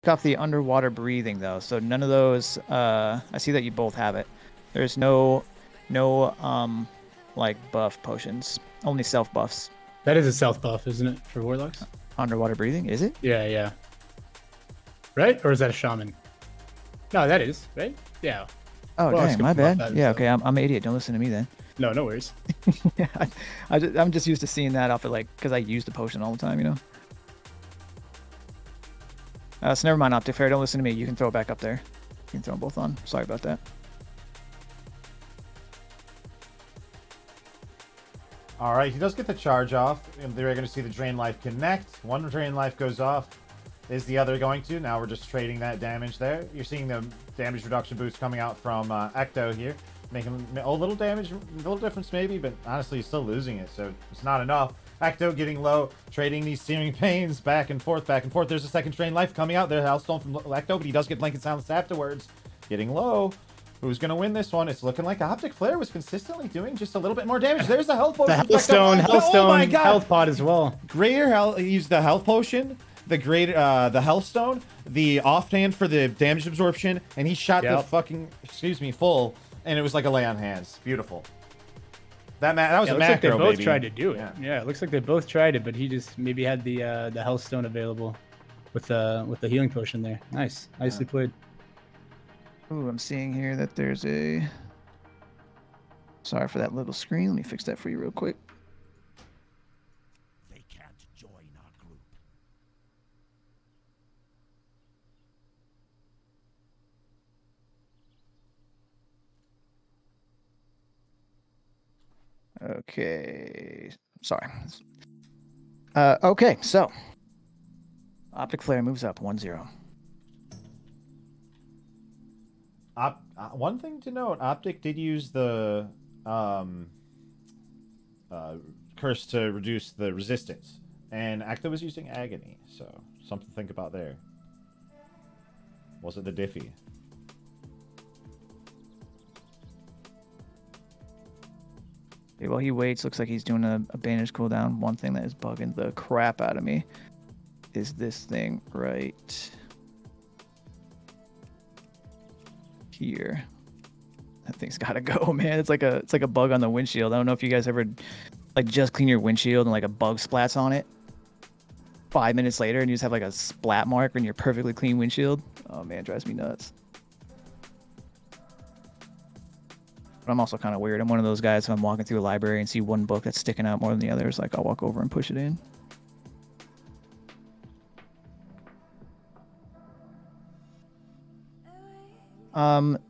off the underwater breathing though, so none of those. I see that you both have it. There's no like buff potions, only self buffs. That is a self buff, isn't it, for warlocks? Underwater breathing, is it? Yeah, yeah. Right? Or is that a shaman? No, that is right. Yeah. Oh Warlocks dang, can my buff bad. that and Yeah, stuff. okay, I'm an idiot. Don't listen to me then. No, no worries. Yeah, I'm just used to seeing that off of like because I use the potion all the time, you know. So never mind, Optic Fair. Don't listen to me. You can throw it back up there. You can throw them both on. Sorry about that. All right, he does get the charge off. And they're going to see the Drain Life connect. One Drain Life goes off. Is the other going to? Now we're just trading that damage there. You're seeing the damage reduction boost coming out from Ecto here. Making a little damage, a little difference maybe, but honestly, he's still losing it, so it's not enough. Ecto getting low, trading these searing pains back and forth, back and forth. There's a second Drain Life coming out. There's Hellstone from Ecto, but he does get Blanket Silence afterwards. Getting low. Who's going to win this one? It's looking like Optic Flare was consistently doing just a little bit more damage. There's the health potion. The Hellstone, Oh my God. health pod as well. Greater health. He used the health potion, the Hellstone, the offhand for the damage absorption, and he shot the fucking, full, and it was like a lay on hands. Beautiful. That was a looks macro, like they both baby. tried to do it. Yeah, it looks like they both tried it, but he just maybe had the Hellstone available with the healing potion there. Nice, nicely played. Ooh, I'm seeing here that there's a. Sorry for that little screen. Let me fix that for you real quick. They can't join our group. Okay. Sorry. Okay, so Optic Flare moves up 1-0. One thing to note, Optic did use the curse to reduce the resistance, and Acta was using Agony, so something to think about there. Was it the Diffie? Okay, while he waits, looks like he's doing a bandage cooldown. One thing that is bugging the crap out of me is this thing right here. That thing's gotta go, man. It's like a bug on the windshield. I don't know if you guys ever like just clean your windshield and like a bug splats on it 5 minutes later and you just have like a splat mark on your perfectly clean windshield. Oh man, it drives me nuts. But I'm also kind of weird. I'm one of those guys, if I'm walking through a library and see one book that's sticking out more than the others, like I'll walk over and push it in.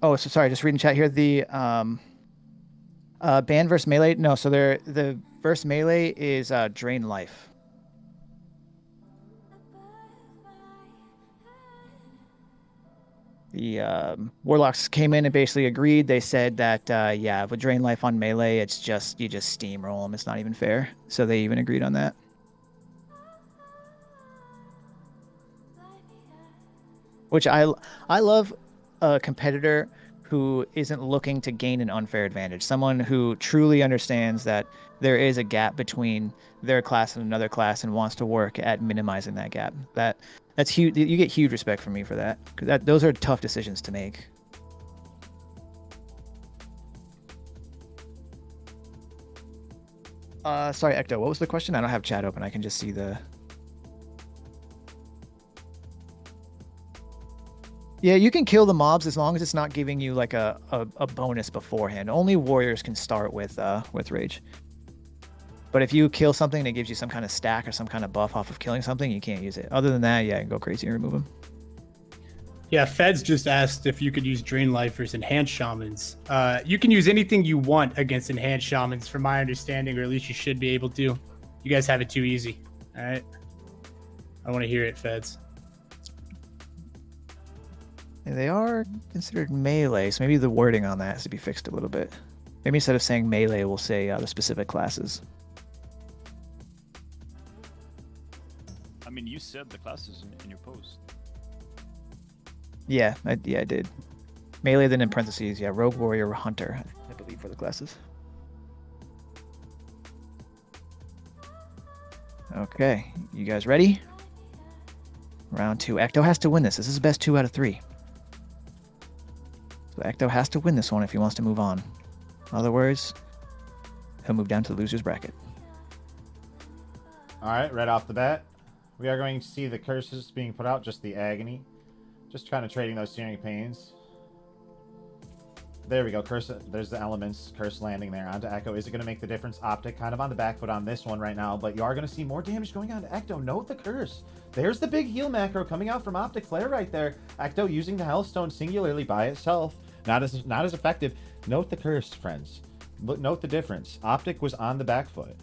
Oh, so sorry, just reading chat here. The band versus melee. No, so the versus melee is drain life. The warlocks came in and basically agreed. They said that yeah, with drain life on melee, it's just you just steamroll them. It's not even fair. So they even agreed on that. Which I love a competitor who isn't looking to gain an unfair advantage. Someone who truly understands that there is a gap between their class and another class and wants to work at minimizing that gap. That's huge. You get huge respect from me for that, because those are tough decisions to make. Sorry, Ecto, what was the question? I don't have chat open. I can just see the... Yeah, you can kill the mobs as long as it's not giving you like a bonus beforehand. Only warriors can start with rage. But if you kill something that gives you some kind of stack or some kind of buff off of killing something, you can't use it. Other than that, yeah, you can go crazy and remove them. Yeah, Feds just asked if you could use Drain Lifers and Enhanced Shamans. You can use anything you want against Enhanced Shamans, from my understanding, or at least you should be able to. You guys have it too easy. All right? I want to hear it, Feds. Yeah, they are considered melee, so maybe the wording on that has to be fixed a little bit. Maybe instead of saying melee, we'll say the specific classes. I mean, you said the classes in your post. Yeah, I did. Melee, then in parentheses, yeah, rogue, warrior, hunter, I believe, for the classes. Okay, you guys ready? Round 2. Ecto has to win this. This is the best 2 out of 3. So Ecto has to win this one if he wants to move on. In other words, he'll move down to the loser's bracket. All right, right off the bat, we are going to see the curses being put out, just the agony. Just kind of trading those searing pains. There we go. Curse. There's the elements. Curse landing there onto Echo. Is it going to make the difference? Optic kind of on the back foot on this one right now, but you are going to see more damage going on to Ecto. Note the curse. There's the big heal macro coming out from Optic Flare right there. Ecto using the Hellstone singularly by itself. Not as effective. Note the curse, friends. Note the difference. Optic was on the back foot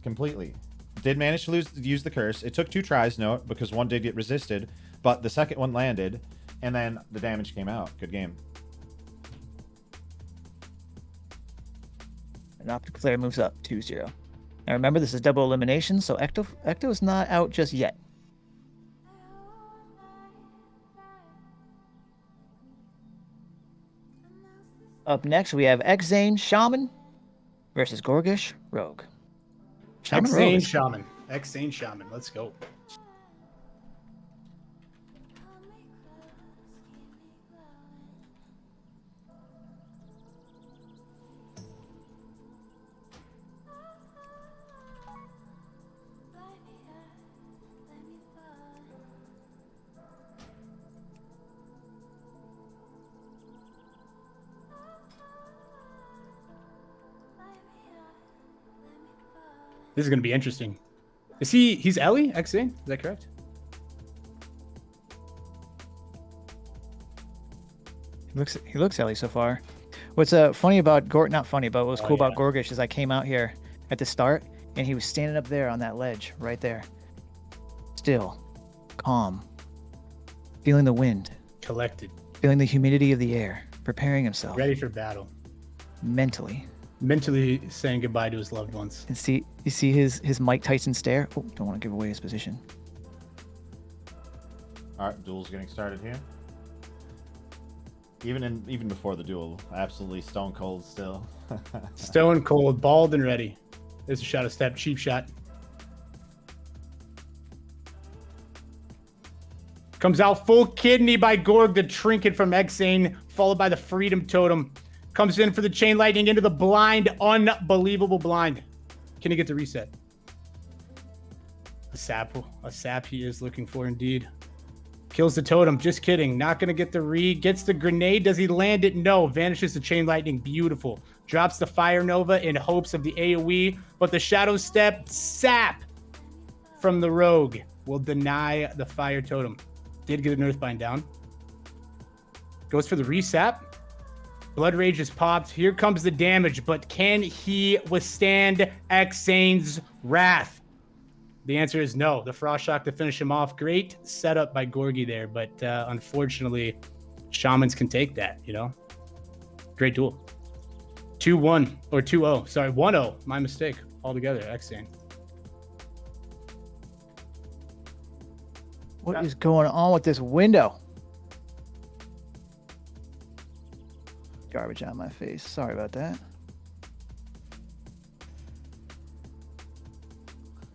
completely. Did manage to use the curse. It took 2 tries, note, because one did get resisted, but the second one landed, and then the damage came out. Good game. And Optic Flare moves up 2-0. Now remember, this is double elimination, so Ecto is not out just yet. Up next, we have X-Zane Shaman versus Gorgish Rogue. X-Zane Shaman. X-Zane Shaman. Let's go. This is going to be interesting. He's Ellie? X-Zane? Is that correct? He looks Ellie so far. What's funny about not funny, but what's cool about Gorgish is I came out here at the start and he was standing up there on that ledge right there. Still, calm, feeling the wind, Collected. feeling the humidity of the air, preparing himself Ready for battle. mentally. Mentally saying goodbye to his loved ones. And you see his Mike Tyson stare. Oh, don't want to give away his position. All right, duel's getting started here. Even before the duel, absolutely stone cold still. Stone cold, bald and ready. There's a shadow step, cheap shot. Comes out full kidney by Gorg, the trinket from X-Zane, followed by the freedom totem. Comes in for the chain lightning into the blind, unbelievable blind. Can he get the reset? A sap he is looking for indeed. Kills the totem, just kidding. Not gonna get the read, gets the grenade. Does he land it? No, vanishes the chain lightning, beautiful. Drops the fire nova in hopes of the AoE, but the shadow step sap from the rogue will deny the fire totem. Did get an earthbind down. Goes for the resap. Blood Rage is popped. Here comes the damage, but can he withstand X-Zane's wrath? The answer is no. The Frost Shock to finish him off. Great setup by Gorgie there, but unfortunately, Shamans can take that, you know? Great duel. 2-1, or 2-0. Sorry, 1-0. My mistake altogether, X-Zane. What is going on with this window? Garbage on my face. Sorry about that.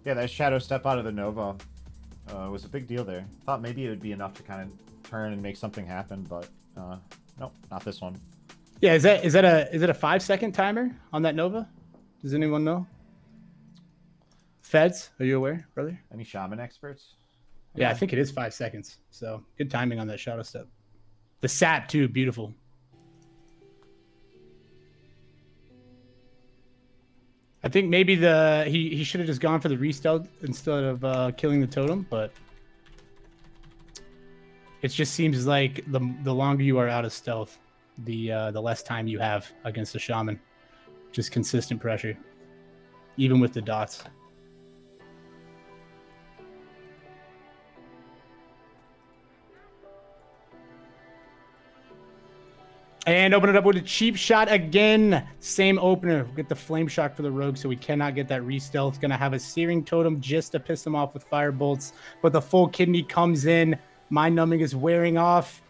Yeah, that shadow step out of the Nova was a big deal there. Thought maybe it would be enough to kind of turn and make something happen, but nope, not this one. Yeah, is it a 5-second timer on that Nova? Does anyone know? Feds, are you aware, brother? Any shaman experts? Yeah, I think it is 5 seconds. So good timing on that shadow step. The sap too, beautiful. I think maybe he should have just gone for the re-stealth instead of killing the totem, but it just seems like the longer you are out of stealth, the less time you have against the shaman. Just consistent pressure, even with the dots. And open it up with a cheap shot again. Same opener. We'll get the flame shock for the rogue, so we cannot get that re-stealth. Gonna have a searing totem just to piss him off with fire bolts. But the full kidney comes in. Mind numbing is wearing off.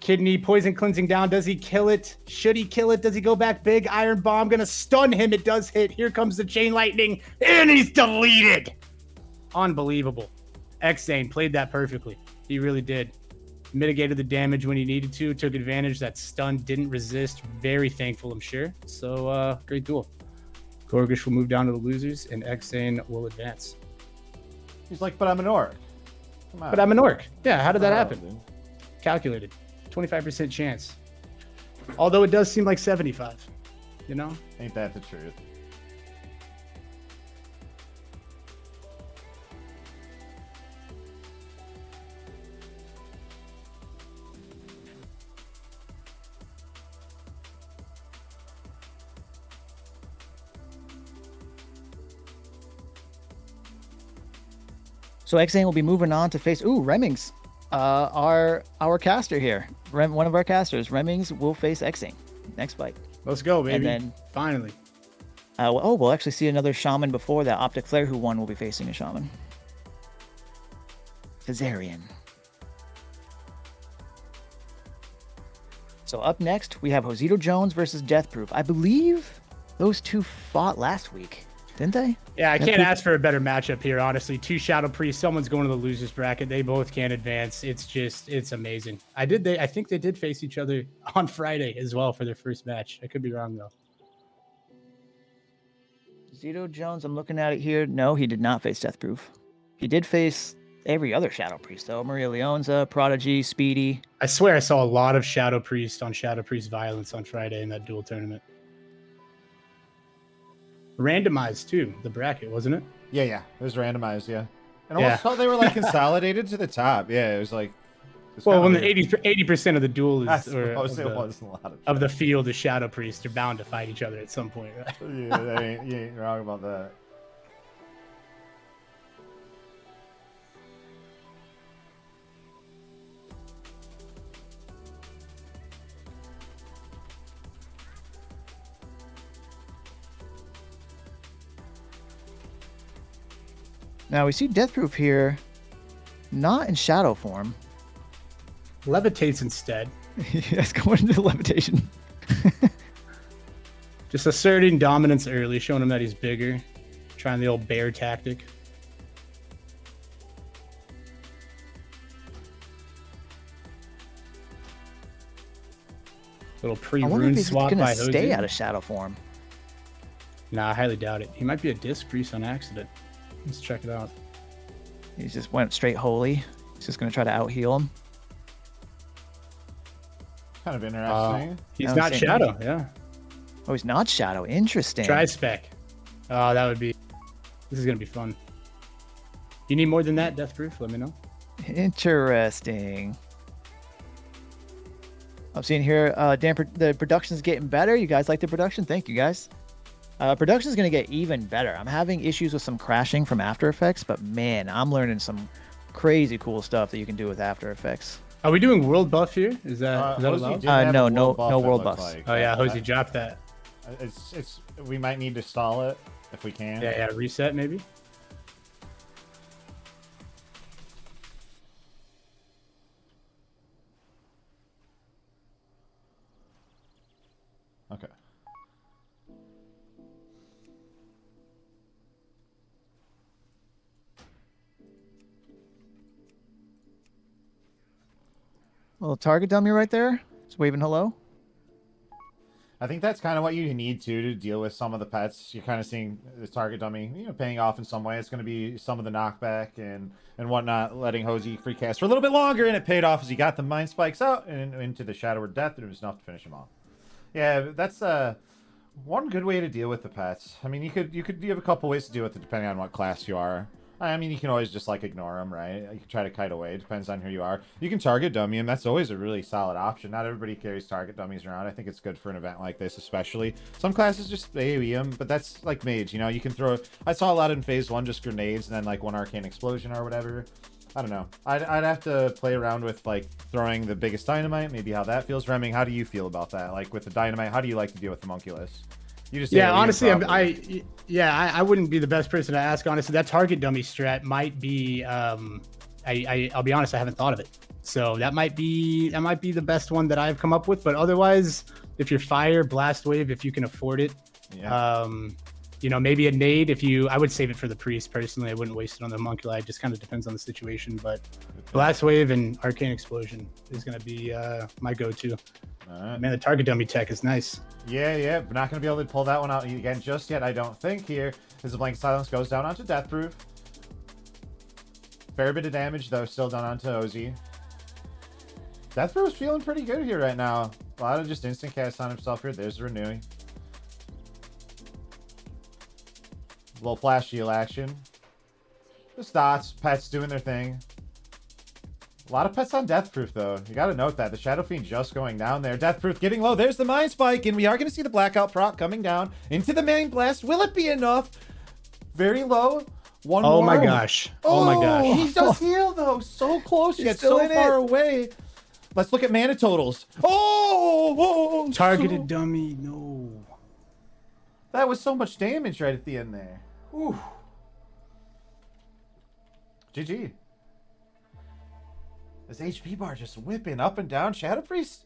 Kidney poison cleansing down. Does he kill it? Should he kill it? Does he go back big? Iron bomb gonna stun him. It does hit. Here comes the chain lightning, and he's deleted. Unbelievable. X-Zane played that perfectly. He really did. Mitigated the damage when he needed to. Took advantage. That stun didn't resist. Very thankful, I'm sure. So great duel. Gorgish will move down to the losers, and Xane will advance. He's like, but I'm an orc. Come on. But I'm an orc. Yeah, how did that Oh, happen? dude. Calculated. 25% chance. Although it does seem like 75. You know? Ain't that the truth? So Xane will be moving on to face Remings, our caster here. One of our casters, Remings, will face Xane next fight. Let's go, baby. And then finally. we'll actually see another shaman before that. Optic Flare, who won, will be facing a shaman. Kazarian. So up next, we have Josito Jones versus Deathproof. I believe those two fought last week, didn't they? Yeah, I can't ask for a better matchup here, honestly. Two Shadow Priests, someone's going to the losers bracket. They both can advance. It's amazing. I think they did face each other on Friday as well for their first match. I could be wrong though. Josito Jones, I'm looking at it here. No, he did not face Deathproof. He did face every other Shadow Priest, though. Maria Leonza, Prodigy, Speedy. I swear I saw a lot of Shadow Priest on Shadow Priest Violence on Friday in that duel tournament. Randomized too, the bracket, wasn't it? Yeah, it was randomized, yeah. And I almost thought they were like consolidated to the top. Yeah, it was like. Well, when the 80% of the duel I is suppose it was a lot of the field is Shadow Priest, they're bound to fight each other at some point, right? Yeah, you ain't wrong about that. Now we see Deathproof here, not in shadow form. Levitates instead. Yes, going into levitation. Just asserting dominance early, showing him that he's bigger. Trying the old bear tactic. Little I wonder if pre-rune he's swap gonna by stay Jose. out of shadow form. Nah, I highly doubt it. He might be a disc priest on accident. Let's check it out. He just went straight holy. He's just gonna try to out heal him. Kind of interesting. He's No, not same. shadow, yeah. Oh, he's not shadow. Interesting. Tri-spec. Oh, that would be... This is going to be fun. You need more than that, Deathproof? Let me know. Interesting. I'm seeing here, the production's getting better. You guys like the production? Thank you, guys. Production's going to get even better. I'm having issues with some crashing from After Effects, but man, I'm learning some crazy cool stuff that you can do with After Effects. Are we doing world buff here? Is that Hosey allowed? did have no, a no buff, it world looks buffs. like. Oh yeah, Hosey dropped that. It's we might need to stall it if we can. Yeah, reset maybe. Okay. Little target dummy right there. It's waving hello. I think that's kind of what you need to deal with some of the pets. You're kind of seeing the target dummy, paying off in some way. It's going to be some of the knockback and whatnot, letting Hosey free cast for a little bit longer, and it paid off as he got the mind spikes out and into the Shadow of Death, and it was enough to finish him off. Yeah, that's one good way to deal with the pets. I mean, you have a couple ways to deal with it depending on what class you are. I mean, you can always just like ignore them, right? You can try to kite away. It depends on who you are. You can target dummy him. That's always a really solid option. Not everybody carries target dummies around. I think it's good for an event like this, especially. Some classes just AoE him, but that's like mage. You can throw. I saw a lot in phase 1, just grenades and then like one arcane explosion or whatever. I don't know. I'd have to play around with like throwing the biggest dynamite. Maybe how that feels. Remming, how do you feel about that? Like with the dynamite, how do you like to deal with the Monculus? You just honestly, I wouldn't be the best person to ask. Honestly, that target dummy strat might be. I'll be honest, I haven't thought of it. So that might be the best one that I've come up with. But otherwise, if you're fire blast wave, if you can afford it, yeah. maybe a nade I would save it for the priest personally. I wouldn't waste it on the homunculi. It just kind of depends on the situation. But blast wave and arcane explosion is going to be my go-to. Man, the target dummy tech is nice. Yeah. We're not going to be able to pull that one out again just yet, I don't think, here. As the Blanket Silence goes down onto Deathproof. Fair bit of damage, though, still done onto Ozzy. Deathproof's feeling pretty good here right now. A lot of just instant cast on himself here. There's Renewing. A little flash heal action. Just dots, pets doing their thing. A lot of pets on Deathproof, though. You gotta note that. The Shadow Fiend just going down there. Deathproof getting low. There's the Mind Spike, and we are gonna see the Blackout proc coming down into the Main Blast. Will it be enough? Very low. One more. Oh my gosh. Oh my gosh. He does heal, though. So close, yet so far away. Let's look at mana totals. Oh! Targeted dummy. No. That was so much damage right at the end there. Ooh. GG. This HP bar just whipping up and down. Shadow Priest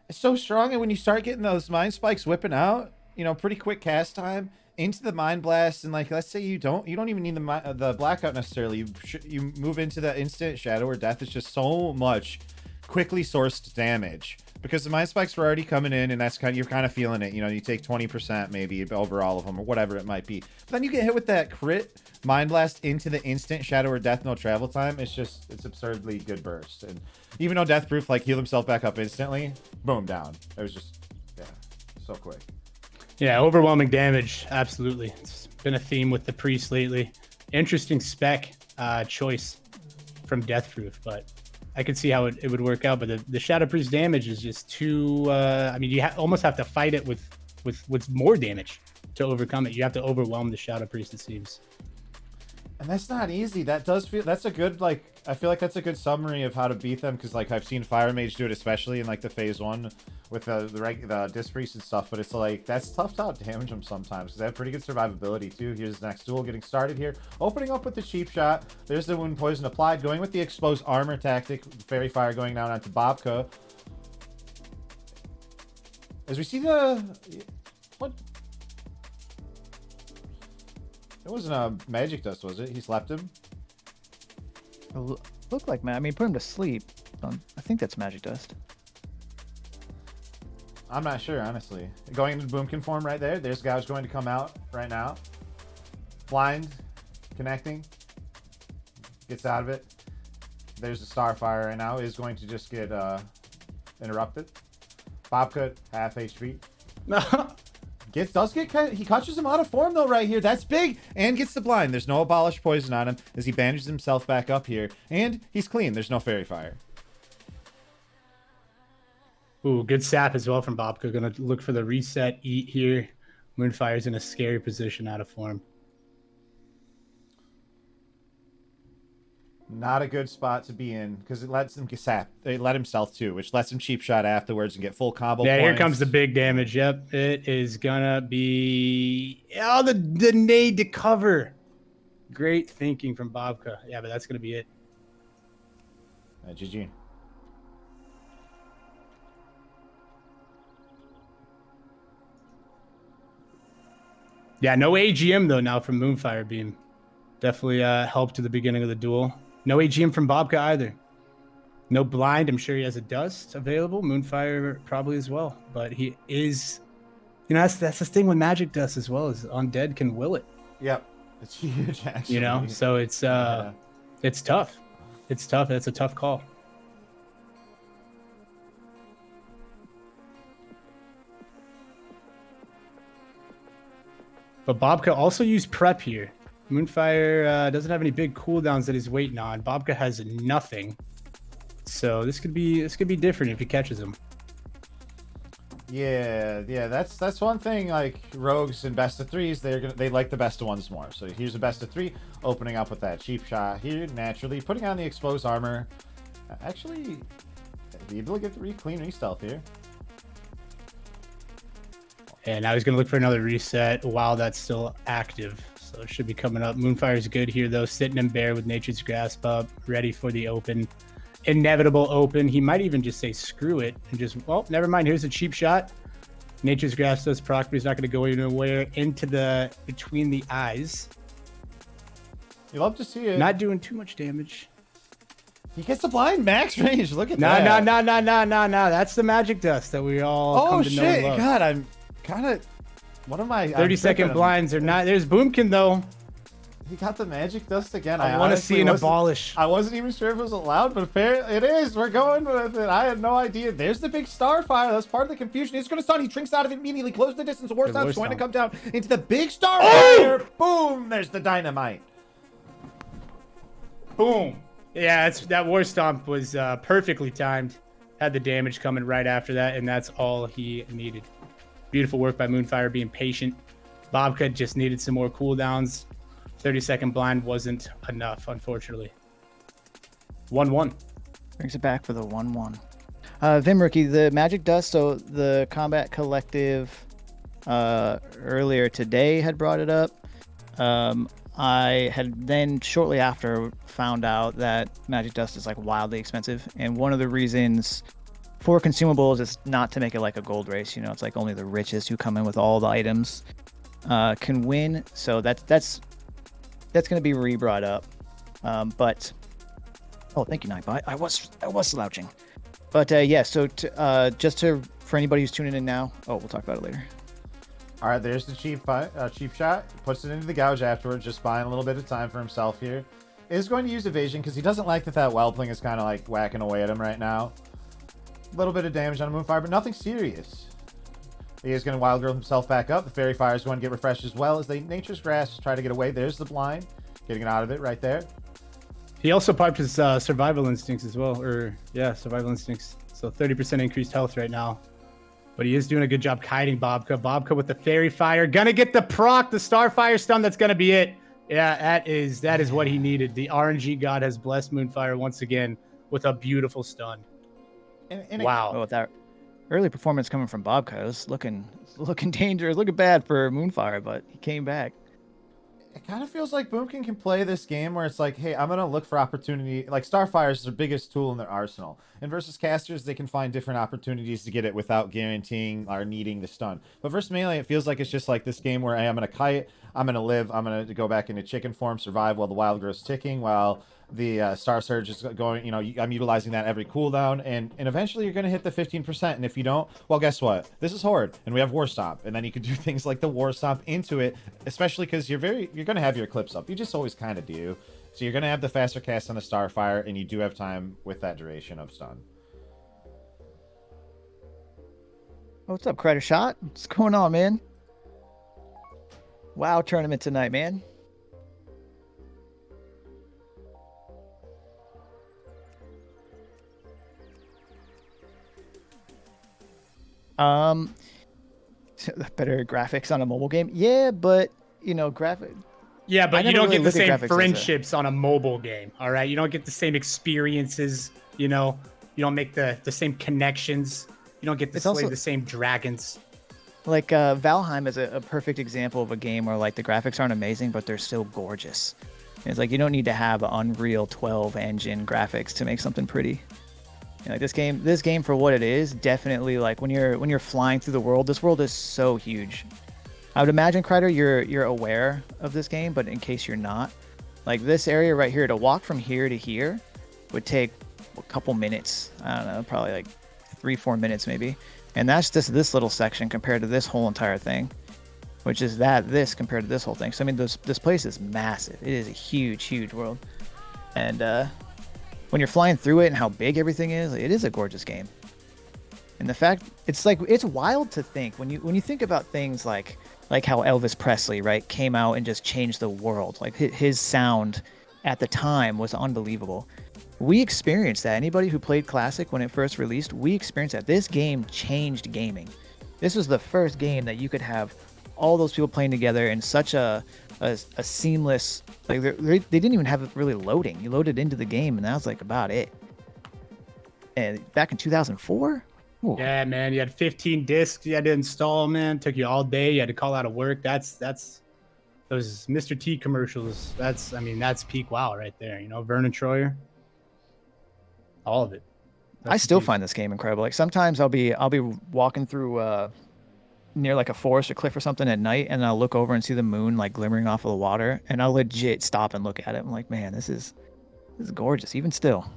is so strong, and when you start getting those Mind Spikes whipping out, pretty quick cast time into the Mind Blast, and like let's say you don't even need the Blackout necessarily. You move into the instant Shadow or Death. It's just so much quickly sourced damage because the Mind Spikes were already coming in, and you're kind of feeling it. You take 20% maybe over all of them or whatever it might be. But then you get hit with that crit Mind Blast into the instant Shadow or Death, no travel time. It's absurdly good burst. And even though Deathproof healed himself back up instantly, boom, down. It was just, so quick. Yeah, overwhelming damage. Absolutely. It's been a theme with the priest lately. Interesting spec choice from Deathproof, but I could see how it would work out. But the Shadow Priest damage is just too, you almost have to fight it with more damage to overcome it. You have to overwhelm the Shadow Priest, it seems. And that's not easy. That's a good, I feel like that's a good summary of how to beat them, because I've seen Fire Mage do it, especially in the phase 1 with the Disc Priest and stuff, but it's that's tough to damage them sometimes because they have pretty good survivability too. Here's the next duel getting started here, opening up with the cheap shot. There's the Wound Poison applied, going with the exposed armor tactic. Fairy Fire going down onto Bobka. As we see what? It wasn't a magic dust, was it? He slapped him. Looked like put him to sleep. I think that's magic dust. I'm not sure, honestly. Going into Boomkin form right there. There's Gouge going to come out right now. Blind, connecting. Gets out of it. There's a Starfire right now. Is going to just get interrupted. Bobcut, half HP. He catches him out of form though right here. That's big, and gets the blind. There's no abolished poison on him as he bandages himself back up here, and he's clean. There's no Fairy Fire. Ooh, good sap as well from Bobka. Gonna look for the reset, eat here. Moonfire's in a scary position out of form. Not a good spot to be in because it lets him get sap. They let him stealth too, which lets him cheap shot afterwards and get full combo points. Here comes the big damage. Yep, it is gonna be the nade to cover. Great thinking from Bobka. Yeah, but that's gonna be it. GG. Yeah, no AGM though now from Moonfire Beam. Definitely helped to the beginning of the duel. No AGM from Bobka either. No blind. I'm sure he has a dust available. Moonfire probably as well. But he is, that's the thing with magic dust as well, is undead can will it. Yep, it's huge actually. So it's it's tough. It's tough. That's a tough call. But Bobka also used prep here. Moonfire doesn't have any big cooldowns that he's waiting on. Bobka has nothing, so this could be different if he catches him. Yeah, that's one thing. Rogues in best of threes, they like the best of ones more. So here's a best of 3, opening up with that cheap shot here. Naturally, putting on the exposed armor. Actually, be able to get the clean re-stealth here. And now he's gonna look for another reset while that's still active. So it should be coming up. Moonfire's good here, though. Sitting in bear with Nature's Grasp up, ready for the open. Inevitable open. He might even just say, screw it, and just, well, never mind. Here's a cheap shot. Nature's Grasp does proc, but he's not going to go anywhere into the between the eyes. You love to see it. Not doing too much damage. He gets the blind max range. Look at No. that. That's the magic dust that we all Oh come to know and shit! love. God, I'm kind of. What am I? 30-second blinds are not. There's Boomkin though. He got the magic dust again. I want to see an abolish. I wasn't even sure if it was allowed, but apparently it is. We're going with it. I had no idea. There's the big Starfire. That's part of the confusion. He's going to stun. He drinks out of it immediately. Close the distance. Warstomp's going to come down into the big Starfire. Oh! Boom! There's the dynamite. Boom. Yeah, that War Stomp was perfectly timed. Had the damage coming right after that, and that's all he needed. Beautiful work by Moonfire being patient. Bobka just needed some more cooldowns. 30-second blind wasn't enough, unfortunately. 1-1. Brings it back for the 1-1. Vim Rookie, the Magic Dust, so the Combat Collective earlier today had brought it up. I had then shortly after found out that Magic Dust is like wildly expensive, and one of the reasons for consumables is not to make it like a gold race. You know, it's like only the richest who come in with all the items can win. So that's going to be re-brought up. But oh, thank you, Nightbot. I was slouching. But yeah, so for anybody who's tuning in now, we'll talk about it later. All right, there's the cheap shot. Puts it into the gouge afterwards, just buying a little bit of time for himself here. Is going to use evasion because he doesn't like that Whelpling is kind of like whacking away at him right now. A little bit of damage on a Moonfire, but nothing serious. He is going to Wild Growth himself back up. The Fairy Fire is going to get refreshed as well as they Nature's Grasp try to get away. There's the blind, getting it out of it right there. He also piped his Survival Instincts as well, Survival Instincts. So 30% increased health right now. But he is doing a good job kiting Bobka. Bobka with the Fairy Fire. Gonna get the proc, the Starfire stun. That's gonna be it. Yeah, that is what he needed. The RNG god has blessed Moonfire once again with a beautiful stun. Wow. With that early performance coming from Bobka, it was looking dangerous, looking bad for Moonfire, but he came back. It kind of feels like Boomkin can play this game where it's like, hey, I'm going to look for opportunity. Like, Starfire is their biggest tool in their arsenal. And versus casters, they can find different opportunities to get it without guaranteeing or needing the stun. But versus melee, it feels like it's just like this game where, hey, I'm going to kite, I'm going to live, I'm going to go back into chicken form, survive while the wild growth's ticking, while the Star Surge is going, I'm utilizing that every cooldown, and eventually you're going to hit the 15%, and if you don't, well, guess what? This is Horde, and we have War Stomp, and then you can do things like the War Stomp into it, especially because you're going to have your Eclipse up. You just always kind of do. So you're going to have the faster cast on the Starfire, and you do have time with that duration of stun. What's up, Critter Shot? What's going on, man? WoW tournament tonight, man. Better graphics on a mobile game. Yeah, but graphic. Yeah, but you don't really get the same graphics friendships on a mobile game. All right, you don't get the same experiences. You don't make the same connections. You don't get to slay the same dragons. Like Valheim is a perfect example of a game where like the graphics aren't amazing, but they're still gorgeous. It's like you don't need to have Unreal 12 engine graphics to make something pretty. Like this game for what it is, definitely like when you're flying through the world, this world is so huge. I would imagine, Crider, you're aware of this game, but in case you're not, like this area right here, to walk from here to here would take a couple minutes. I don't know, probably like 3-4 minutes maybe. And that's just this little section compared to this whole entire thing, which is this compared to this whole thing. So I mean, this place is massive. It is a huge, huge world. And when you're flying through it and how big everything is, it is a gorgeous game. And the fact it's wild to think when you think about things like how Elvis Presley, right, came out and just changed the world. Like his sound at the time was unbelievable. We experienced that. Anybody who played Classic when it first released, we experienced that. This game changed gaming. This was the first game that you could have all those people playing together in such a seamless, like they didn't even have it really loading. You loaded into the game and that was like about it. And back in 2004, yeah, man, you had 15 discs you had to install, man. Took you all day. You had to call out of work. That's those Mr. T commercials. That's peak WoW right there. Vernon Troyer, all of it. I still find this game incredible. Like sometimes I'll be walking through near like a forest or cliff or something at night, and I'll look over and see the moon like glimmering off of the water, and I'll legit stop and look at it. I'm like, man, this is gorgeous, even still.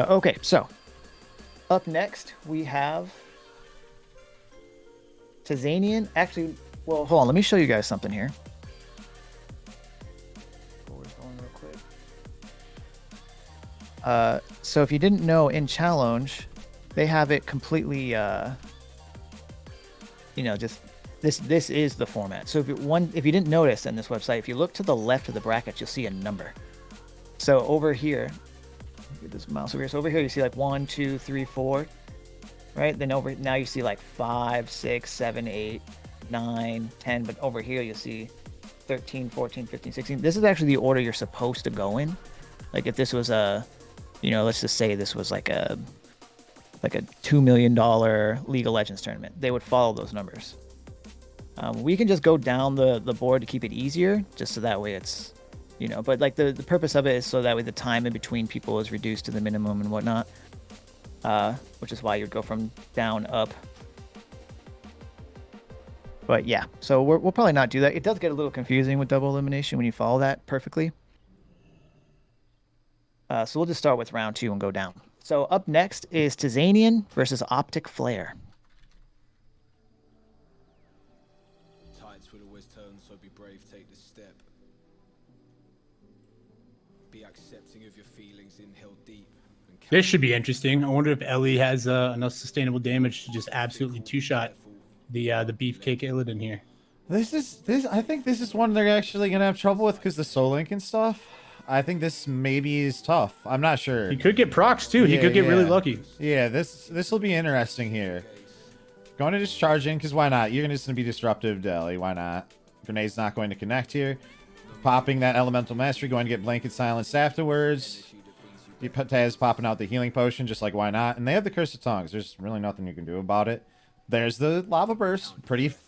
Okay, so up next we have Tazanian. Actually, well, hold on. Let me show you guys something here. Going real quick. So if you didn't know, in Challenge, they have it completely. Just this is the format. So if you didn't notice on this website, if you look to the left of the brackets, you'll see a number. So over here, get this mouse over here. So over here, you see like 1, 2, 3, 4, right? Then over now you see like 5, 6, 7, 8, 9, 10. But over here you'll see 13, 14, 15, 16. This is actually the order you're supposed to go in. Like if this was let's just say this was like a $2 million League of Legends tournament, they would follow those numbers. We can just go down the board to keep it easier, just so that way it's, but like the purpose of it is so that way the time in between people is reduced to the minimum and whatnot, which is why you'd go from down up. But yeah, so we'll probably not do that. It does get a little confusing with double elimination when you follow that perfectly. So we'll just start with round 2 and go down. So up next is Tazanian versus Optic Flare. Tides will always turn, so be brave, take this step. Be accepting of your feelings, inhale deep. This should be interesting. I wonder if Ellie has enough sustainable damage to just absolutely two-shot the beefcake Illidan here. I think this is one they're actually gonna have trouble with because the Soul Link and stuff. I think this maybe is tough. I'm not sure. He could get procs too. He could get really lucky. Yeah, this will be interesting here. Going to just charge in because why not? You're just gonna be disruptive, Ellie. Why not? Grenade's not going to connect here. Popping that Elemental Mastery, going to get Blanket Silence afterwards. Taz popping out the healing potion, just like why not? And they have the Curse of Tongues. There's really nothing you can do about it. There's the Lava Burst.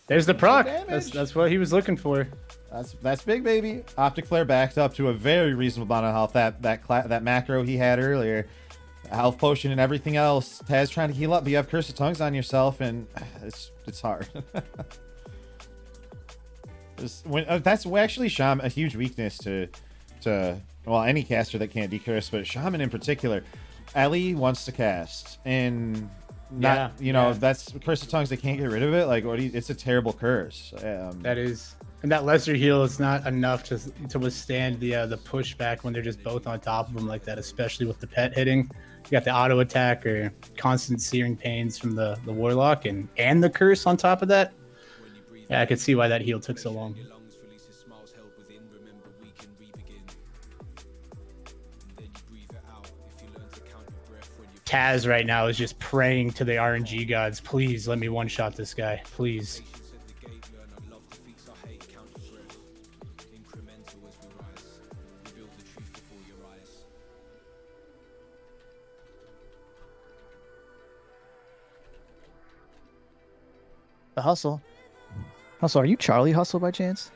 There's the proc. That's what he was looking for. That's big, baby. Optic Flare backed up to a very reasonable amount of health. That macro he had earlier, health potion and everything else. Taz trying to heal up, but you have Curse of Tongues on yourself, and it's hard. That's actually Shaman, a huge weakness to well, any caster that can't decurse, but Shaman in particular. Ellie wants to cast, and that's Curse of Tongues. They can't get rid of it. Like, it's a terrible curse. That is, and that lesser heal is not enough to withstand the pushback when they're just both on top of them like that, especially with the pet hitting. You got the auto attack or constant searing pains from the warlock and the curse on top of that. Yeah, I could see why that heal took so long. Taz right now is just praying to the RNG gods. Please let me one-shot this guy. Please. The Hustle. Hustle, are you Charlie Hustle by chance?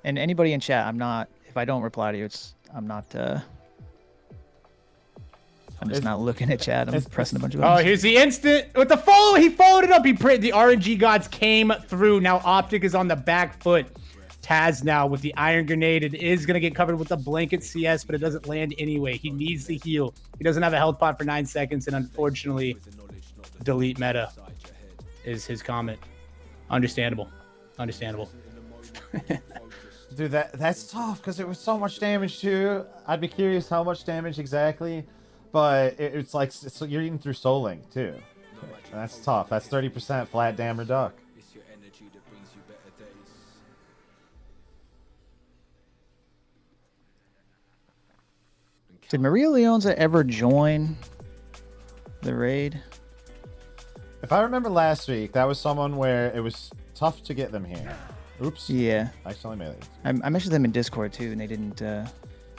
And anybody in chat, I'm not. If I don't reply to you, I'm not. I'm just not looking at chat. I'm pressing a bunch of buttons. Oh, here's the instant with the follow. He followed it up. The RNG gods came through. Now Optic is on the back foot. Taz now with the Iron Grenade. It is going to get covered with the Blanket CS, but it doesn't land anyway. He needs the heal. He doesn't have a health pot for 9 seconds, and unfortunately, delete meta is his comment. Understandable. Dude, that's tough because it was so much damage too. I'd be curious how much damage exactly, but it's like so you're eating through Soul Link too. And that's tough. That's 30% flat dam reduc. Did Maria Leonza ever join the raid? If I remember last week, that was someone where it was tough to get them here. Oops. Yeah. I accidentally made it. I mentioned them in Discord too, and they didn't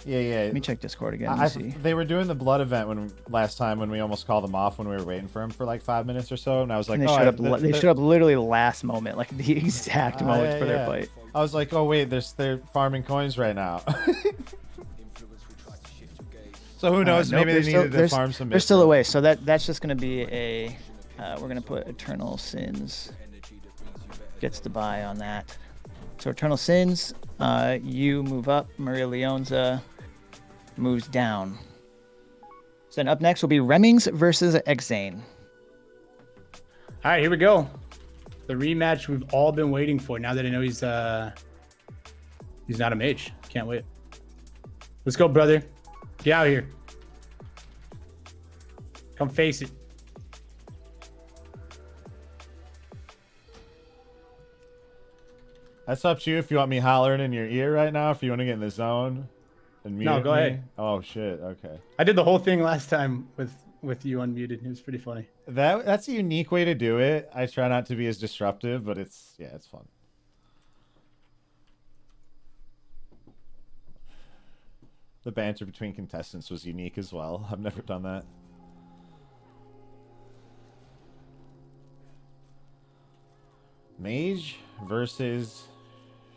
Yeah, yeah. Let me check Discord again and see. They were doing the blood event last time when we almost called them off when we were waiting for him for like 5 minutes or so, and I was like, And oh, they showed up literally last moment, like the exact moment for their fight. I was like, oh wait, they're farming coins right now. So who knows? Nope, Maybe they needed to farm some. They're still away, so that's just gonna be a. We're gonna put Eternal Sins. Gets the buy on that. So Eternal Sins, you move up. Maria Leonza moves down. So then up next will be Remings versus Exane. All right, here we go. The rematch we've all been waiting for. Now that I know he's not a mage, can't wait. Let's go, brother. Get out here. Come face it. That's up to you if you want me hollering in your ear right now, if you want to get in the zone. And mute No, go ahead. Oh shit. Okay. I did the whole thing last time with you unmuted. It was pretty funny. That's a unique way to do it. I try not to be as disruptive, but it's fun. The banter between contestants was unique as well. I've never done that. Mage versus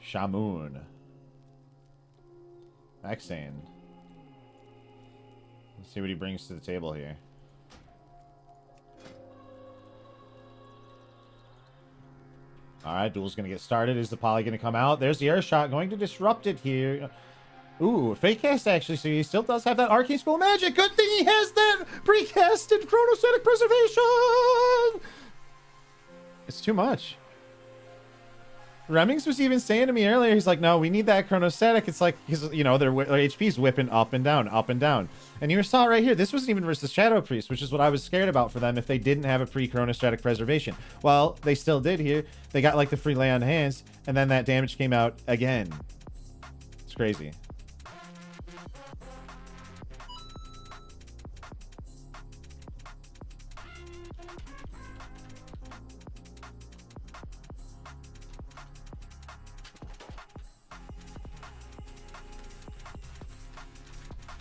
Shamoon. Exane. Let's see what he brings to the table here. Alright, duel's going to get started. Is the poly going to come out? There's the air shot going to disrupt it here. Ooh, fake cast actually, so he still does have that Arcane School Magic. Good thing he has that precasted Chronostatic Preservation! It's too much. Remings was even saying to me earlier, he's like, no, we need that Chronostatic. It's like, their HP's whipping up and down, up and down. And you saw it right here. This wasn't even versus Shadow Priest, which is what I was scared about for them if they didn't have a pre-Chronostatic Preservation. Well, they still did here. They got like the free lay on hands, and then that damage came out again. It's crazy.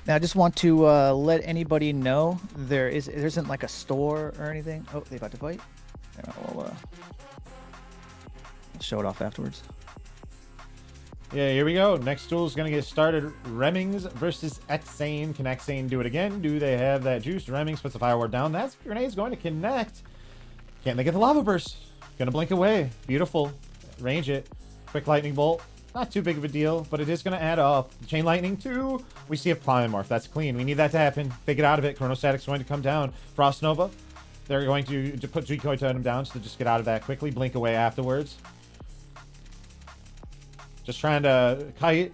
Now, I just want to let anybody know there isn't like a store or anything. Oh, they about to fight. I'll show it off afterwards. Yeah, here we go. Next duel is going to get started. Remings versus Exane. Can Exane do it again? Do they have that juice? Remings puts the Fire Ward down. That grenade's going to connect. Can't they get the Lava Burst? Gonna blink away. Beautiful. Range it. Quick Lightning Bolt. Not too big of a deal, but it is going to add up. Chain Lightning 2. We see a Polymorph. That's clean. We need that to happen. They get out of it. Chronostatic's going to come down. Frost Nova. They're going to put Decoy Totem down, so just get out of that quickly. Blink away afterwards. Just trying to kite.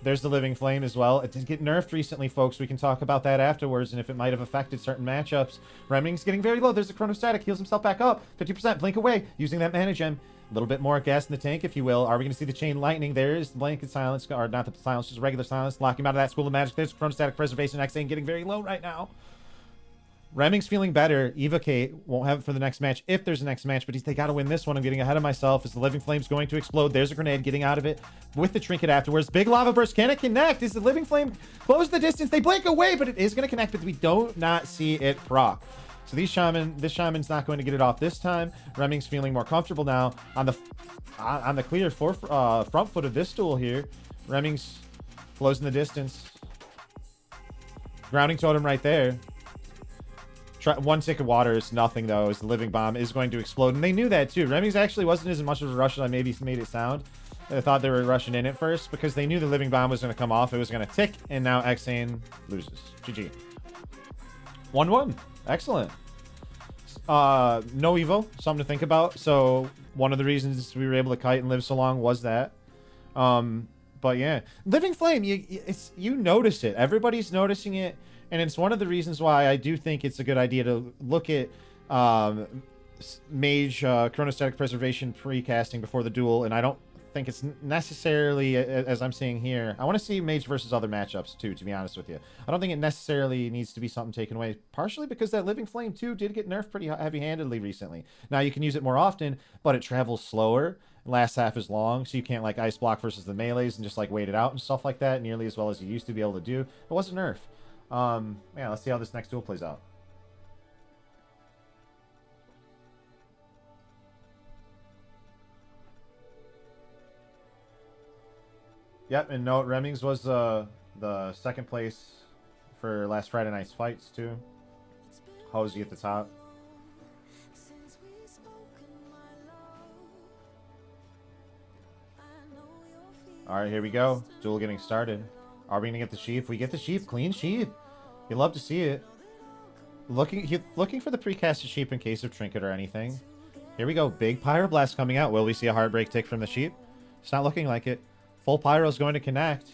There's the Living Flame as well. It did get nerfed recently, folks. We can talk about that afterwards and if it might have affected certain matchups. Reming's getting very low. There's a Chronostatic. Heals himself back up. 50%. Blink away. Using that Mana Gem. A little bit more gas in the tank, if you will. Are we going to see the Chain Lightning? There's the Blanket Silence. Or not the Silence, just regular Silence. Lock him out of that School of Magic. There's Chronostatic Preservation. Exane getting very low right now. Reming's feeling better. Evocate won't have it for the next match if there's a next match, but they got to win this one. I'm getting ahead of myself as the Living Flame's going to explode. There's a grenade getting out of it with the trinket afterwards. Big Lava Burst. Can it connect? Is the Living Flame close the distance? They blink away, but it is going to connect, but we do not see it proc. So this Shaman's not going to get it off this time. Reming's feeling more comfortable now on the clear front foot of this duel here. Reming's closing the distance. Grounding Totem right there. One tick of water is nothing, though, as the Living Bomb is going to explode. And they knew that, too. Reming's actually wasn't as much of a rush as I maybe made it sound. I thought they were rushing in at first because they knew the Living Bomb was going to come off. It was going to tick, and now Exane loses. GG. 1-1. Excellent. No Evo. Something to think about. So one of the reasons we were able to kite and live so long was that. But yeah. Living Flame, you notice it. Everybody's noticing it. And it's one of the reasons why I do think it's a good idea to look at Mage Chronostatic Preservation pre-casting before the duel. And I don't think it's necessarily, as I'm seeing here, I want to see Mage versus other matchups too, to be honest with you. I don't think it necessarily needs to be something taken away, partially because that Living Flame too did get nerfed pretty heavy-handedly recently. Now you can use it more often, but it travels slower. lasts half as long, so you can't like ice block versus the melees and just like wait it out and stuff like that nearly as well as you used to be able to do. It wasn't nerf. Yeah, let's see how this next duel plays out. Yep, and note Remings was the second place for last Friday night's fights too. Hosey at the top. Alright, here we go. Duel getting started. Are we going to get the sheep? We get the sheep. Clean sheep. You love to see it. Looking for the precasted sheep in case of trinket or anything. Here we go. Big Pyroblast coming out. Will we see a Heartbreak tick from the sheep? It's not looking like it. Full Pyro's going to connect.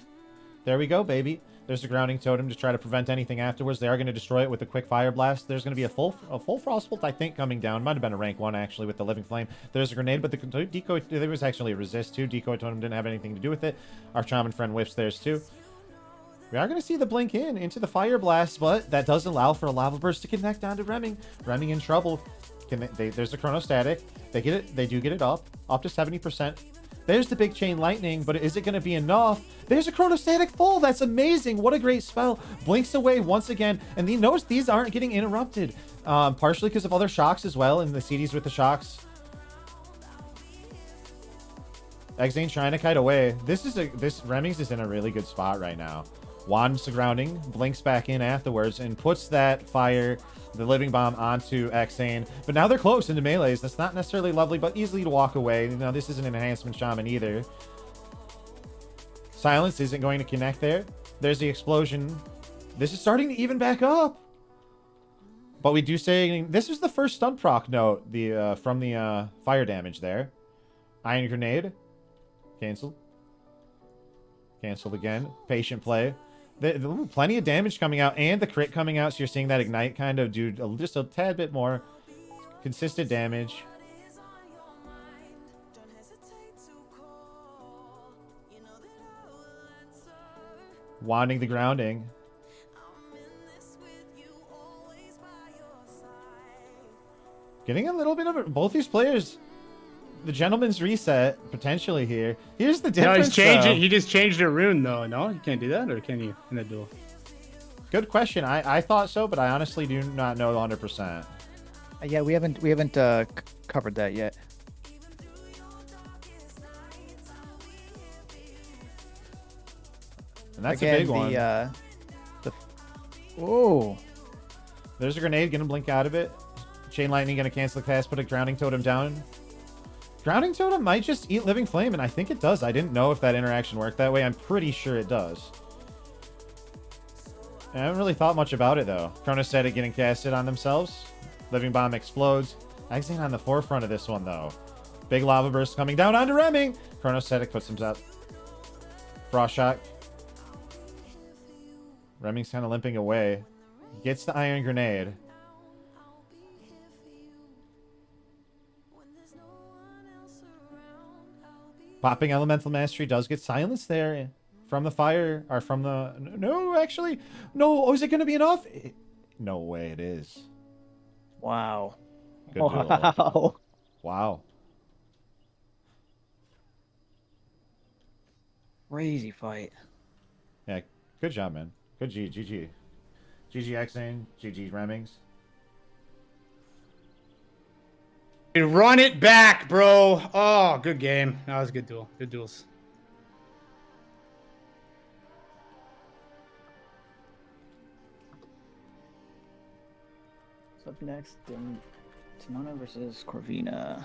There we go, baby. There's a grounding totem to try to prevent anything afterwards. They are going to destroy it with a quick Fire Blast. There's going to be a full Frostbolt, I think, coming down. Might have been a rank 1, actually, with the Living Flame. There's a grenade, but the decoy... There was actually a resist, too. Decoy totem didn't have anything to do with it. Our Shaman friend whiffs theirs, too. We are going to see the blink into the Fire Blast, but that does allow for a Lava Burst to connect onto Remming. Remming in trouble. There's a Chronostatic. They get it. They do get it up to 70%. There's the big Chain Lightning, but is it going to be enough? There's a Chronostatic full. That's amazing. What a great spell. Blinks away once again. And he knows these aren't getting interrupted. Partially because of other shocks as well, and the CDs with the shocks. Exane trying to kite away. This Remings is in a really good spot right now. Wands to grounding, blinks back in afterwards, and puts that fire, the living bomb, onto Exane. But now they're close into melees. That's not necessarily lovely, but easily to walk away. You know, this isn't an enhancement shaman either. Silence isn't going to connect there. There's the explosion. This is starting to even back up. But we do say this is the first stun proc note from the fire damage there. Iron Grenade. Canceled. Canceled again. Patient play. Plenty of damage coming out and the crit coming out, so you're seeing that ignite kind of do just a tad bit more consistent damage. Wanting the grounding. Getting a little bit of both these players. The gentleman's reset potentially here. Here's the difference. No, he's changing. He just changed a rune though. No, you can't do that, or can you in the duel? Good question. I thought so, but I honestly do not know 100%. Yeah, we haven't covered that yet. And that's again, a big one. Oh, there's a grenade gonna blink out of it. Chain Lightning gonna cancel the cast. Put a grounding totem down. Grounding totem might just eat Living Flame, and I think it does. I didn't know if that interaction worked that way. I'm pretty sure it does. I haven't really thought much about it, though. Chronostatic getting casted on themselves. Living Bomb explodes. Exing on the forefront of this one, though. Big Lava Burst coming down onto Remming. Chronostatic puts him up. Frost Shock. Remming's kind of limping away. Gets the Iron Grenade. Popping Elemental Mastery does get silenced there from the fire, or from the... No, actually. No, oh, is it going to be enough? No way it is. wow. Good duel. Wow. Wow. Crazy fight. Yeah, good job, man. Good GG. GG Exane, GG Remmings. Run it back, bro. Oh, good game. That was a good duel. Good duels. So up next, Timona versus Corvina.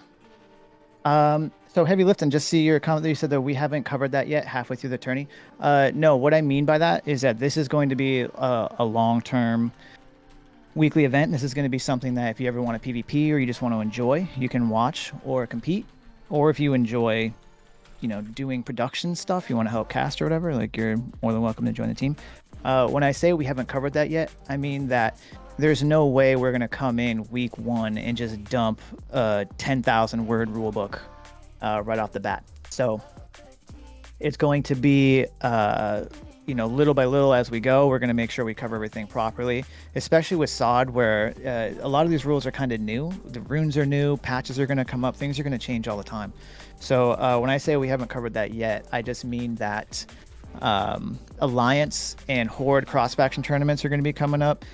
So heavy lifting. Just see your comment that you said that we haven't covered that yet halfway through the tourney. No, what I mean by that is that this is going to be a long-term weekly event. This is going to be something that if you ever want a PvP or you just want to enjoy, you can watch or compete. Or if you enjoy, doing production stuff, you want to help cast or whatever, like you're more than welcome to join the team. When I say we haven't covered that yet, I mean that there's no way we're going to come in week 1 and just dump a 10,000 word rulebook right off the bat. So it's going to be, little by little as we go, we're going to make sure we cover everything properly, especially with SOD, where a lot of these rules are kind of new. The runes are new, patches are going to come up, things are going to change all the time. So when I say we haven't covered that yet, I just mean that Alliance and Horde cross-faction tournaments are going to be coming up.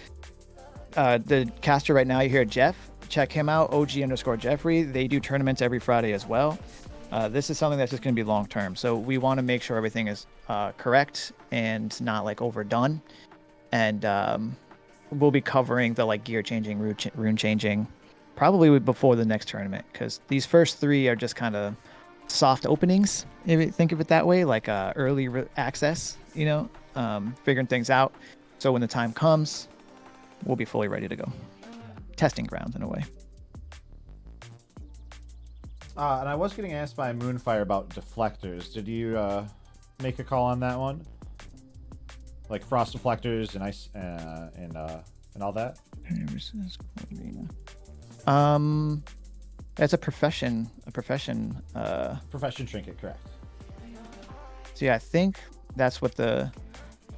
The caster right now, you hear Jeff, check him out, OG_Jeffrey. They do tournaments every Friday as well. This is something that's just going to be long term. So we want to make sure everything is correct and not like overdone. And we'll be covering the like gear changing, rune changing, probably before the next tournament, because these first 3 are just kind of soft openings, if you think of it that way, like early access, figuring things out. So when the time comes, we'll be fully ready to go. Testing grounds in a way. And I was getting asked by Moonfire about deflectors. Did you make a call on that one? Like frost deflectors and ice and all that? That's a profession. Profession trinket, correct. So yeah, I think that's what I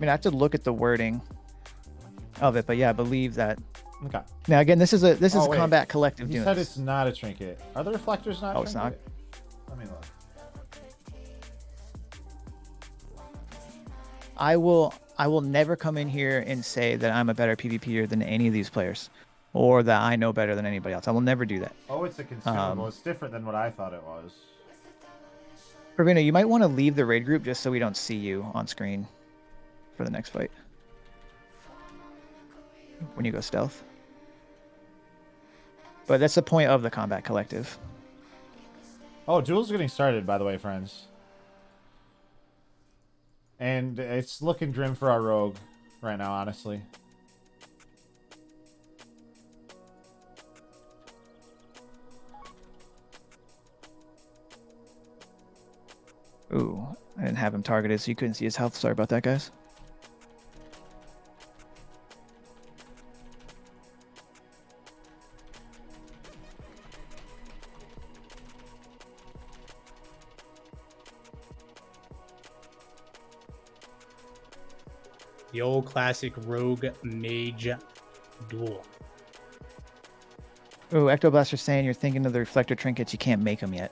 have to look at the wording of it, but yeah, I believe that. Okay. Now again, this is a wait. combat collective. You said it's not a trinket. Are the reflectors not? Oh, it's not. Let me look. I will never come in here and say that I'm a better PvPer than any of these players, or that I know better than anybody else. I will never do that. Oh, it's a consumable. It's different than what I thought it was. Ravina, you might want to leave the raid group just so we don't see you on screen for the next fight when you go stealth. But that's the point of the combat collective. Oh, duel's getting started, by the way, friends. And it's looking grim for our rogue right now, honestly. Ooh, I didn't have him targeted, so you couldn't see his health. Sorry about that, guys. The old classic rogue mage duel. Ooh, Ectoblaster's saying you're thinking of the reflector trinkets. You can't make them yet.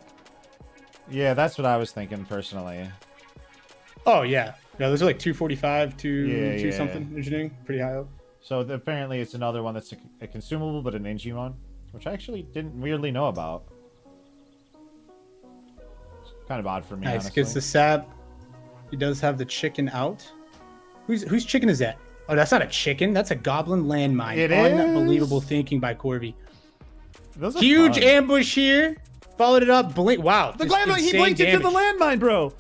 Yeah, that's what I was thinking personally. Oh yeah, no, those are like 245, Yeah. two something engineering, pretty high up. So apparently it's another one that's a consumable, but an Ingi one, which I actually didn't weirdly know about. It's kind of odd for me, Nice, honestly. gets the sap. He does have the chicken out. Whose chicken is that? Oh, that's not a chicken. That's a goblin landmine. It Unbelievable is? thinking by Corby. Those are Huge fun. ambush here. Followed it up. Blink. Wow. The just landmine, he insane blinked into the damage. landmine, bro.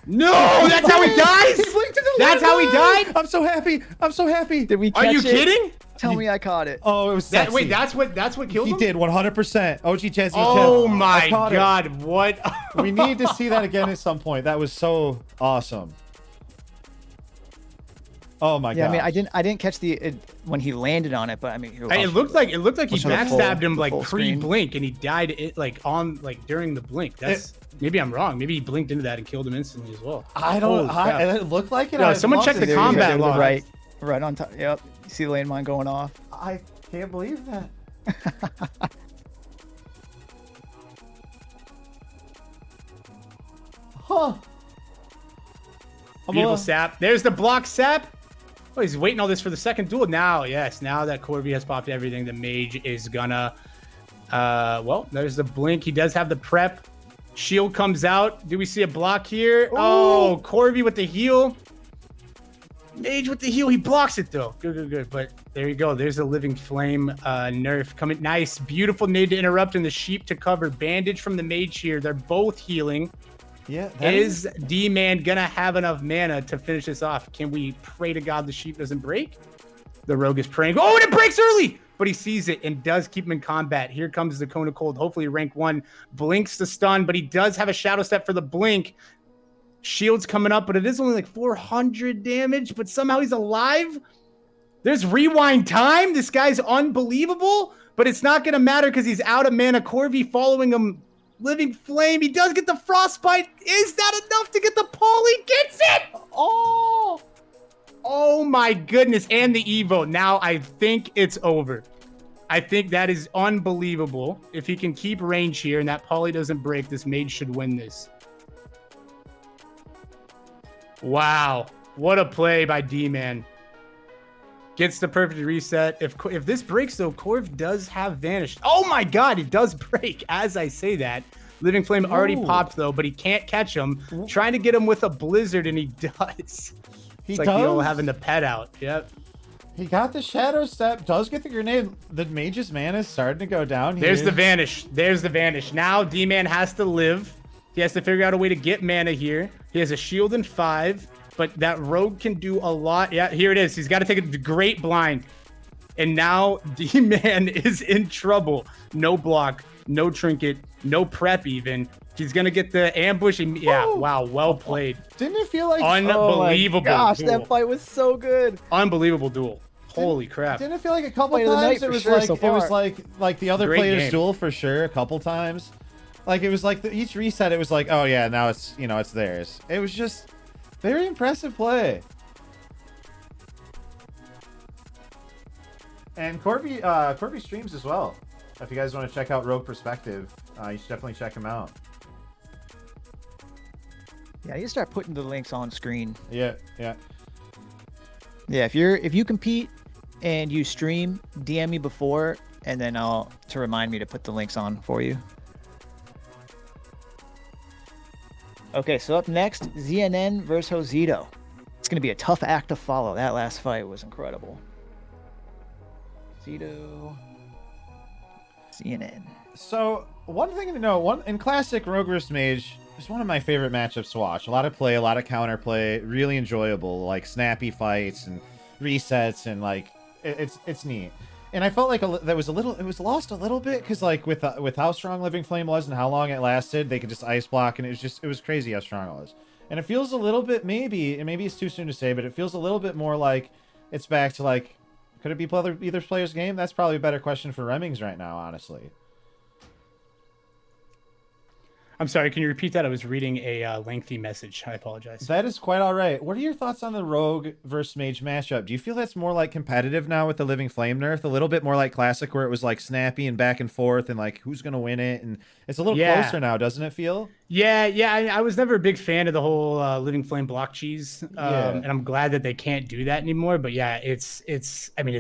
No, that's how he dies. He blinked into the That's how he landmine! died? I'm so happy. I'm so happy. Did we catch Are you it? kidding? Tell me I caught it. Oh, it was That, sexy. wait, that's what killed He him? did 100%. OG Chesney. Oh I my caught it. god, what? We need to see that again at some point. That was so awesome. Oh my god. Yeah, I mean, I didn't catch when he landed on it, but I mean, It looked like he I'll show the backstabbed him the like full screen. pre-blink, and he died during the blink. That's maybe I'm wrong. Maybe he blinked into that and killed him instantly as well. I don't. Holy crap. It looked like it. No, I someone lost check it. the There you go, combat there to the log. right on top. Yep, you see the landmine going off. I can't believe that. Huh. Beautiful sap. There's the block sap. Oh, he's waiting all this for the second duel. Now, yes, now that Corby has popped everything, the mage is gonna. Well, there's the blink. He does have the prep. Shield comes out. Do we see a block here? Ooh. Oh, Corby with the heal. Mage with the heal. He blocks it though. Good. But there you go. There's the living flame nerf coming. Nice, beautiful nade to interrupt and the sheep to cover. Bandage from the mage here. They're both healing. Yeah. Is D-Man gonna have enough mana to finish this off? Can we pray to God the sheep doesn't break? The rogue is praying. Oh, and it breaks early! But he sees it and does keep him in combat. Here comes the Cone of Cold. Hopefully rank 1. Blinks the stun, but he does have a Shadow Step for the blink. Shield's coming up, but it is only like 400 damage, but somehow he's alive. There's rewind time. This guy's unbelievable, but it's not gonna matter because he's out of mana. Corby following him. Living Flame. He does get the Frostbite. Is that enough to get the pull? He gets it! Oh! Oh my goodness. And the Evo. Now I think it's over. I think that is unbelievable. If he can keep range here and that poly doesn't break, this mage should win this. Wow. What a play by D-Man. Gets the perfect reset. If this breaks, though, Corv does have vanished. Oh my god, it does break as I say that. Living Flame already popped, though, but he can't catch him. Trying to get him with a Blizzard, and he does. It's like the old having the pet out. Yep. He got the Shadow Step, does get the grenade. The mage's mana is starting to go down here. There's the vanish. There's the vanish. Now D-Man has to live. He has to figure out a way to get mana here. He has a shield in 5, but that rogue can do a lot. Yeah, here it is. He's got to take a great blind. And now D-Man is in trouble. No block, no trinket, no prep even. He's going to get the ambush. And, yeah, wow, well played. Didn't it feel like... Unbelievable gosh, duel. that fight was so good. Unbelievable duel. Holy crap. Didn't it feel like a couple Fight of the times night it was for sure like so it was far. like the other Great player's game. duel for sure a couple times. Like it was like each reset it was like, oh yeah, now it's, you know, it's theirs. It was just very impressive play. And Corby streams as well. If you guys want to check out Rogue Perspective, you should definitely check him out. Yeah, you start putting the links on screen. Yeah. Yeah, if you compete and you stream, DM me before, and then to remind me to put the links on for you. Okay, so up next, ZNN versus Josito. It's gonna be a tough act to follow. That last fight was incredible. Josito, ZNN. So one thing to know, in classic Rogue vs Mage, it's one of my favorite matchups to watch. A lot of play, a lot of counterplay, really enjoyable, like snappy fights and resets, and like it's neat. And I felt like it was lost a little bit because like with how strong Living Flame was and how long it lasted, they could just ice block, and it was crazy how strong it was. And it feels a little bit, maybe it's too soon to say, but it feels a little bit more like it's back to like, could it be either player's game? That's probably a better question for Remmings right now, honestly. I'm sorry, can you repeat that? I was reading a lengthy message. I apologize. That is quite all right. What are your thoughts on the Rogue versus Mage matchup? Do you feel that's more like competitive now with the Living Flame nerf? A little bit more like classic where it was like snappy and back and forth and like who's going to win it? And it's a little closer now, doesn't it feel? Yeah. I was never a big fan of the whole Living Flame block cheese. And I'm glad that they can't do that anymore. But yeah, it's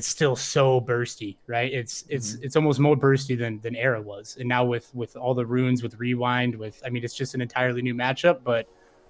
still so bursty, right? It's almost more bursty than Era was. And now with all the runes, with Rewind, it's just an entirely new matchup, but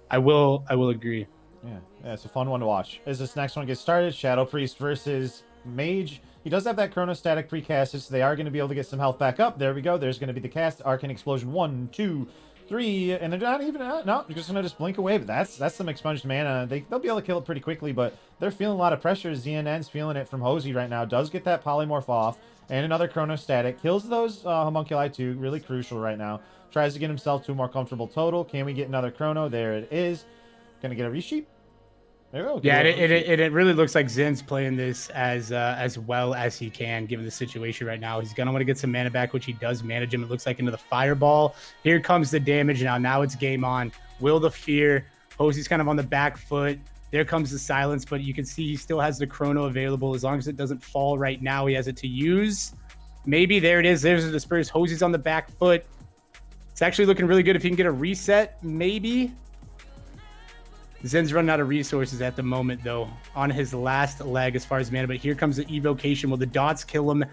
I will agree. Yeah, it's a fun one to watch. As this next one gets started, Shadow Priest versus Mage. He does have that chronostatic precasted, so they are going to be able to get some health back up. There we go. There's going to be the cast. Arcane Explosion 1, 2, 3, and they're not even out. No, they're just going to blink away, but that's some expunged mana. They'll be able to kill it pretty quickly, but they're feeling a lot of pressure. ZNN's feeling it from Hosey right now. Does get that polymorph off, and another chronostatic. Kills those homunculi too. Really crucial right now. Tries to get himself to a more comfortable total. Can we get another chrono? There it is. Gonna get a resheep. There we go. Yeah, it really looks like Zen's playing this as well as he can, given the situation right now. He's gonna want to get some mana back, which he does manage him. It looks like into the fireball. Here comes the damage now. Now it's game on. Will the fear. Hosey's kind of on the back foot. There comes the silence, but you can see he still has the chrono available. As long as it doesn't fall right now, he has it to use. Maybe there it is. There's the disperse. Hosey's on the back foot. It's actually looking really good if he can get a reset, maybe. Zen's running out of resources at the moment, though, on his last leg as far as mana. But here comes the evocation. Will the dots kill him?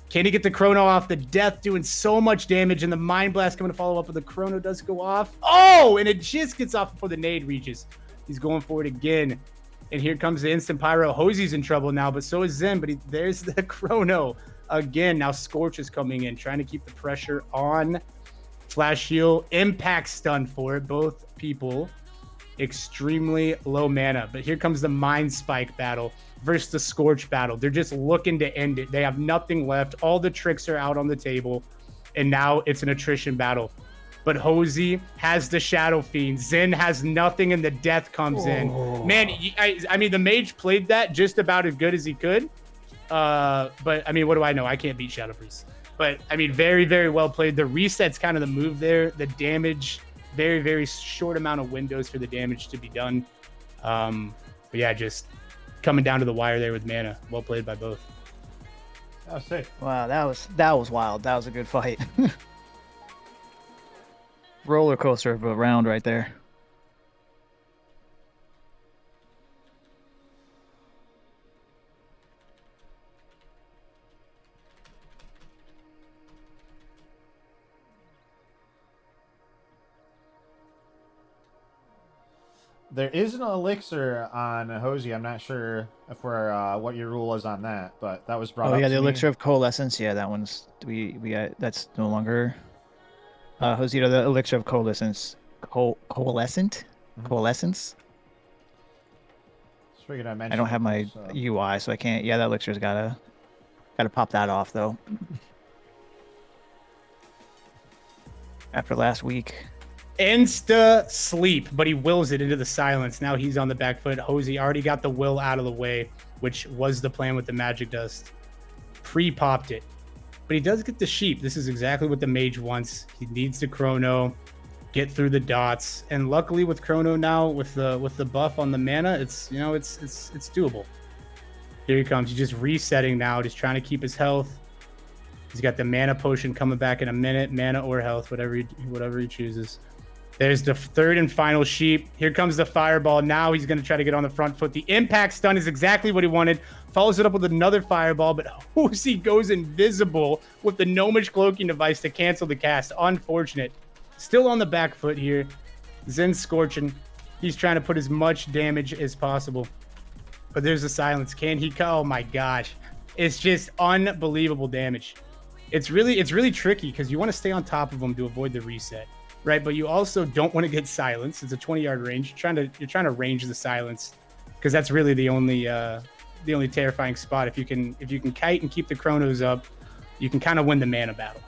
Can he get the chrono off? The death doing so much damage, and the mind blast coming to follow up, but the chrono does go off. Oh, and it just gets off before the nade reaches. He's going for it again. And here comes the instant pyro. Hosey's in trouble now, but so is Zen. But there's the chrono again. Now Scorch is coming in, trying to keep the pressure on. Flash heal, impact stun for it. Both people extremely low mana. But here comes the Mind Spike battle versus the Scorch battle. They're just looking to end it. They have nothing left. All the tricks are out on the table. And now it's an attrition battle. But Hosey has the Shadow Fiend. Zen has nothing, and the death comes in. Man, the mage played that just about as good as he could. But what do I know? I can't beat Shadow Priest. But, very, very well played. The reset's kind of the move there. The damage, very, very short amount of windows for the damage to be done. But yeah, just coming down to the wire there with mana. Well played by both. Oh, sick. Wow, that was wild. That was a good fight. Roller coaster of a round right there. There is an elixir on Hosey. I'm not sure if we're what your rule is on that, but that was brought Oh up yeah, to the me. elixir of coalescence. Yeah, that one's we got that's no longer Josito, the elixir of coalescence. Coalescent? Coalescence? Just figured I I mentioned don't have my it, so. UI, so I can't. Yeah, that elixir's gotta pop that off though. After last week. Insta sleep, but he wills it into the silence. Now he's on the back foot. Hosey already got the will out of the way, which was the plan with the magic dust. Pre-popped it. But he does get the sheep. This is exactly what the mage wants. He needs the chrono, get through the dots. And luckily with chrono now, with the buff on the mana, it's it's doable. Here he comes. He's just resetting now, just trying to keep his health. He's got the mana potion coming back in a minute, mana or health, whatever he chooses. There's the third and final sheep. Here comes the fireball. Now he's going to try to get on the front foot. The impact stun is exactly what he wanted. Follows it up with another fireball, but Hosey goes invisible with the gnomish cloaking device to cancel the cast. Unfortunate. Still on the back foot here. Zen scorching. He's trying to put as much damage as possible. But there's the silence. Can he? Oh my gosh. It's just unbelievable damage. It's really tricky because you want to stay on top of him to avoid the reset. Right, but you also don't want to get silence. It's a 20-yard range. You're trying to range the silence because that's really the only terrifying spot. If you can kite and keep the chronos up, you can kind of win the mana battle.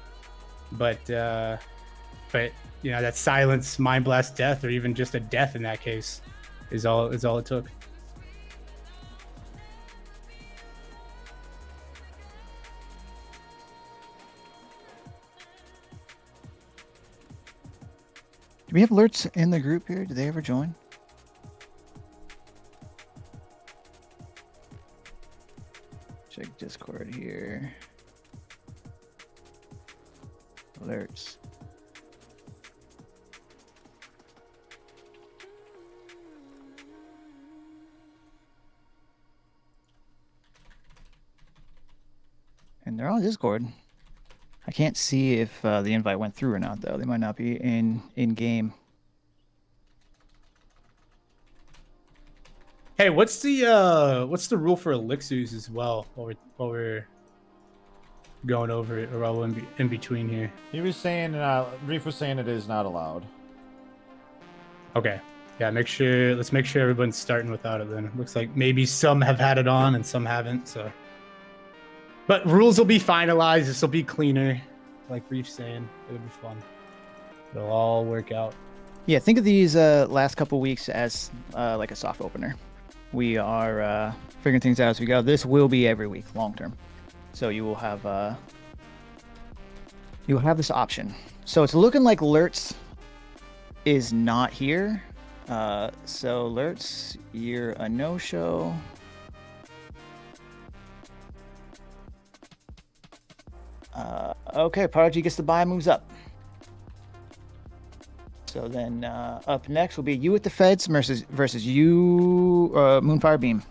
But you know that silence, mind blast, death, or even just a death in that case, is all it took. Do we have alerts in the group here? Did they ever join? Check Discord here. Alerts. And they're on Discord. I can't see if the invite went through or not, though. They might not be in game. Hey, what's the rule for elixirs as well? While we're going over it, or while we're in between here. He was saying, Reef was saying it is not allowed. Okay. Yeah, let's make sure everyone's starting without it then. It looks like maybe some have had it on and some haven't, so. But rules will be finalized. This will be cleaner. Like Reef's saying, it'll be fun. It'll all work out. Yeah, think of these last couple weeks as like a soft opener. We are figuring things out as we go. This will be every week, long term. So you will have this option. So it's looking like Lurtz is not here. So Lurtz, you're a no-show. Okay, Prodigy gets the buy, moves up. So then up next will be you with the Feds versus you, Moonfire Beam.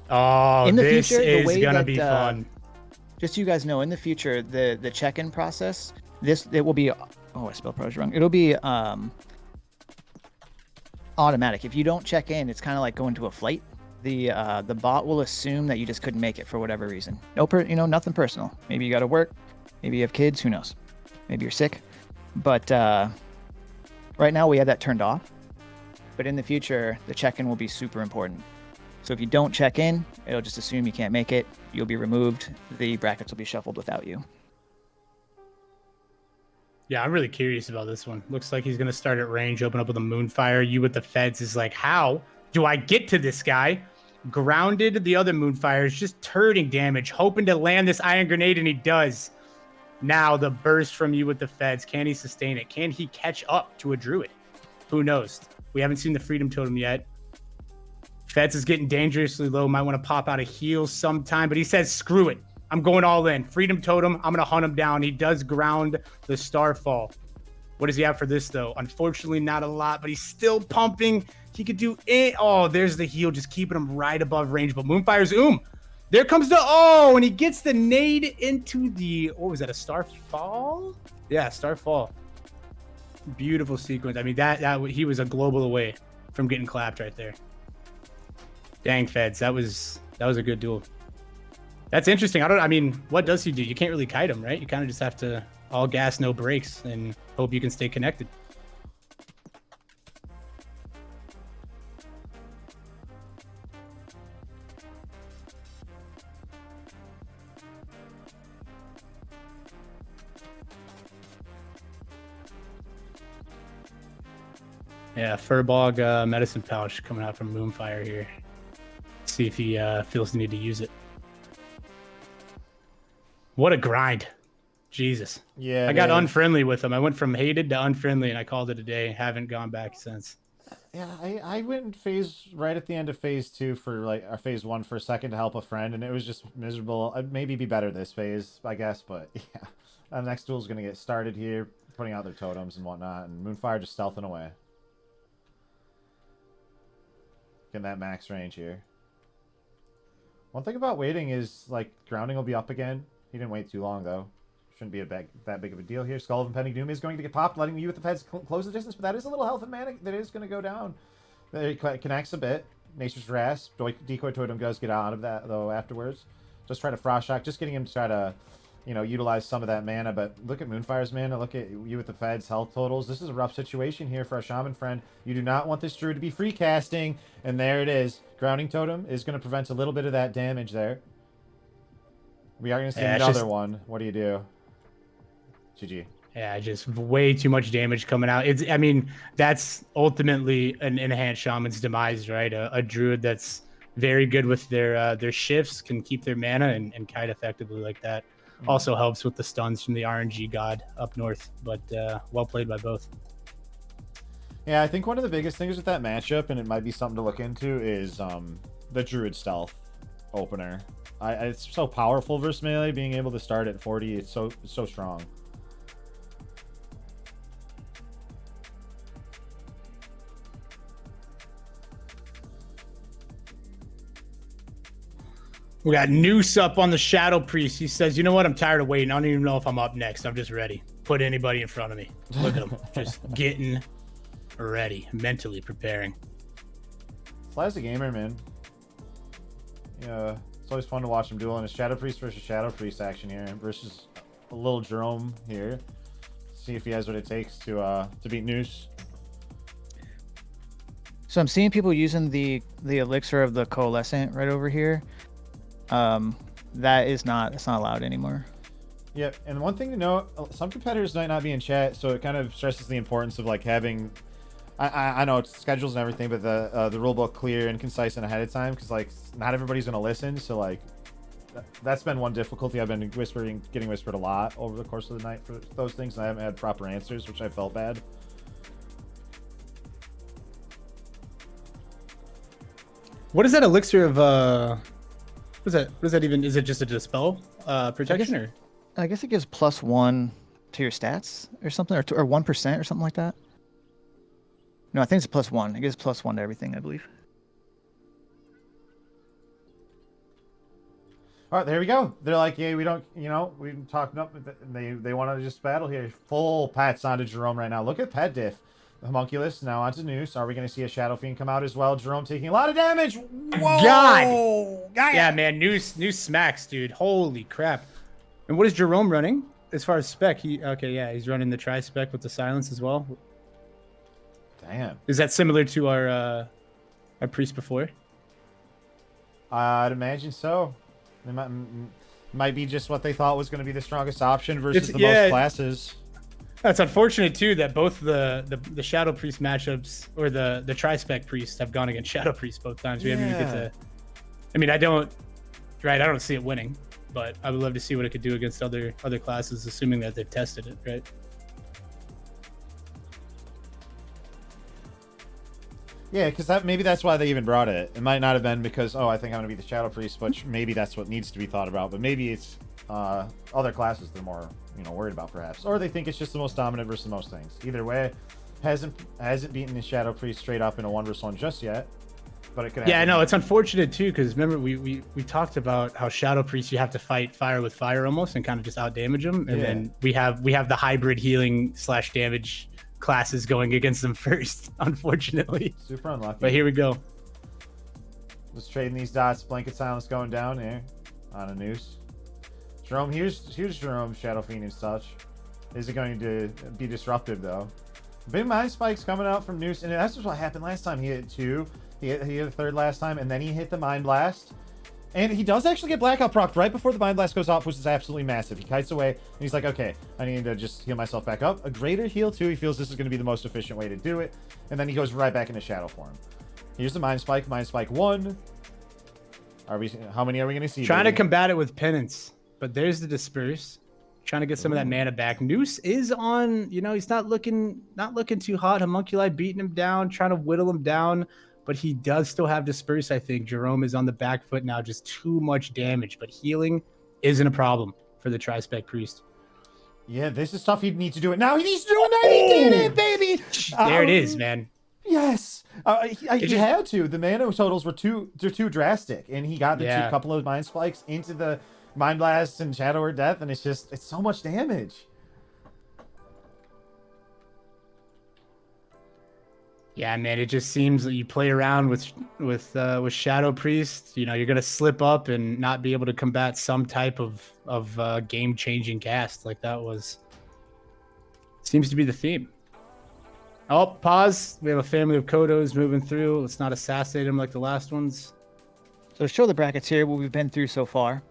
Oh, In the this future, the is way gonna that, be fun. Just so you guys know, in the future, the check-in process, it will be. Oh, I spelled Prodigy wrong. It'll be automatic. If you don't check in, it's kind of like going to a flight. The bot will assume that you just couldn't make it for whatever reason. Nothing personal. Maybe you got to work. Maybe you have kids. Who knows? Maybe you're sick. But right now we have that turned off. But in the future, the check-in will be super important. So if you don't check in, it'll just assume you can't make it. You'll be removed. The brackets will be shuffled without you. Yeah, I'm really curious about this one. Looks like he's gonna start at range, open up with a Moonfire. You with the Feds is like, how do I get to this guy? Grounded the other Moonfires, just turning damage, hoping to land this Iron Grenade, and he does. Now the burst from you with the Feds. Can he sustain it? Can he catch up to a Druid? Who knows? We haven't seen the Freedom Totem yet. Feds is getting dangerously low. Might want to pop out a heal sometime, but he says, screw it. I'm going all in. Freedom Totem. I'm going to hunt him down. He does ground the Starfall. What does he have for this, though? Unfortunately, not a lot, but he's still pumping. He could do it. Oh, there's the heal, just keeping him right above range. But Moonfire's There comes the, and he gets the nade into the, what was that, a Starfall? Yeah, Starfall. Beautiful sequence. I mean, that he was a global away from getting clapped right there. Dang, Feds, that was a good duel. That's interesting. I mean, what does he do? You can't really kite him, right? You kind of just have to all gas, no brakes, and hope you can stay connected. Yeah, Furbog medicine pouch coming out from Moonfire here. See if he feels the need to use it. What a grind. Jesus. Yeah, I got unfriendly with him. I went from hated to unfriendly, and I called it a day. Haven't gone back since. Yeah, I went right at the end of phase 2 for phase 1 for a second to help a friend, and it was just miserable. I'd maybe be better this phase, I guess, but yeah. The next duel's going to get started here, putting out their totems and whatnot, and Moonfire just stealthing away. Getting that max range here. One thing about waiting is, grounding will be up again. He didn't wait too long, though. Shouldn't be that big of a deal here. Skull of Impending Doom is going to get popped, letting you with the Feds close the distance, but that is a little health and mana that is going to go down. There he connects a bit. Nature's Grasp. Decoy Totem does get out of that, though, afterwards. Just try to Frost Shock, just getting him to try to, utilize some of that mana, but look at Moonfire's mana, look at you with the Feds' health totals. This is a rough situation here for our Shaman friend. You do not want this Druid to be free casting, and there it is. Grounding Totem is going to prevent a little bit of that damage there. We are going to see another one. What do you do? GG. Yeah, just way too much damage coming out. I mean, that's ultimately an enhanced shaman's demise, right? A druid that's very good with their shifts, can keep their mana and kite effectively like that. Also helps with the stuns from the RNG god up north, but well played by both. Yeah, I think one of the biggest things with that matchup, and it might be something to look into, is the Druid Stealth opener. It's so powerful versus melee, being able to start at 40, it's so strong. We got Noose up on the Shadow Priest. He says, you know what? I'm tired of waiting. I don't even know if I'm up next. I'm just ready. Put anybody in front of me. Look at him. Just getting ready. Mentally preparing. Fly's a gamer, man. Yeah, it's always fun to watch him duel in a Shadow Priest versus Shadow Priest action here versus a little Jerome here. See if he has what it takes to beat Noose. So I'm seeing people using the elixir of the coalescent right over here. It's not allowed anymore. Yep, and one thing to note, some competitors might not be in chat, so it kind of stresses the importance of having. I know it's schedules and everything, but the rule book clear and concise and ahead of time, because not everybody's gonna listen. So that's been one difficulty. I've been getting whispered a lot over the course of the night for those things, and I haven't had proper answers, which I felt bad. What is that elixir of what is that even? Is it just a dispel protection? I guess it gives +1 to your stats or something, or 1% or something like that. No, I think it's +1. It gives +1 to everything, I believe. All right, there we go. They're like, yeah, we don't, we've been talking up. They want to just battle here. Full pats onto Jerome right now. Look at pet diff. The Homunculus now onto Noose. Are we going to see a Shadow Fiend come out as well? Jerome taking a lot of damage. Whoa! God! Yeah, man, Noose smacks, dude. Holy crap! And what is Jerome running as far as spec? He's running the tri-spec with the silence as well. Damn. Is that similar to our priest before? I'd imagine so. It might be just what they thought was going to be the strongest option versus most classes. That's unfortunate too that both the Shadow Priest matchups or the tri-spec priests have gone against Shadow Priest both times. We haven't even get to. I mean, I don't see it winning, but I would love to see what it could do against other classes, assuming that they've tested it, right? Yeah, because maybe that's why they even brought it. It might not have been because, oh, I think I'm going to be the Shadow Priest, but maybe that's what needs to be thought about. But maybe it's other classes they're more, worried about, perhaps. Or they think it's just the most dominant versus most things. Either way, hasn't beaten the Shadow Priest straight up in a 1v1 just yet. But it could happen. Yeah, no, it's unfortunate too, because remember we talked about how Shadow Priest you have to fight fire with fire almost and kind of just out damage them, and then we have the hybrid healing / damage classes going against them first, unfortunately. Super unlucky. But here we go. Just trading these dots. Blanket Silence going down here on a noose. Jerome, here's Jerome, Shadow Fiend and such. Is it going to be disruptive though? Big Mind Spike's coming out from noose, and that's just what happened last time. He hit 2. He hit a 3rd last time, and then he hit the Mind Blast. And he does actually get Blackout proc right before the Mind Blast goes off, which is absolutely massive. He kites away, and he's like, okay, I need to just heal myself back up. A greater heal, too. He feels this is going to be the most efficient way to do it. And then he goes right back into Shadow form. Here's the Mind Spike 1. How many are we going to see? Trying to combat it with Penance, but there's the Disperse. Trying to get some of that mana back. Noose is on, he's not looking too hot. Homunculi beating him down, trying to whittle him down. But he does still have Disperse, I think. Jerome is on the back foot now, just too much damage. But healing isn't a problem for the Tri-Spec Priest. Yeah, this is stuff he'd need to do it now. He needs to do it now. He did it, baby. There it is, man. Yes. He had to. The mana totals were too drastic. And he got the couple of Mind Spikes into the Mind Blast and Shadow or Death. And it's so much damage. Yeah, man, it just seems that you play around with Shadow Priest, you're gonna slip up and not be able to combat some type of game-changing cast like that seems to be the theme. Oh, pause. We have a family of Kodos moving through. Let's not assassinate them like the last ones. So to show the brackets here, what we've been through so far.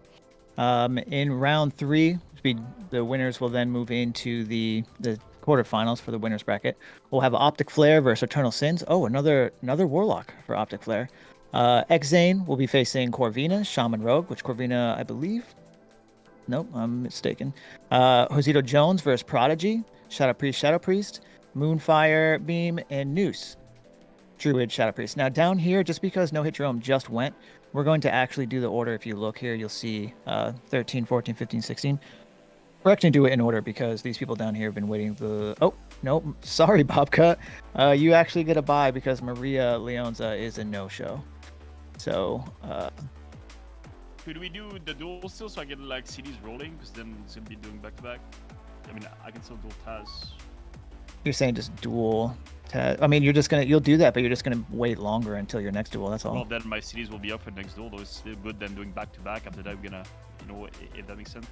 In round 3, the winners will then move into the quarterfinals for the winners bracket. We'll have Optic Flare versus Eternal Sins. Oh, another Warlock for Optic Flare. Xzane will be facing Corvina, Shaman Rogue, which Corvina, I believe. Nope, I'm mistaken. Josito Jones versus Prodigy, Shadow Priest, Moonfire Beam, and Noose, Druid, Shadow Priest. Now down here, just because No Hit Jerome just went, we're going to actually do the order. If you look here, you'll see 13, 14, 15, 16. We're actually do it in order because these people down here have been waiting. Oh, nope. Sorry, Bobka. You actually get a bye because Maria Leonza is a no-show. So, could we do the duel still so I get like CDs rolling? Because then it's gonna be doing back-to-back. I mean, I can still duel Taz. You're saying just duel Taz. I mean, you'll do that, but you're just gonna wait longer until your next duel. That's all. Well, then my CDs will be up for next duel. Though it's still good than doing back-to-back. After that, we're gonna, if that makes sense.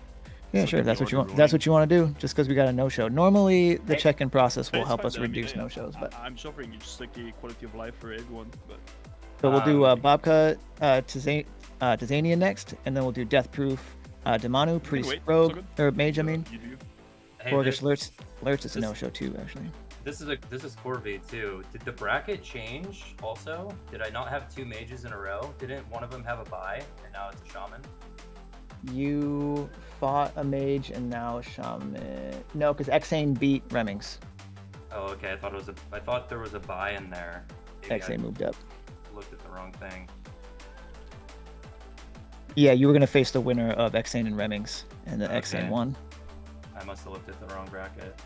Yeah, sure. That's what you want. That's what you want to do. Just because we got a no-show. Normally, the check-in process will help us reduce no-shows. But I'm suffering. It's just like a quality of life for everyone. But so we'll do Bobka Tazania next, and then we'll do Death Proof, Damanu, Priest, Rogue, or Mage. I mean, Gorgish Lurch is a no-show too, actually. This is Corby too. Did the bracket change also? Did I not have 2 mages in a row? Didn't one of them have a bye, and now it's a shaman? You fought a mage and now a shaman. No, because Xane beat Remings. Oh, okay. I thought there was a bye in there. Maybe Xane moved up. Looked at the wrong thing. Yeah, you were gonna face the winner of Xane and Remings, and the Xane won. I must have looked at the wrong bracket.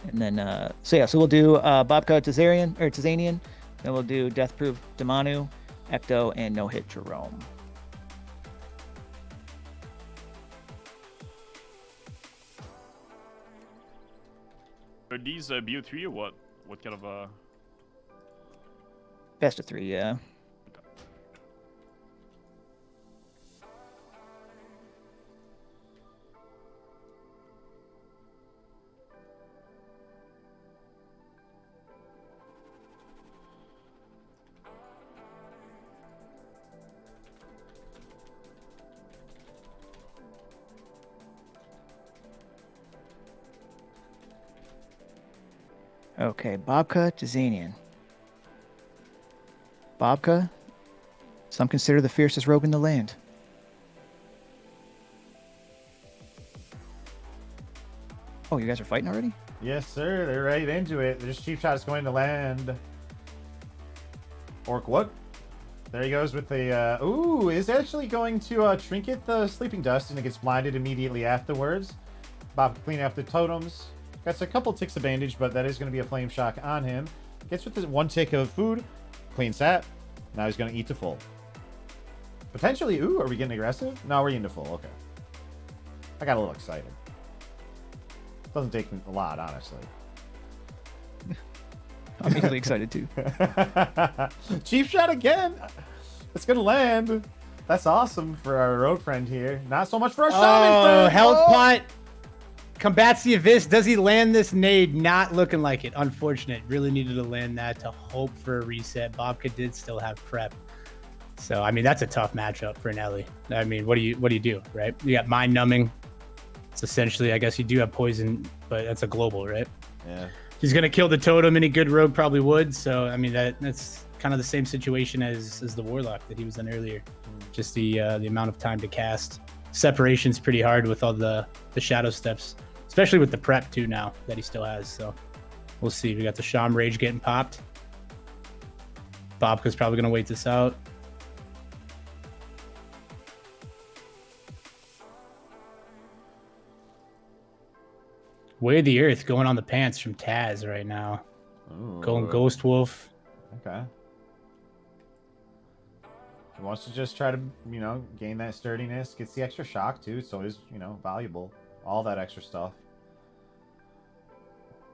And then, so we'll do Bobka Tazanian, then we'll do Death Proof Damanu, Ecto, and No Hit Jerome. are these BO3 or what? What kind of Best of 3, yeah. Okay, Bobka Tazanian. Bobka, some consider the fiercest rogue in the land. Oh, you guys are fighting already? Yes, sir. They're right into it. There's cheap shots going to land. Orc what? There he goes with the, ooh, is actually going to trinket the Sleeping Dust, and it gets blinded immediately afterwards. Bob clean up the totems. Gets a couple ticks of bandage, but that is going to be a flame shock on him. Gets with the 1 tick of food. Clean sap. Now he's going to eat to full. Potentially, ooh, are we getting aggressive? No, we're eating to full, okay. I got a little excited. Doesn't take a lot, honestly. I'm equally excited too. Cheap shot again. It's gonna land. That's awesome for our road friend here. Not so much for our shaman friend. Health pot. Combats the abyss. Does he land this nade? Not looking like it. Unfortunate. Really needed to land that to hope for a reset. Bobka did still have prep. So I mean that's a tough matchup for Nelly. I mean, what do you do, right? You got mind numbing. It's essentially, I guess you do have poison, but that's a global, right? Yeah. He's gonna kill the totem. Any good rogue probably would. So I mean that's kind of the same situation as the warlock that he was in earlier. Just the amount of time to cast. Separation's pretty hard with all the shadow steps, especially with the prep too now that he still has. So we'll see. We got the Sham Rage getting popped. Bobka's probably gonna wait this out. Way of the Earth going on the pants from Taz right now. Ooh. Going Ghost Wolf. Okay. He wants to just try to, gain that sturdiness. Gets the extra shock too, so it is, valuable. All that extra stuff.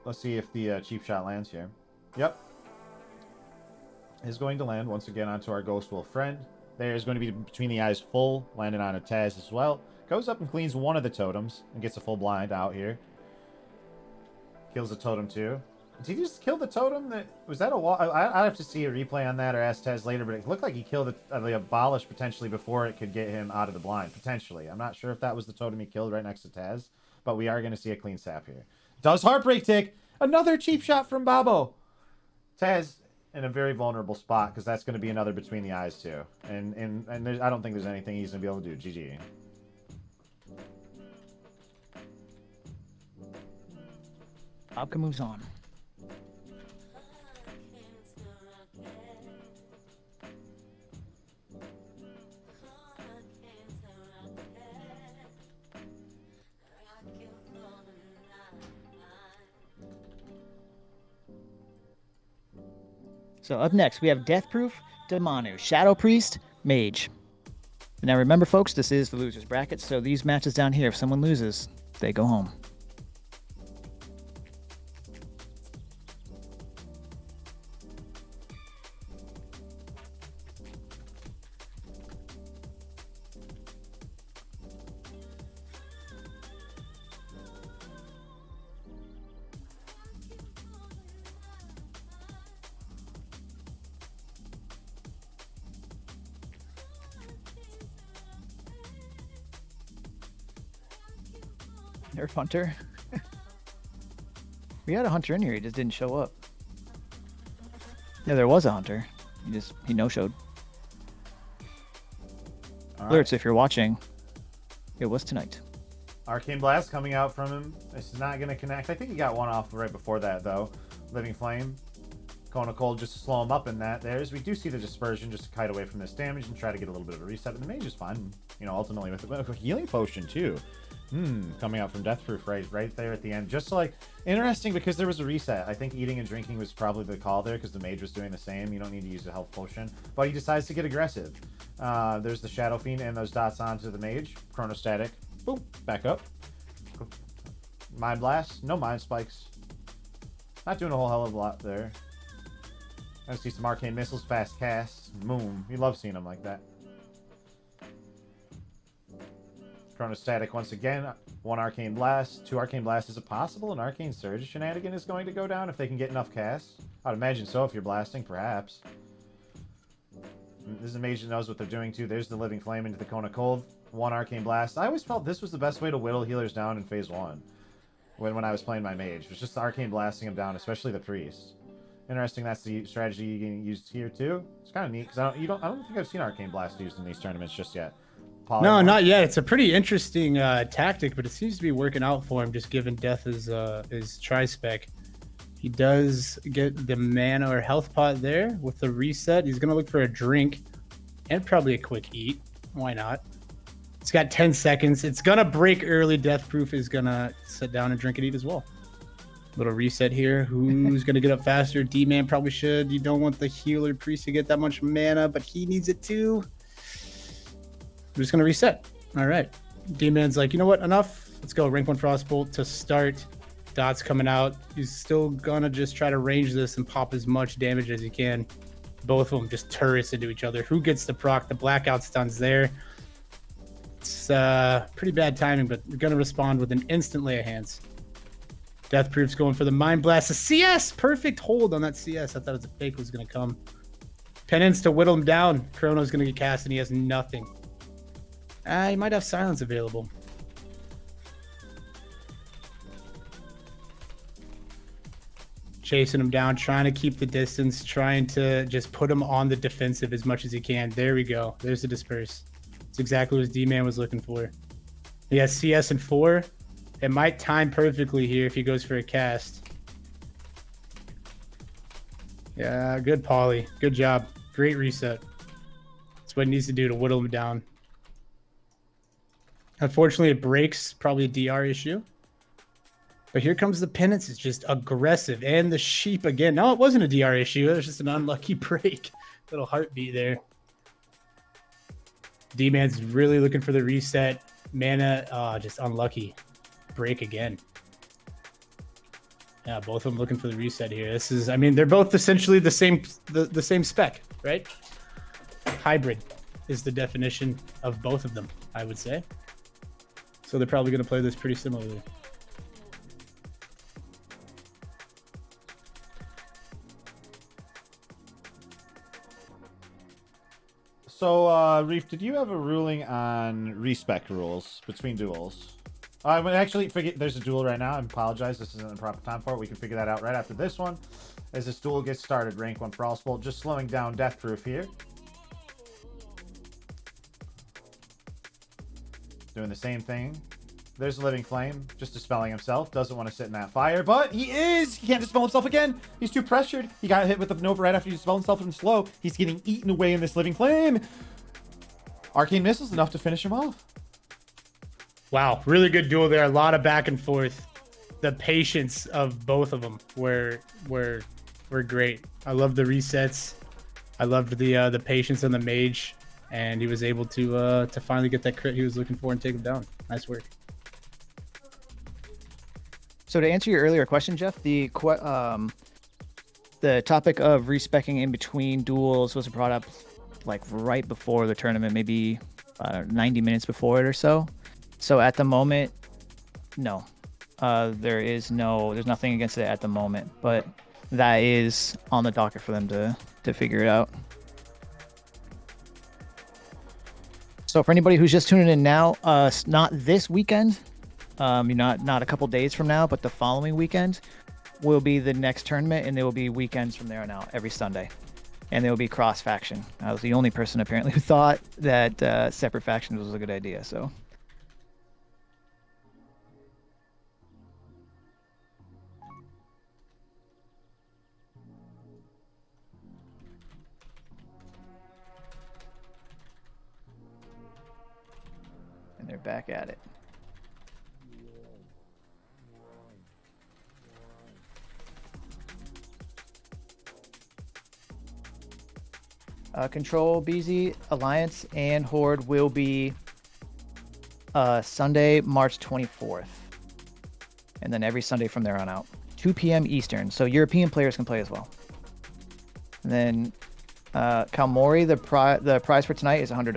Let's see if the cheap shot lands here. Yep. Is going to land once again onto our Ghost Wolf friend. There's going to be between the eyes full, landing on a Taz as well. Goes up and cleans one of the totems and gets a full blind out here. Kills the totem too. Did he just kill the totem? Was that a wall? I'd have to see a replay on that or ask Tez later, but it looked like he killed the Abolish potentially before it could get him out of the blind. Potentially. I'm not sure if that was the totem he killed right next to Tez, but we are going to see a clean sap here. Does Heartbreak tick? Another cheap shot from Babo. Tez in a very vulnerable spot because that's going to be another between the eyes too. And I don't think there's anything he's going to be able to do. GG. Bobka moves on. So up next, we have Deathproof, Damanu, Shadow Priest, Mage. Now remember, folks, this is the loser's bracket, so these matches down here, if someone loses, they go home. Nerf Hunter. We had a hunter in here, he just didn't show up. Yeah, there was a hunter. He no-showed. Alerts, if you're watching, it was tonight. Arcane Blast coming out from him. This is not going to connect. I think he got one off right before that, though. Living Flame. Kona Cold just to slow him up in that. We do see the Dispersion just to kite away from this damage and try to get a little bit of a reset. And the Mage is fine, ultimately with a Healing Potion, too. Coming out from Deathproof right there at the end. Just interesting because there was a reset. I think eating and drinking was probably the call there because the Mage was doing the same. You don't need to use a health potion. But he decides to get aggressive. There's the Shadow Fiend and those dots onto the Mage. Chronostatic. Boom. Back up. Mind Blast. No Mind Spikes. Not doing a whole hell of a lot there. I see some Arcane Missiles, fast casts. Boom. You love seeing them like that. Chronostatic once again. 1 Arcane Blast. 2 Arcane Blast. Is it possible an Arcane Surge shenanigan is going to go down if they can get enough casts? I'd imagine so if you're blasting, perhaps. This is a Mage that knows what they're doing too. There's the Living Flame into the Kona Cold. 1 Arcane Blast. I always felt this was the best way to whittle healers down in Phase 1. When I was playing my Mage. It was just the Arcane Blasting them down, especially the Priest. Interesting, that's the strategy you can use here too. It's kind of neat because I don't think I've seen Arcane Blast used in these tournaments just yet. No, not yet. It's a pretty interesting tactic, but it seems to be working out for him, just given Death is tri-spec. He does get the mana or health pot there with the reset. He's going to look for a drink and probably a quick eat. Why not? It's got 10 seconds. It's going to break early. Death Proof is going to sit down and drink and eat as well. Little reset here. Who's going to get up faster? D-Man probably should. You don't want the healer priest to get that much mana, but he needs it too. I'm just going to reset. All right. D-Man's like, you know what? Enough. Let's go. Rank 1 Frostbolt to start. Dot's coming out. He's still going to just try to range this and pop as much damage as he can. Both of them just turrets into each other. Who gets the proc? The blackout stun's there. It's pretty bad timing, but we're going to respond with an instant lay of hands. Death Proof's going for the Mind Blast. A CS! Perfect hold on that CS. I thought the fake was going to come. Penance to whittle him down. Chrono's going to get cast, and he has nothing. He might have silence available. Chasing him down, trying to keep the distance, trying to just put him on the defensive as much as he can. There we go. There's the disperse. It's exactly what D-Man was looking for. He has CS in 4. It might time perfectly here if he goes for a cast. Yeah, good Polly. Good job. Great reset. That's what it needs to do to whittle him down. Unfortunately, it breaks. Probably a DR issue. But here comes the Penance. It's just aggressive. And the sheep again. No, it wasn't a DR issue. It was just an unlucky break. Little heartbeat there. D-Man's really looking for the reset. Mana, just unlucky. Break again. Yeah, both of them looking for the reset here. This is, I mean, they're both essentially the same spec, right? Hybrid is the definition of both of them, I would say. So they're probably going to play this pretty similarly. So, Reef, did you have a ruling on respec rules between duels? I'm actually forget. There's a duel right now. I apologize. This isn't the proper time for it. We can figure that out right after this one, as this duel gets started. Rank 1 Frostbolt, just slowing down Death Proof here. Doing the same thing. There's a Living Flame, just dispelling himself. Doesn't want to sit in that fire, but he can't dispel himself again. He's too pressured. He got hit with the Nova right after he dispelled himself from slow. He's getting eaten away in this Living Flame. Arcane Missile's enough to finish him off. Wow, really good duel there. A lot of back and forth. The patience of both of them were great. I love the resets. I loved the patience on the mage, and he was able to finally get that crit he was looking for and take him down. Nice work. So to answer your earlier question, Jeff, the topic of respecing in between duels was brought up like right before the tournament, maybe 90 minutes before it or so. So at the moment, no, there's nothing against it at the moment, but that is on the docket for them to figure it out. So for anybody who's just tuning in now, not this weekend, not a couple days from now, but the following weekend will be the next tournament, and there will be weekends from there on out every Sunday, and there will be cross faction. I was the only person apparently who thought that separate factions was a good idea. So. And they're back at it. Control, BZ, Alliance, and Horde will be Sunday, March 24th. And then every Sunday from there on out. 2 p.m. Eastern. So European players can play as well. And then Kalmori, the prize for tonight is $100.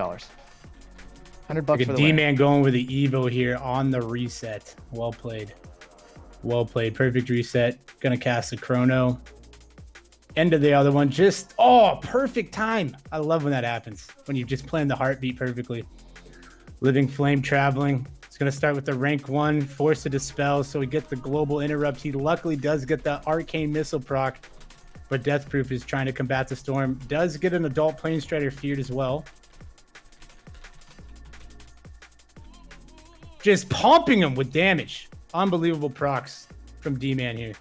$100 Look for at the win. D-Man going with the Evo here on the reset. Well played. Well played. Perfect reset. Gonna cast a Chrono. End of the other one. Just, perfect time. I love when that happens. When you just plan the heartbeat perfectly. Living Flame traveling. It's gonna start with the rank 1. Force to dispel, so we get the global interrupt. He luckily does get the Arcane Missile proc. But Death Proof is trying to combat the storm. Does get an Adult Planestrider feared as well. Just pumping him with damage. Unbelievable procs from D-Man here.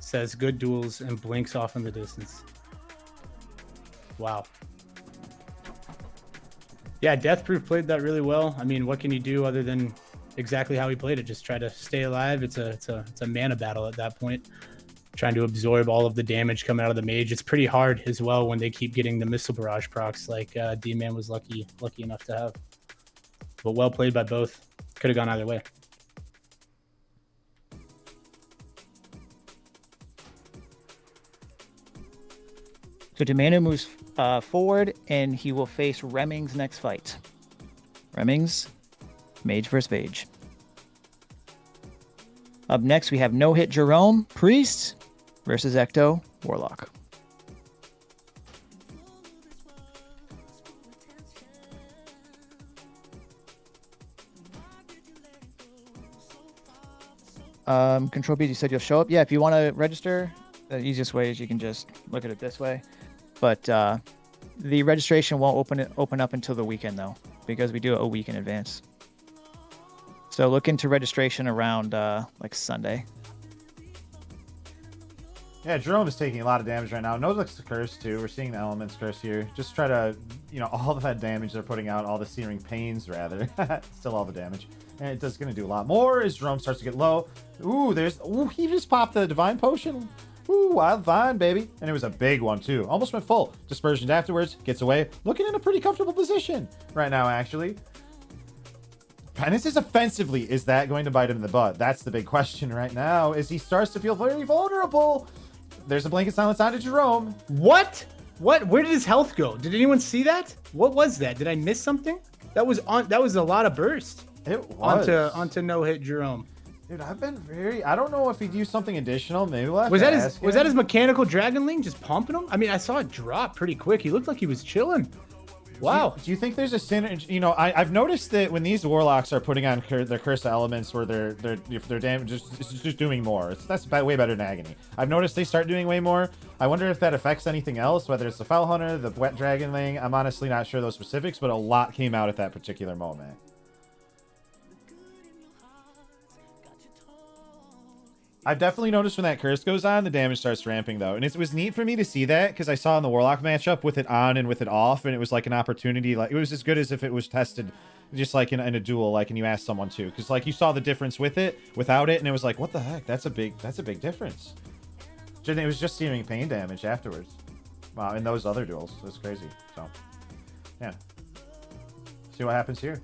says good duels and blinks off in the distance. Wow. Yeah, Deathproof played that really well. I mean, what can you do other than exactly how he played it? Just try to stay alive. It's a mana battle at that point. Trying to absorb all of the damage coming out of the mage. It's pretty hard as well when they keep getting the missile barrage procs like D-Man was lucky enough to have. But well played by both. Could have gone either way. So Demano moves forward, and he will face Remming's next fight. Remming's, Mage versus Mage. Up next, we have No Hit Jerome, Priest, versus Ecto, Warlock. Control B, you said you'll show up. Yeah, if you want to register, the easiest way is you can just look at it this way. But the registration won't open up until the weekend, though, because we do it a week in advance. So look into registration around like Sunday. Yeah, Jerome is taking a lot of damage right now. Nozik's cursed too. We're seeing the elements curse here. Just try to, all of that damage they're putting out, all the searing pains rather. Still all the damage. And it's just going to do a lot more as Jerome starts to get low. Ooh, he just popped the Divine Potion. Ooh, Wild Vine, baby. And it was a big one too. Almost went full. Dispersion afterwards, gets away. Looking in a pretty comfortable position right now, actually. Penance's offensively, is that going to bite him in the butt? That's the big question right now, as he starts to feel very vulnerable. There's a Blanket Silence onto Jerome. What? Where did his health go? Did anyone see that? What was that? Did I miss something? That was a lot of burst. It was. Onto No Hit Jerome. Dude, I don't know if he'd use something additional. Maybe we'll have was to that ask his was him. that his mechanical dragonling just pumping him? I mean, I saw it drop pretty quick. He looked like he was chilling. Wow. Do you think there's a synergy? I've noticed that when these warlocks are putting on their cursed elements, where their damage is just doing more. That's way better than agony. I've noticed they start doing way more. I wonder if that affects anything else, whether it's the Fell Hunter, the Wet Dragonling. I'm honestly not sure those specifics, but a lot came out at that particular moment. I've definitely noticed when that curse goes on, the damage starts ramping, though. And it was neat for me to see that, because I saw in the Warlock matchup with it on and with it off, and it was like an opportunity. Like, it was as good as if it was tested just like in a duel, like, and you asked someone to. Because, like, you saw the difference with it, without it, and it was like, what the heck? That's a big difference. And it was just seeming pain damage afterwards. Wow, in those other duels. It was crazy. So, yeah. See what happens here.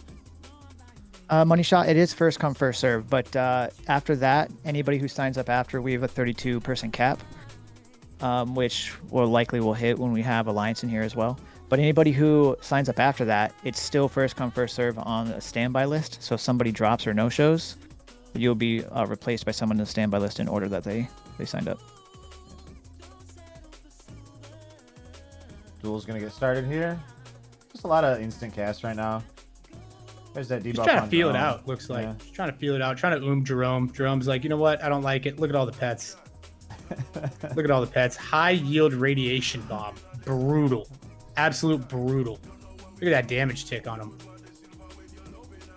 Money shot, it is first come, first serve, but after that, anybody who signs up after, we have a 32-person cap, which will hit when we have Alliance in here as well. But anybody who signs up after that, it's still first come, first serve on a standby list. So if somebody drops or no-shows, you'll be replaced by someone in the standby list in order that they signed up. Duel's gonna get started here. Just a lot of instant cast right now. There's that debuff. Just trying to on feel it Jerome. out, looks like. Yeah. Just trying to feel it out. Trying to Jerome. Jerome's like, you know what? I don't like it. Look at all the pets. Look at all the pets. High yield radiation bomb. Brutal. Absolute brutal. Look at that damage tick on him.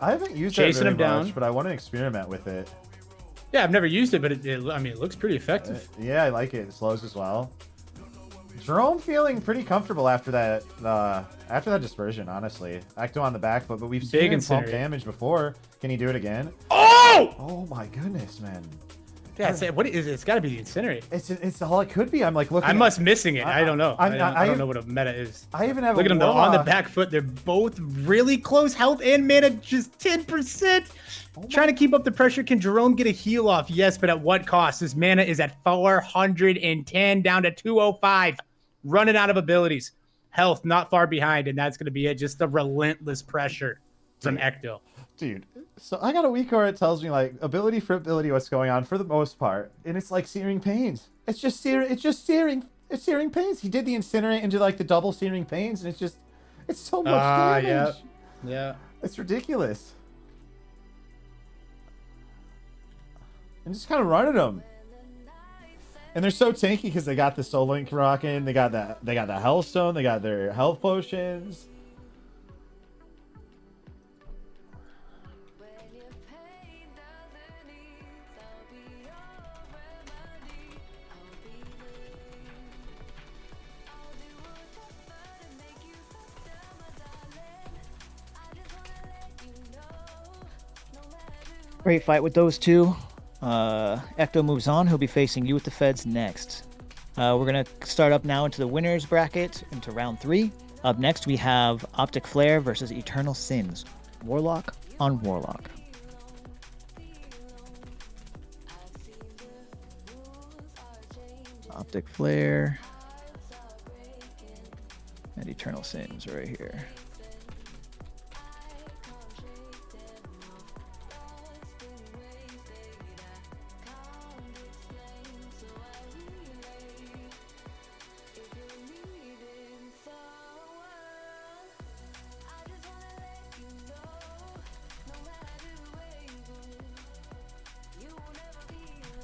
I haven't used Chasing that him very down. much, but I want to experiment with it. Yeah, I've never used it, but it looks pretty effective. Yeah, I like it. It slows as well. Jerome feeling pretty comfortable after that dispersion, honestly. Ecto on the back foot, but we've seen him pump damage before. Can he do it again? Oh! Oh my goodness, man. Yeah, what is it? It's got to be the incinerate. It's all it could be. I'm like looking. I must missing it. I don't know. I don't know what a meta is. I even have. Look a at them though on the Warlock. back foot. They're both really close health and mana, just 10%. Trying to keep up the pressure. Can Jerome get a heal off? Yes, but at what cost? His mana is at 410 down to 205. Running out of abilities. Health not far behind, and that's going to be it. Just the relentless pressure from Ecto. Dude, so I got a week where it tells me like ability for ability what's going on for the most part, and it's like searing pains. It's searing pains. He did the incinerate into like the double searing pains, and it's so much damage. Yeah. It's ridiculous. And just kind of running them. And they're so tanky because they got the Soul Link rocking, they got the Hellstone, they got their health potions. Great fight with those two. Ecto moves on. He'll be facing you with the Feds next. We're going to start up now into the winners bracket, into round 3. Up next, we have Optic Flare versus Eternal Sins. Warlock on Warlock. Optic Flare and Eternal Sins right here.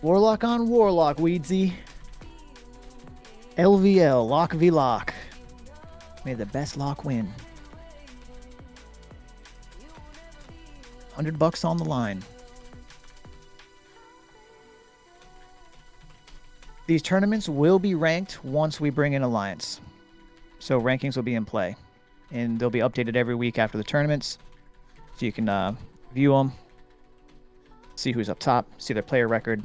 Warlock on Warlock, Weedsy. LVL, Lock v Lock. May the best lock win. $100 on the line. These tournaments will be ranked once we bring in Alliance. So rankings will be in play. And they'll be updated every week after the tournaments. So you can view them, see who's up top, see their player record.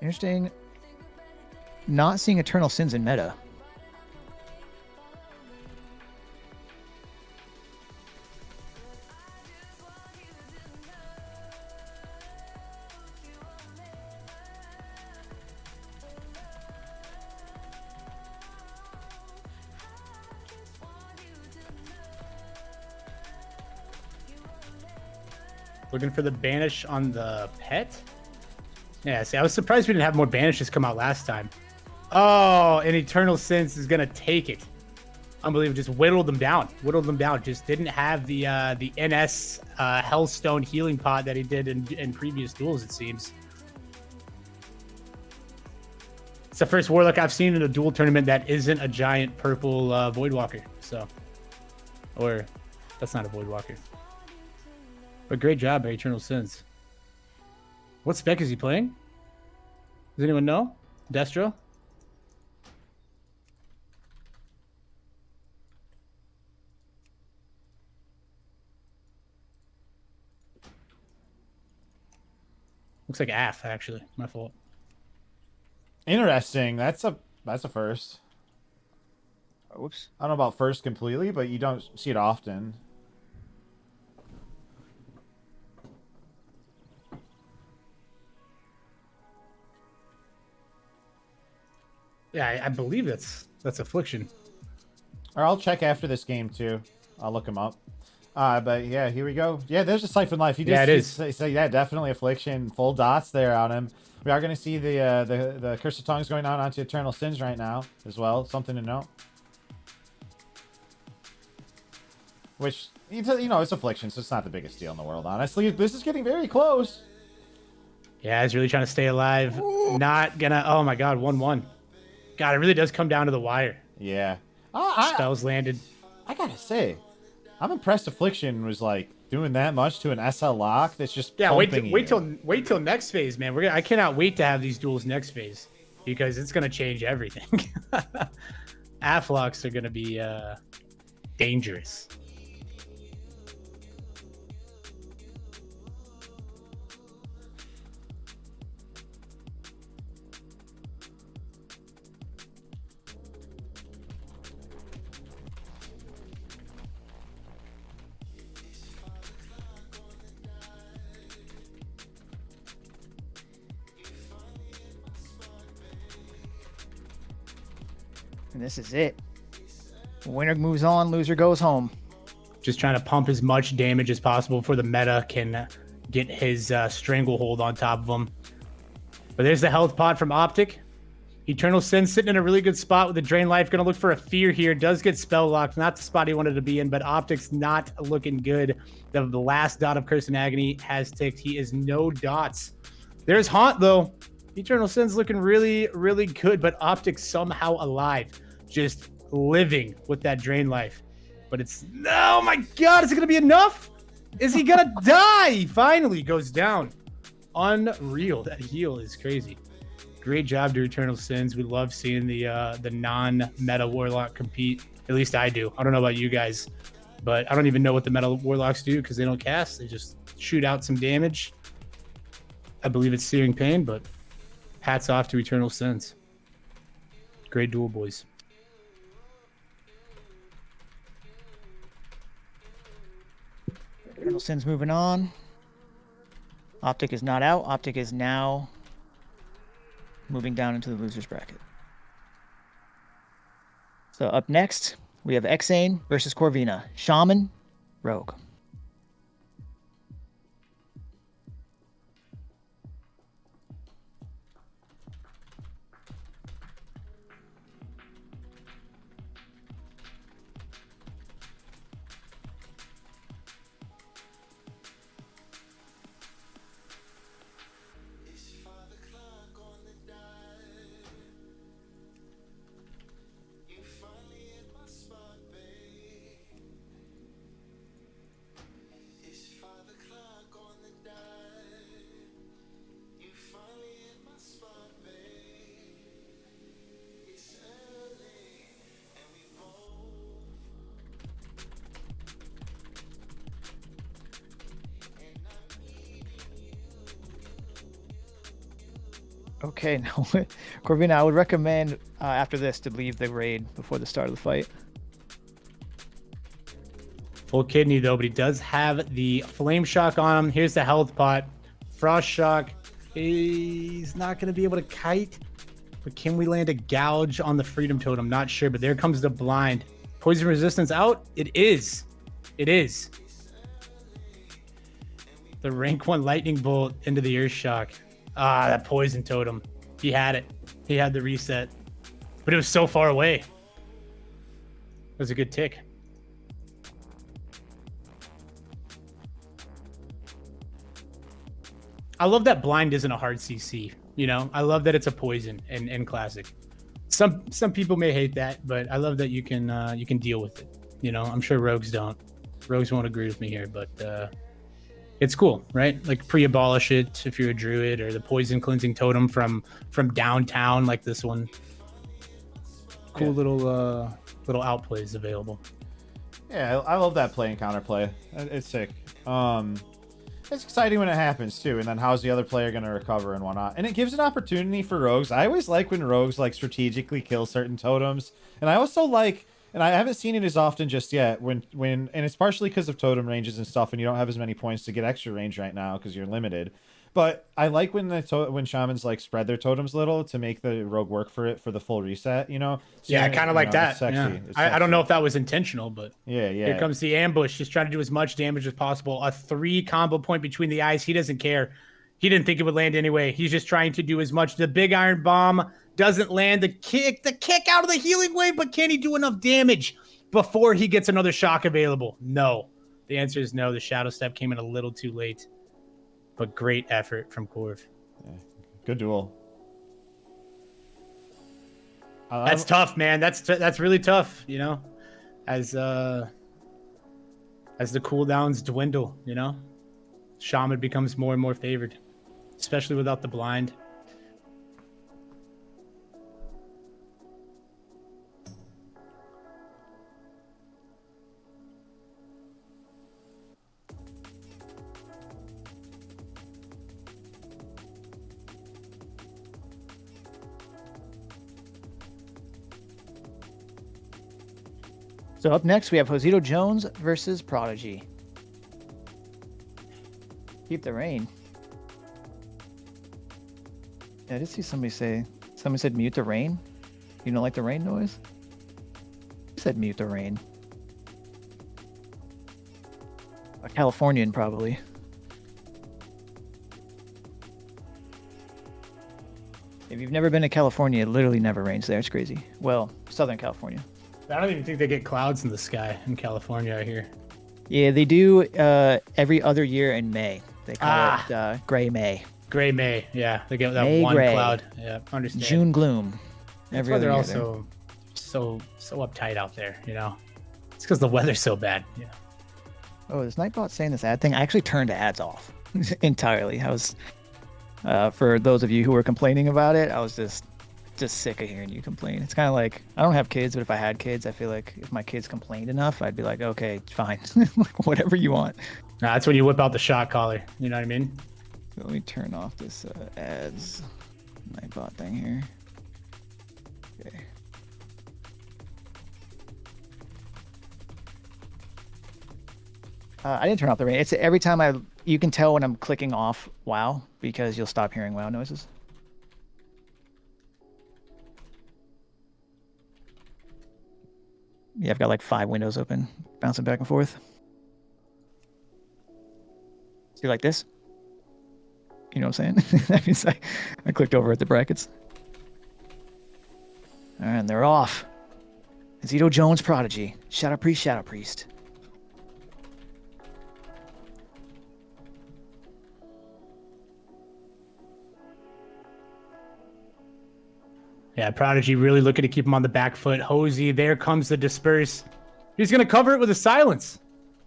Interesting. Not seeing Eternal Sins in meta. Looking for the banish on the pet. Yeah, see, I was surprised we didn't have more banishes come out last time. Oh, and Eternal Sins is gonna take it. Unbelievable, just whittled them down. Just didn't have the NS Hellstone healing pod that he did in previous duels, it seems. It's the first Warlock I've seen in a duel tournament that isn't a giant purple Voidwalker. So, or that's not a Voidwalker. But great job by Eternal Sins. What spec is he playing? Does anyone know? Destro? Looks like AF, actually. My fault. Interesting. That's a first. Whoops. I don't know about first completely, but you don't see it often. Yeah, I believe that's Affliction. Or I'll check after this game too. I'll look him up. But yeah, here we go. Yeah, there's a Siphon Life. Yeah, it is. So yeah, definitely Affliction. Full dots there on him. We are going to see the Curse of Tongues going on onto Eternal Sins right now as well. Something to note. Which, you know, it's Affliction, so it's not the biggest deal in the world, honestly. This is getting very close. Yeah, he's really trying to stay alive. Ooh. Not gonna... Oh my god, 1-1. God, it really does come down to the wire. Yeah. Spells landed. I gotta say, I'm impressed Affliction was like doing that much to an SL lock that's just wait till next phase, man. I cannot wait to have these duels next phase because it's gonna change everything. Aflocks are gonna be dangerous. And this is it. Winner moves on, loser goes home. Just trying to pump as much damage as possible before the meta can get his stranglehold on top of him. But there's the health pod from Optic. Eternal Sin sitting in a really good spot with the Drain Life. Going to look for a Fear here. Does get spell locked. Not the spot he wanted to be in, but Optic's not looking good. The last dot of Curse and Agony has ticked. He is no dots. There's Haunt, though. Eternal Sin's looking really, really good, but Optic's somehow alive. Just living with that Drain Life. But it's... Oh, my God. Is it going to be enough? Is he gonna die? He finally goes down. Unreal. That heal is crazy. Great job to Eternal Sins. We love seeing the non-meta Warlock compete. At least I do. I don't know about you guys, but I don't even know what the meta Warlocks do because they don't cast. They just shoot out some damage. I believe it's Searing Pain, but hats off to Eternal Sins. Great duel, boys. Eternal Sin's moving on. Optic is not out. Optic is now moving down into the loser's bracket. So up next, we have Xane versus Corvina. Shaman, Rogue. Okay, now Corvina, I would recommend after this to leave the raid before the start of the fight. Full kidney though, but he does have the flame shock on him. Here's the health pot. Frost shock. He's not going to be able to kite, but can we land a gouge on the freedom totem? Not sure, but there comes the blind. Poison resistance out? It is. It is. The rank 1 lightning bolt into the earth shock. Ah, that poison totem. He had it. He had the reset, but it was so far away. It was a good tick. I love that blind isn't a hard CC. You know, I love that it's a poison in classic. Some people may hate that, but I love that you can deal with it. You know, I'm sure rogues don't. Rogues won't agree with me here, but it's cool, right? Like pre-abolish it if you're a druid, or the poison cleansing totem from downtown like this one. Cool little outplays available. Yeah, I love that play and counterplay. It's sick. It's exciting when it happens too, and then how's the other player going to recover and whatnot. And it gives an opportunity for rogues. I always like when rogues like strategically kill certain totems, and I also like, and I haven't seen it as often just yet, when and it's partially because of totem ranges and stuff, and you don't have as many points to get extra range right now because you're limited. But I like when when shamans like spread their totems a little to make the rogue work for it for the full reset, you know? So, yeah, kind of like that. It's sexy. Yeah. It's I don't know sexy. if that was intentional, but Yeah. Here comes the ambush. Just trying to do as much damage as possible. A 3 combo point between the eyes. He doesn't care. He didn't think it would land anyway. He's just trying to do as much. The big iron bomb doesn't land. The kick out of the healing wave, but can he do enough damage before he gets another shock available? No. The answer is no. The shadow step came in a little too late. But great effort from Corv. Yeah. Good duel. That's tough, man. That's really tough, you know, as the cooldowns dwindle, you know, Shaman becomes more and more favored, especially without the blind. So up next, we have Josito Jones versus Prodigy. Keep the rain. Yeah, I did see somebody said mute the rain. You don't like the rain noise? Who said mute the rain? A Californian, probably. If you've never been to California, it literally never rains there. It's crazy. Well, Southern California. I don't even think they get clouds in the sky in California, I hear. Yeah, they do every other year in May. They call it Gray May. Gray May, yeah. They get that May one gray. cloud. Yeah, understand. June gloom. That's why they're also so uptight out there, you know. It's because the weather's so bad. Yeah. Oh, is Nightbot saying this ad thing? I actually turned ads off entirely. I was, for those of you who were complaining about it, I was just sick of hearing you complain. It's kind of like I don't have kids, but if I had kids, I feel like if my kids complained enough, I'd be like, okay, fine, like, whatever you want. Nah, that's when you whip out the shot caller. You know what I mean? So let me turn off this ads Nightbot thing here. Okay. I didn't turn off the rain. It's every time you can tell when I'm clicking off WoW because you'll stop hearing WoW noises. Yeah, I've got like 5 windows open, bouncing back and forth. See, like this? You know what I'm saying? That means I clicked over at the brackets. All right, and they're off. Zito Jones Prodigy. Shadow Priest, Shadow Priest. Yeah, Prodigy really looking to keep him on the back foot. Hosey, there comes the disperse. He's gonna cover it with a silence.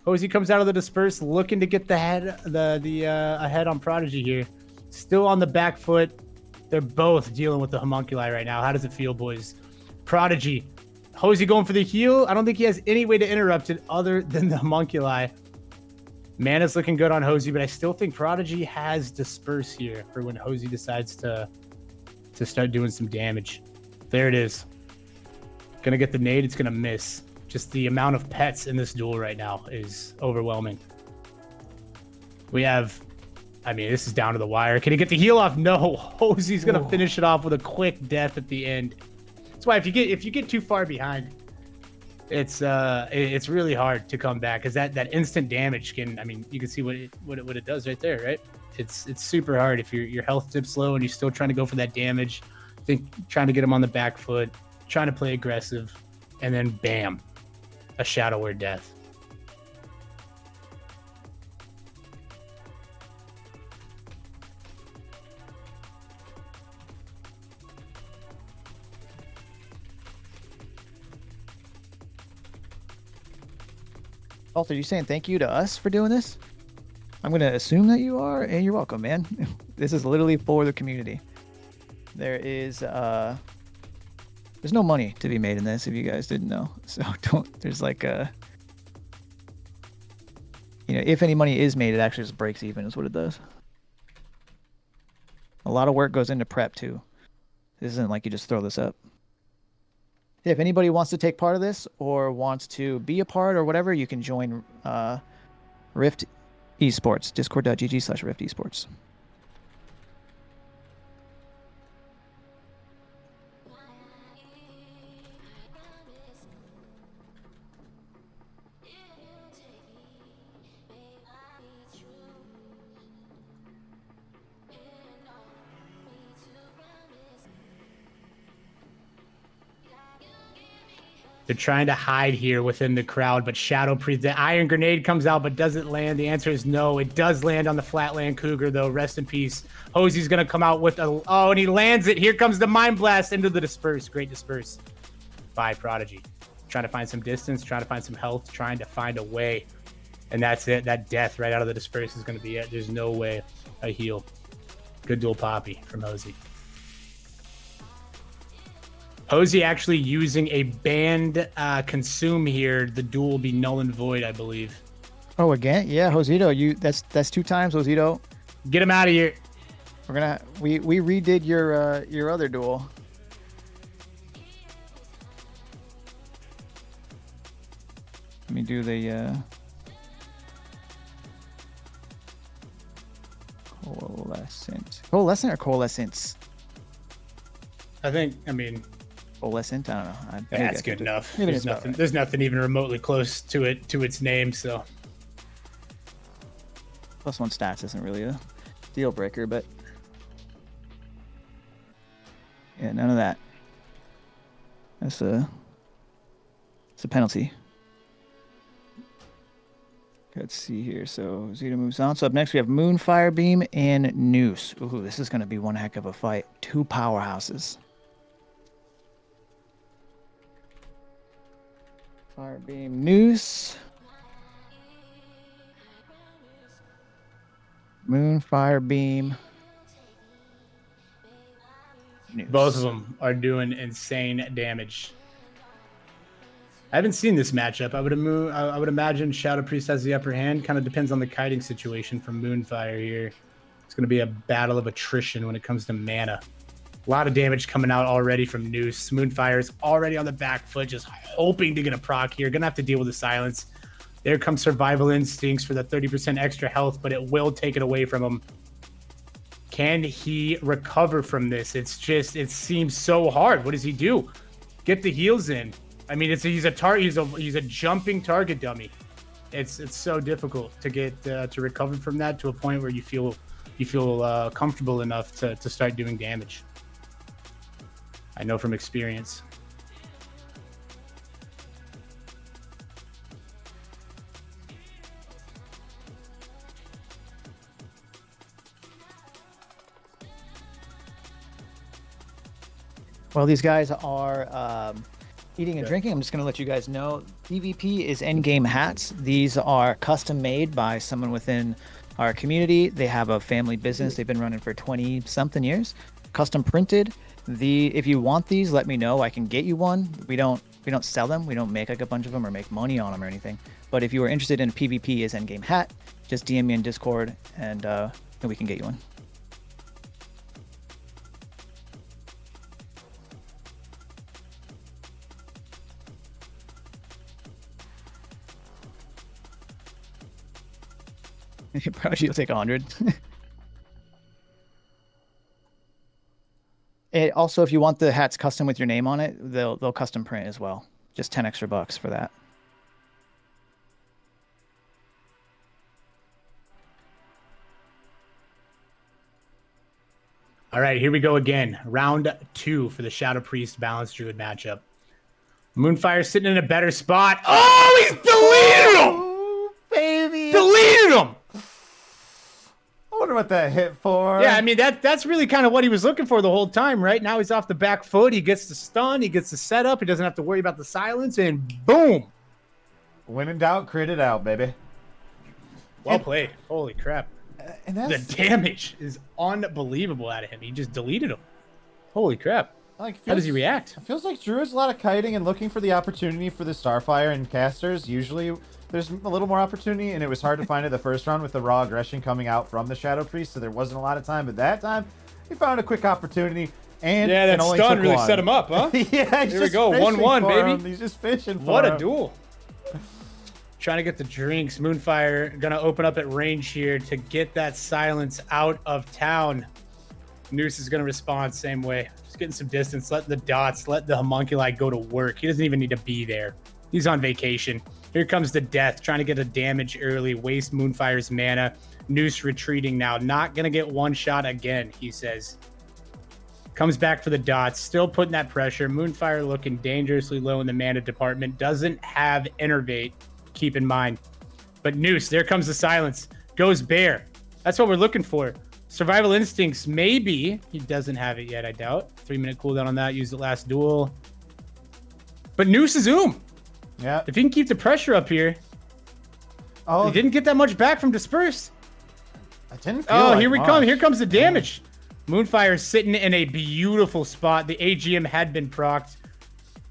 Hosey comes out of the disperse, looking to get the ahead on Prodigy here. Still on the back foot. They're both dealing with the homunculi right now. How does it feel, boys? Prodigy, Hosey going for the heal. I don't think he has any way to interrupt it other than the homunculi. Mana's looking good on Hosey, but I still think Prodigy has disperse here for when Hosey decides to start doing some damage. There it is. Gonna get the nade. It's gonna miss. Just the amount of pets in this duel right now is overwhelming. We have, I mean, this is down to the wire. Can he get the heal off? No. Hosey's gonna finish it off with a quick death at the end. That's why if you get too far behind, it's really hard to come back because that instant damage can. I mean, you can see what it does right there, right? It's super hard if your health dips low and you're still trying to go for that damage. Trying to get him on the back foot, trying to play aggressive, and then bam, a Shadow Word death. Walter, you saying thank you to us for doing this? I'm going to assume that you are, and you're welcome, man. This is literally for the community. There's no money to be made in this, if you guys didn't know. So there's like if any money is made, it actually just breaks even is what it does. A lot of work goes into prep too. This isn't like you just throw this up. If anybody wants to take part of this or wants to be a part or whatever, you can join Rift Esports, discord.gg/Rift Esports. They're trying to hide here within the crowd, but Shadow Priest, the Iron Grenade comes out, but doesn't land. The answer is no. It does land on the Flatland Cougar, though. Rest in peace. Hosey's going to come out with and he lands it. Here comes the Mind Blast into the Disperse. Great Disperse by Prodigy. Trying to find some distance, trying to find some health, trying to find a way. And that's it. That death right out of the Disperse is going to be it. There's no way a heal. Good dual poppy from Hosey. Hosey actually using a banned consume here. The duel will be null and void, I believe. Oh, again? Yeah, Josito, that's 2 times, Josito. Get him out of here. We redid your other duel. Let me do the coalescent or coalescence? I mean, coalescent. I don't know. That's good enough. There's nothing. There's nothing even remotely close to its name. So +1 stats isn't really a deal breaker, but yeah, none of that. It's a penalty. Let's see here. So Zeta moves on. So up next we have Moonfire Beam and Noose. Ooh, this is going to be one heck of a fight. 2 powerhouses. Fire Beam, Noose. Moonfire Beam. Noose. Both of them are doing insane damage. I haven't seen this matchup. I would imagine Shadow Priest has the upper hand. Kind of depends on the kiting situation from Moonfire here. It's going to be a battle of attrition when it comes to mana. A lot of damage coming out already from Noose. Moonfire is already on the back foot, just hoping to get a proc here. Going to have to deal with the silence. There comes Survival Instincts for the 30% extra health, but it will take it away from him. Can he recover from this? It seems so hard. What does he do? Get the heals in. I mean, he's a jumping target dummy. It's so difficult to get to recover from that to a point where you feel comfortable enough to start doing damage. I know from experience. While these guys are eating and drinking, I'm just going to let you guys know PvP is endgame hats. These are custom made by someone within our community. They have a family business they've been running for 20 something years. Custom printed. If you want these, let me know. I can get you one. We don't sell them. We don't make like a bunch of them or make money on them or anything. But if you are interested in a PvP is endgame hat, just DM me in Discord and we can get you one. Probably you'll take 100. Also, if you want the hats custom with your name on it, they'll custom print as well. Just 10 extra bucks for that. All right, here we go again. Round 2 for the Shadow Priest Balance Druid matchup. Moonfire sitting in a better spot. Oh, he's deleted him! Oh, baby. Deleted him! I wonder what that hit for. Yeah, I mean, that's really kind of what he was looking for the whole time, right? Now he's off the back foot. He gets the stun. He gets the setup. He doesn't have to worry about the silence, and boom. When in doubt, crit it out, baby. Well played. Holy crap. And that's The damage is unbelievable out of him. He just deleted him. Holy crap. like. How does he react? It feels like Druid's a lot of kiting and looking for the opportunity for the Starfire and casters. Usually there's a little more opportunity, and it was hard to find it the first round with the raw aggression coming out from the Shadow Priest, so there wasn't a lot of time. But that time, he found a quick opportunity. And Yeah, that only stun took really one. set him up, huh? Yeah, he's Here we just go, fishing 1-1, for baby. him. He's just fishing for What him. a duel. Trying to get the drinks. Moonfire going to open up at range here to get that silence out of town. Noose is going to respond same way. Just getting some distance. Let the dots, let the homunculi go to work. He doesn't even need to be there. He's on vacation. Here comes the death, trying to get a damage early. Waste Moonfire's mana. Noose retreating now. Not going to get one shot again, he says. Comes back for the dots. Still putting that pressure. Moonfire looking dangerously low in the mana department. Doesn't have Innervate, keep in mind. But Noose, there comes the silence. Goes Bear. That's what we're looking for. Survival Instincts, maybe. He doesn't have it yet, I doubt. 3-minute cooldown on that. Used it last duel. But Noose is Yeah. If he can keep the pressure up here. Oh, He didn't get that much back from Disperse. I didn't feel Oh, like here we much. come. Here comes the damage. Moonfire is sitting in a beautiful spot. The AGM had been procced.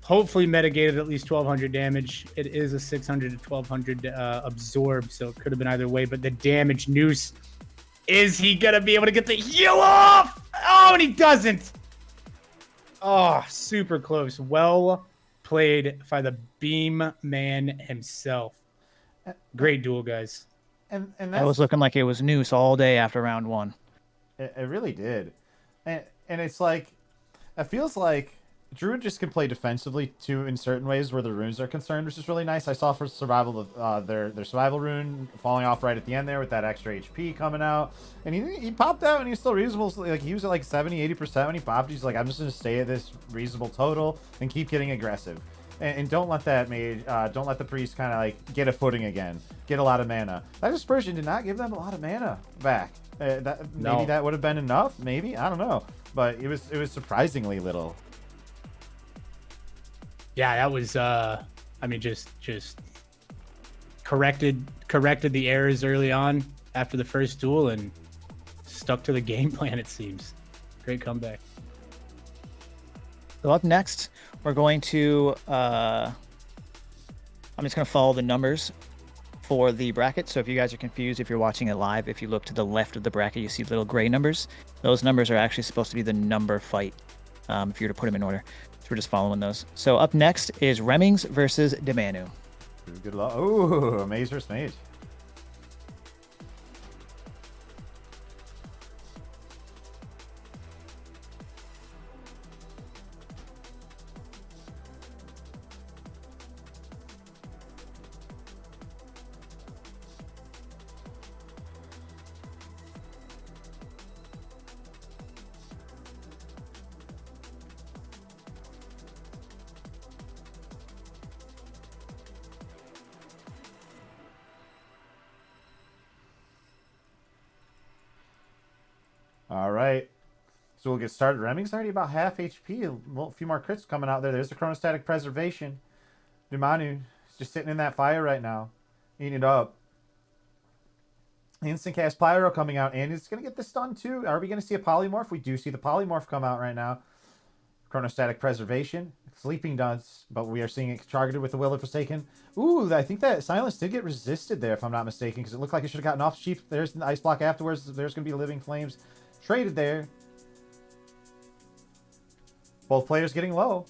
Hopefully mitigated at least 1,200 damage. It is a 600 to 1,200 absorb, so it could have been either way. But the damage, Noose, is he going to be able to get the heal off? Oh, and he doesn't. Oh, super close. Well played by the Beam Man himself. Great duel, guys. And That that's, was looking like it was Noose all day after round 1. it really did. And it's like, it feels like Druid just can play defensively too in certain ways where the runes are concerned, which is really nice. I saw for survival their survival rune falling off right at the end there with that extra HP coming out, and he popped out and he's still reasonable. Like he was at like 70-80% when he popped. He's like, I'm just gonna stay at this reasonable total and keep getting aggressive, and don't let that mage, don't let the priest kind of like get a footing again, get a lot of mana. That dispersion did not give them a lot of mana back. Maybe that would have been enough. Maybe, I don't know, but it was surprisingly little. Yeah, that was I mean just corrected the errors early on after the first duel, and stuck to the game plan, it seems. Great comeback. So up next, we're going to, I'm just going to follow the numbers for the bracket. So if you guys are confused, if you're watching it live, if you look to the left of the bracket, you see little gray numbers. Those numbers are actually supposed to be the number fight, if you were to put them in order. So we're just following those. So up next is Remings versus Demanu. Good luck. Ooh, Maze versus Mage. All right. So we'll get started. Reming's already about half HP. A few more crits coming out there. There's the chronostatic preservation. Dumanu is just sitting in that fire right now, eating it up. Instant cast Pyro coming out, and it's going to get the stun too. Are we going to see a polymorph? We do see the polymorph come out right now. Chronostatic preservation. Sleeping does, but we are seeing it targeted with the Will of Forsaken. Ooh, I think that silence did get resisted there, if I'm not mistaken, because it looked like it should have gotten off Chief. There's the ice block afterwards. There's going to be living flames traded there. Both players getting low.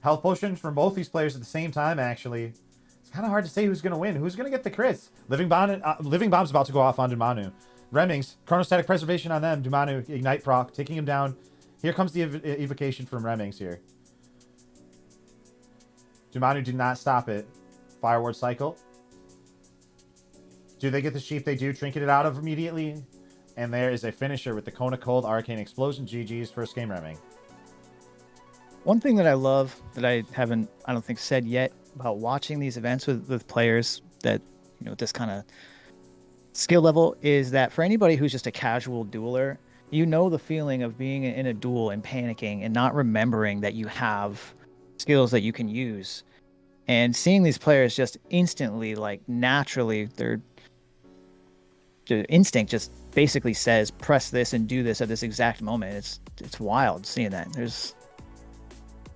Health potions from both these players at the same time, actually. It's kind of hard to say who's going to win. Who's going to get the crits? Living Bomb's about to go off on Dumanu. Remings, chronostatic preservation on them. Dumanu, ignite proc, taking him down. Here comes the evocation from Remings here. Dumanu did not stop it. Fireward cycle. Do they get the sheep? They do. Trinket it out of immediately. And there is a finisher with the Kona Cold Arcane Explosion. GG's first game Reming. One thing that I love that I don't think said yet about watching these events with players that, this kind of skill level is that for anybody who's just a casual dueler, the feeling of being in a duel and panicking and not remembering that you have skills that you can use, and seeing these players just instantly, like their instinct just basically says press this and do this at this exact moment. It's wild seeing that.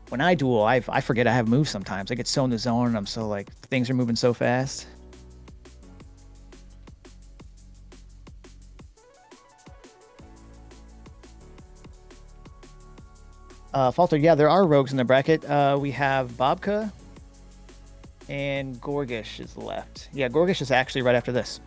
When I duel, I forget I have moves sometimes. I get so in the zone and I'm so like things are moving so fast. Falter, yeah, there are rogues in the bracket. We have Bobka and Gorgish is left. Yeah, Gorgish is actually right after this.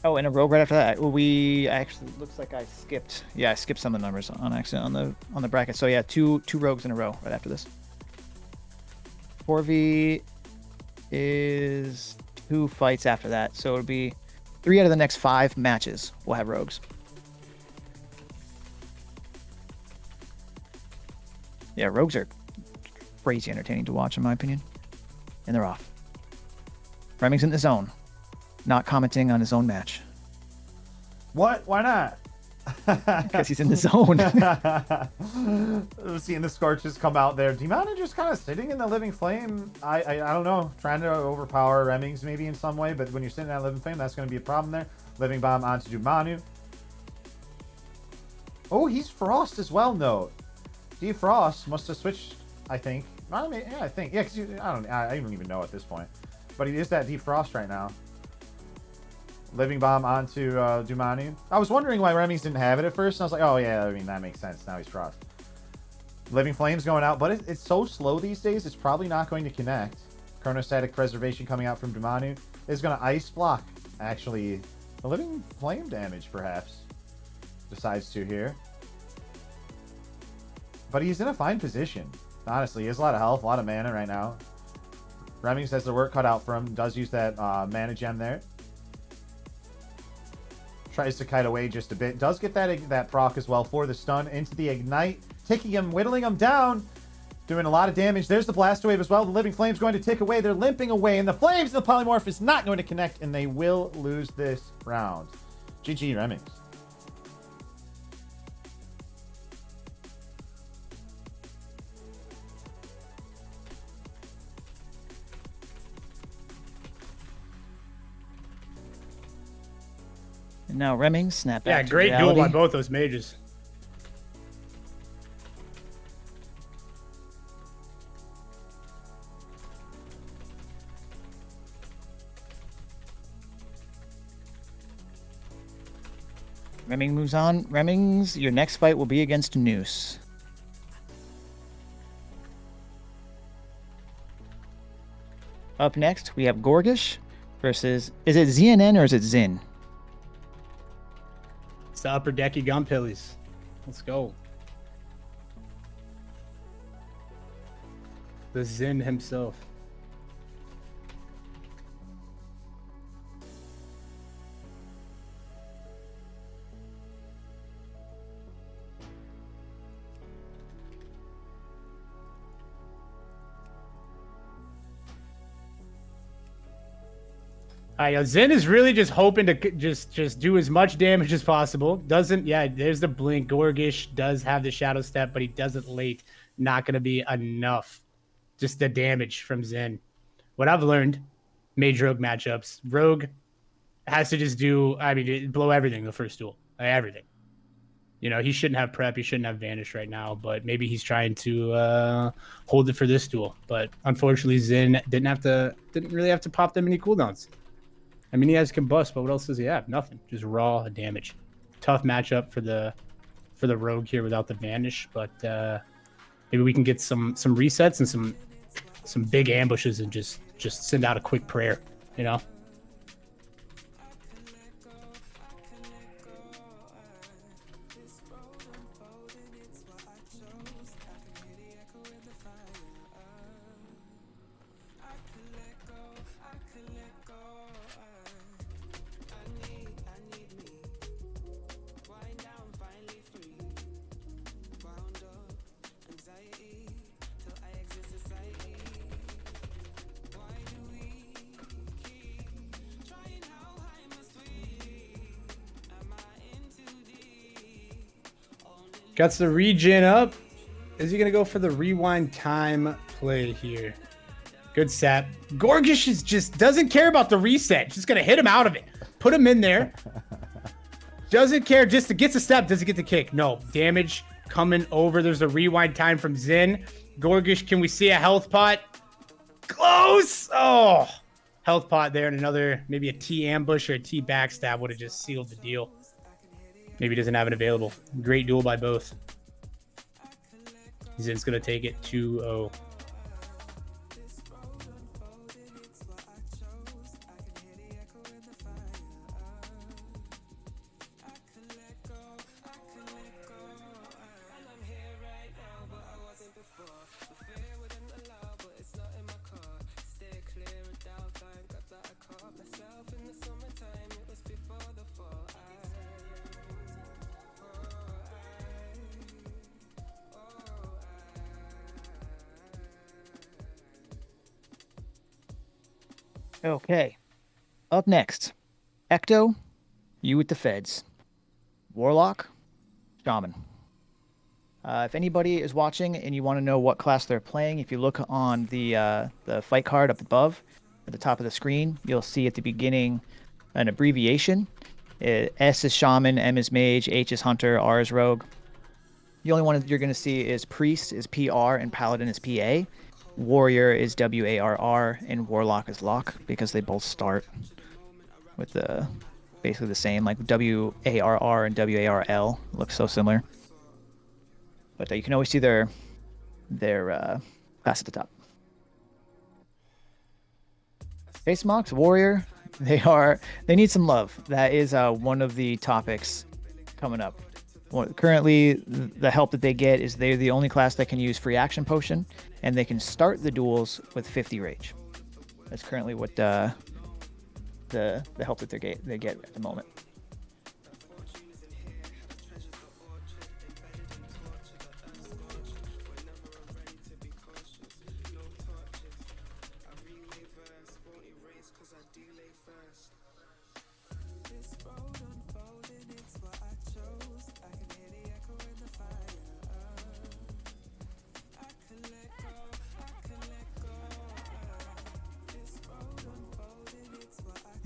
Oh, and a rogue right after that. We actually looks like I skipped. Yeah, I skipped some of the numbers on accident on the bracket. So yeah, two rogues in a row right after this. 4v is 2 fights after that. So it'll be 3 out of the next 5 matches we'll have rogues. Yeah, rogues are crazy entertaining to watch in my opinion. And they're off. Reming's in the zone. Not commenting on his own match. What? Why not? Because he's in the zone. Seeing the Scorches come out there. Demana just kind of sitting in the Living Flame. I don't know. Trying to overpower Remings maybe in some way, but when you're sitting in that Living Flame, that's going to be a problem there. Living Bomb onto Dumanu. Oh, he's Frost as well, note. Defrost must have switched, I think. I mean, yeah, I think. Yeah, because I don't even know at this point. But he is that Defrost right now. Living Bomb onto Dumanu. I was wondering why Remings didn't have it at first, and I was like, oh yeah, I mean, that makes sense. Now he's Frost. Living Flames going out, but it's so slow these days, it's probably not going to connect. Chronostatic Preservation coming out from Dumanu is going to ice block, actually, the Living Flame damage, perhaps. Decides to here. But he's in a fine position. Honestly, he has a lot of health, a lot of mana right now. Remings has the work cut out for him, does use that mana gem there. Tries to kite away just a bit. Does get that proc as well for the stun into the ignite. Taking him, whittling him down. Doing a lot of damage. There's the blast wave as well. The Living Flame's going to tick away. They're limping away. And the Flames and the Polymorph is not going to connect. And they will lose this round. GG, Remings. And now Remming, snap Yeah, back to great reality. duel by both those mages. Remming moves on. Remmings, your next fight will be against Noose. Up next, we have Gorgish versus... Is it ZNN or is it Zin? It's the upper decky Gunpillies. Let's go. The Zin himself. Zin is really just hoping to just do as much damage as possible. Doesn't, yeah, there's the blink. Gorgish does have the shadow step, but he does it late. Not going to be enough. Just the damage from Zin. What I've learned, mage rogue matchups, rogue has to just do, I mean, blow everything the first duel. Everything. You know, he shouldn't have prep. He shouldn't have vanish right now, but maybe he's trying to hold it for this duel. But unfortunately, Zin didn't really have to pop that many cooldowns. I mean, he has combust, but what else does he have? Nothing. Just raw damage. Tough matchup for the rogue here without the vanish, but maybe we can get some resets and some big ambushes and just send out a quick prayer, you know? Got the regen up. Is he going to go for the rewind time play here? Good sap. Gorgish is just doesn't care about the reset. Just going to hit him out of it. Put him in there. Doesn't care. Just to gets a step. Doesn't get the kick. No. Damage coming over. There's a rewind time from Zin. Gorgish, can we see a health pot? Close. Oh. Health pot there and another, maybe a T ambush or a T backstab would have just sealed the deal. Maybe he doesn't have it available. Great duel by both. Zin's going to take it 2-0. Okay. Up next, Ecto, you with the feds. Warlock, Shaman. If anybody is watching and you want to know what class they're playing, if you look on the fight card up above at the top of the screen, you'll see at the beginning an abbreviation. S is Shaman, M is Mage, H is Hunter, R is Rogue. The only one you're going to see is Priest is PR and Paladin is PA. Warrior is WARR and Warlock is Lock because they both start with the basically the same, like WARR and WARL look so similar. But you can always see their class at the top. Face Mox, Warrior, they need some love. That is one of the topics coming up. Currently, the help that they get is they're the only class that can use free action potion, and they can start the duels with 50 rage. That's currently what the help that they get at the moment.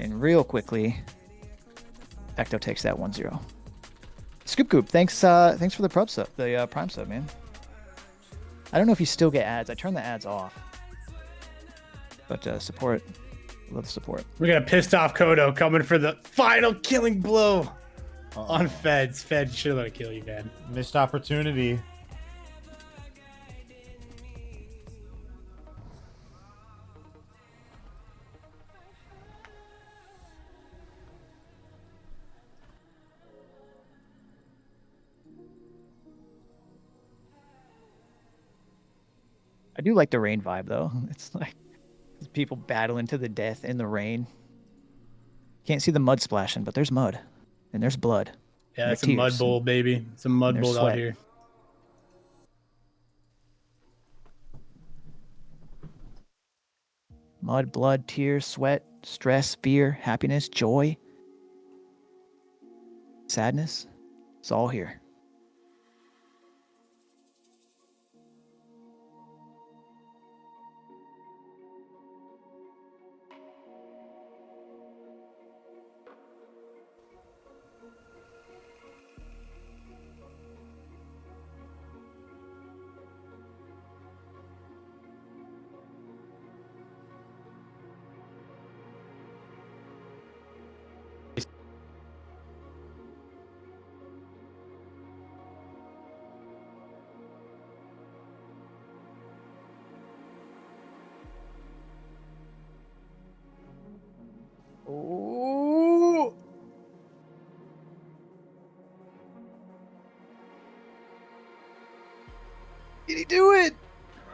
And real quickly, Ecto takes that 1-0. Scoop Goop, thanks for the prime sub, man. I don't know if you still get ads. I turned the ads off. But support. Love the support. We got a pissed off Kodo coming for the final killing blow on Feds. Feds should let it kill you, man. Missed opportunity. I do like the rain vibe though. It's like people battling to the death in the rain. Can't see the mud splashing, but there's mud and there's blood. Yeah, it's a mud bowl, baby. It's a mud bowl out here. Mud, blood, tears, sweat, stress, fear, happiness, joy, sadness. It's all here. Oh. Did he do it?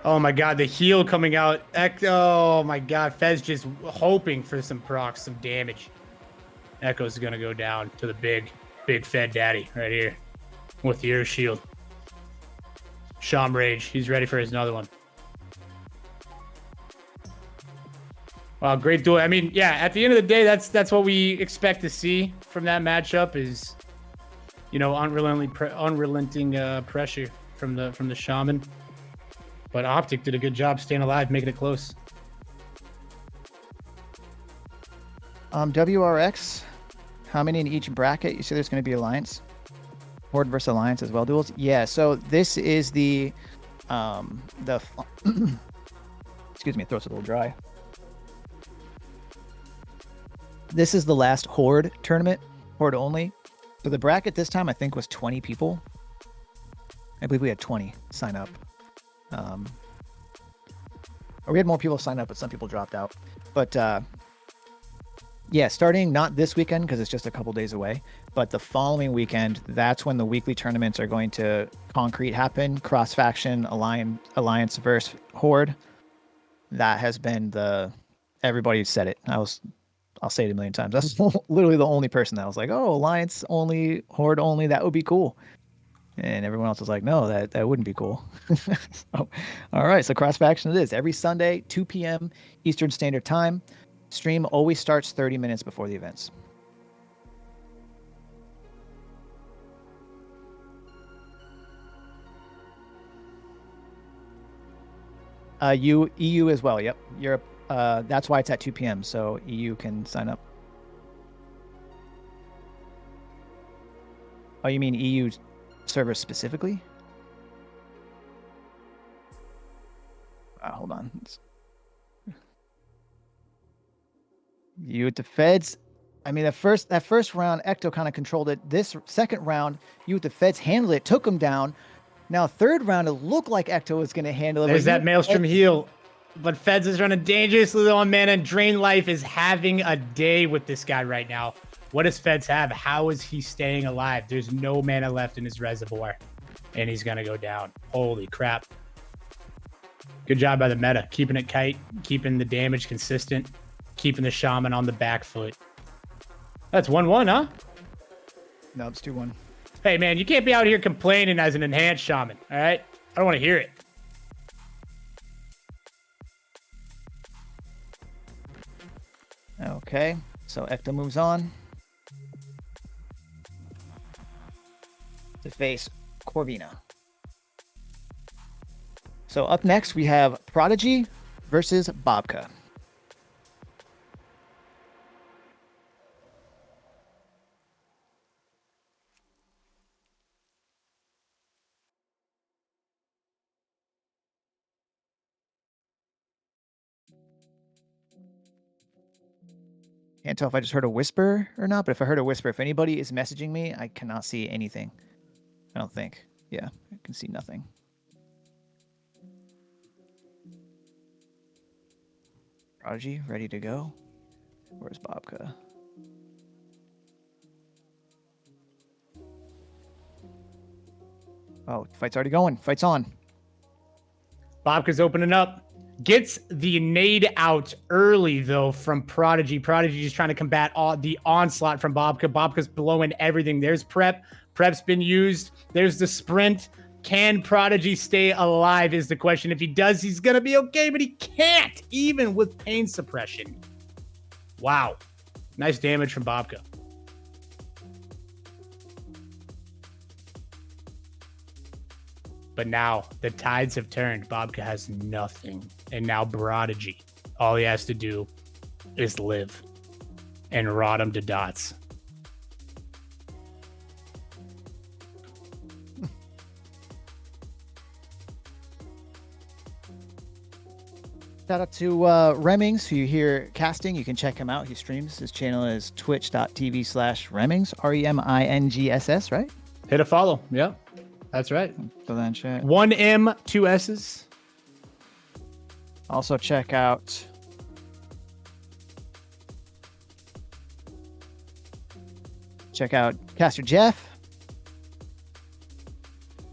Oh my god, the heal coming out. Oh my god, Fez just hoping for some procs, some damage. Echo's gonna go down to the big Fed daddy right here with the air shield. Sham Rage, he's ready for his another one. Wow, great duel. I mean, yeah, at the end of the day, that's what we expect to see from that matchup is, you know, unrelenting pressure from the Shaman. But Optic did a good job staying alive, making it close. WRX, how many in each bracket? You see there's going to be Alliance? Horde versus Alliance as well, duels? Yeah, so this is the excuse me, throat's a little dry. This is the last Horde tournament, Horde only. So the bracket this time I think was 20 people. I believe we had 20 sign up. Or we had more people sign up, but some people dropped out. But yeah, starting not this weekend because it's just a couple days away, but the following weekend, that's when the weekly tournaments are going to concrete happen. Cross faction, Alliance versus Horde. That has been everybody said it. I'll say it a million times. That's literally the only person that was like, oh, Alliance only, Horde only, that would be cool. And everyone else was like, no, that wouldn't be cool. So, all right, so cross faction it is. Every Sunday, 2 p.m. Eastern Standard Time. Stream always starts 30 minutes before the events. EU as well. Yep. Europe. That's why it's at 2 p.m. So EU can sign up. Oh, you mean EU server specifically? Hold on. You with the Feds. I mean, that first round, Ecto kind of controlled it. This second round, you with the Feds handled it, took him down. Now, third round, it looked like Ecto was going to handle it. There's that Maelstrom heal. But Feds is running dangerously low on mana, and Drain Life is having a day with this guy right now. What does Feds have? How is he staying alive? There's no mana left in his reservoir, and he's going to go down. Holy crap. Good job by the meta. Keeping it kite, keeping the damage consistent, keeping the Shaman on the back foot. That's 1-1, huh? No, it's 2-1. Hey, man, you can't be out here complaining as an enhanced Shaman, all right? I don't want to hear it. Okay, so Ecto moves on to face Corvina. So up next, we have Prodigy versus Bobka. Can't tell if I just heard a whisper or not, but if I heard a whisper, if anybody is messaging me, I cannot see anything. I don't think. Yeah, I can see nothing. Prodigy, ready to go? Where's Bobka? Oh, fight's already going. Fight's on. Bobka's opening up. Gets the nade out early, though, from Prodigy. Prodigy just trying to combat the onslaught from Bobka. Bobka's blowing everything. There's prep. Prep's been used. There's the sprint. Can Prodigy stay alive is the question. If he does, he's going to be okay, but he can't, even with pain suppression. Wow. Nice damage from Bobka. But now the tides have turned. Bobka has nothing. And now Prodigy, all he has to do is live and rot him to dots. Shout out to Remings, who you hear casting. You can check him out. He streams. His channel is twitch.tv/Remings, REMINGSS, right? Hit a follow. Yep. That's right. So then chat. 1 M, 2 S's. Also check out Caster Jeff.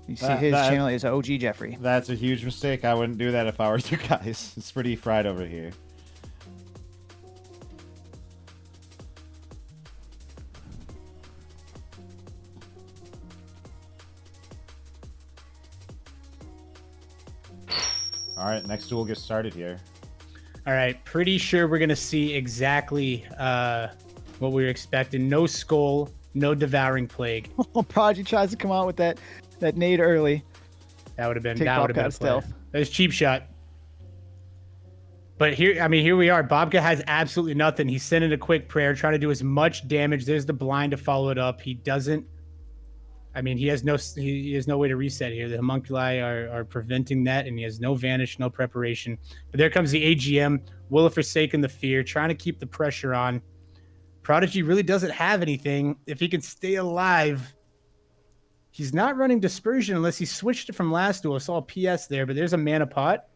You see his channel is OG Jeffrey. That's a huge mistake. I wouldn't do that if I were you guys. It's pretty fried over here. All right, next duel gets started here. All right, pretty sure we're going to see exactly what we were expecting. No Skull, no Devouring Plague. Oh, Prodigy tries to come out with that nade early. That would have been Take that would have Bobka been a out stealth. play. That was cheap shot. But here we are. Bobka has absolutely nothing. He's sending a quick prayer, trying to do as much damage. There's the blind to follow it up. He doesn't. I mean, he has no way to reset here. The homunculi are preventing that, and he has no vanish, no preparation. But there comes the AGM. Will have forsaken the fear, trying to keep the pressure on. Prodigy really doesn't have anything. If he can stay alive, he's not running Dispersion unless he switched it from last duel. I saw a PS there, but there's a Mana Pot.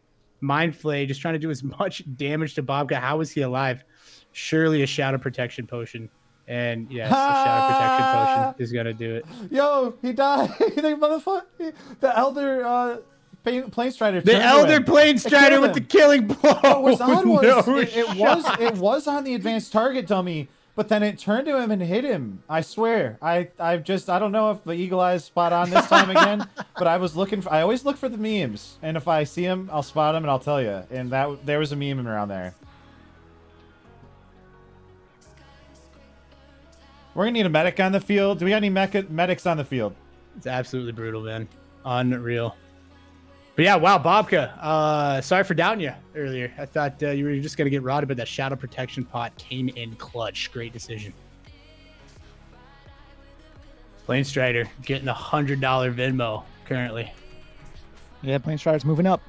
Mind Flay, just trying to do as much damage to Bobka. How is he alive? Surely a Shadow Protection Potion. And yes, the Shadow Protection Potion is going to do it. Yo, he died. The motherfucker. The Elder Plane Strider. The Elder Plane Strider with the killing blow. What was odd was No it was on the advanced target dummy, but then it turned to him and hit him. I swear. I don't know if the Eagle Eye's spot on this time again, but I always look for the memes, and if I see him, I'll spot him and I'll tell you. And there was a meme around there. We're gonna need a medic on the field. Do we got any medics on the field? It's absolutely brutal, man. Unreal. But yeah, wow, Bobka. Sorry for doubting you earlier. I thought you were just gonna get rotted, but that Shadow Protection pot came in clutch. Great decision. Plane Strider getting $100 Venmo currently. Yeah, Plane Strider's moving up.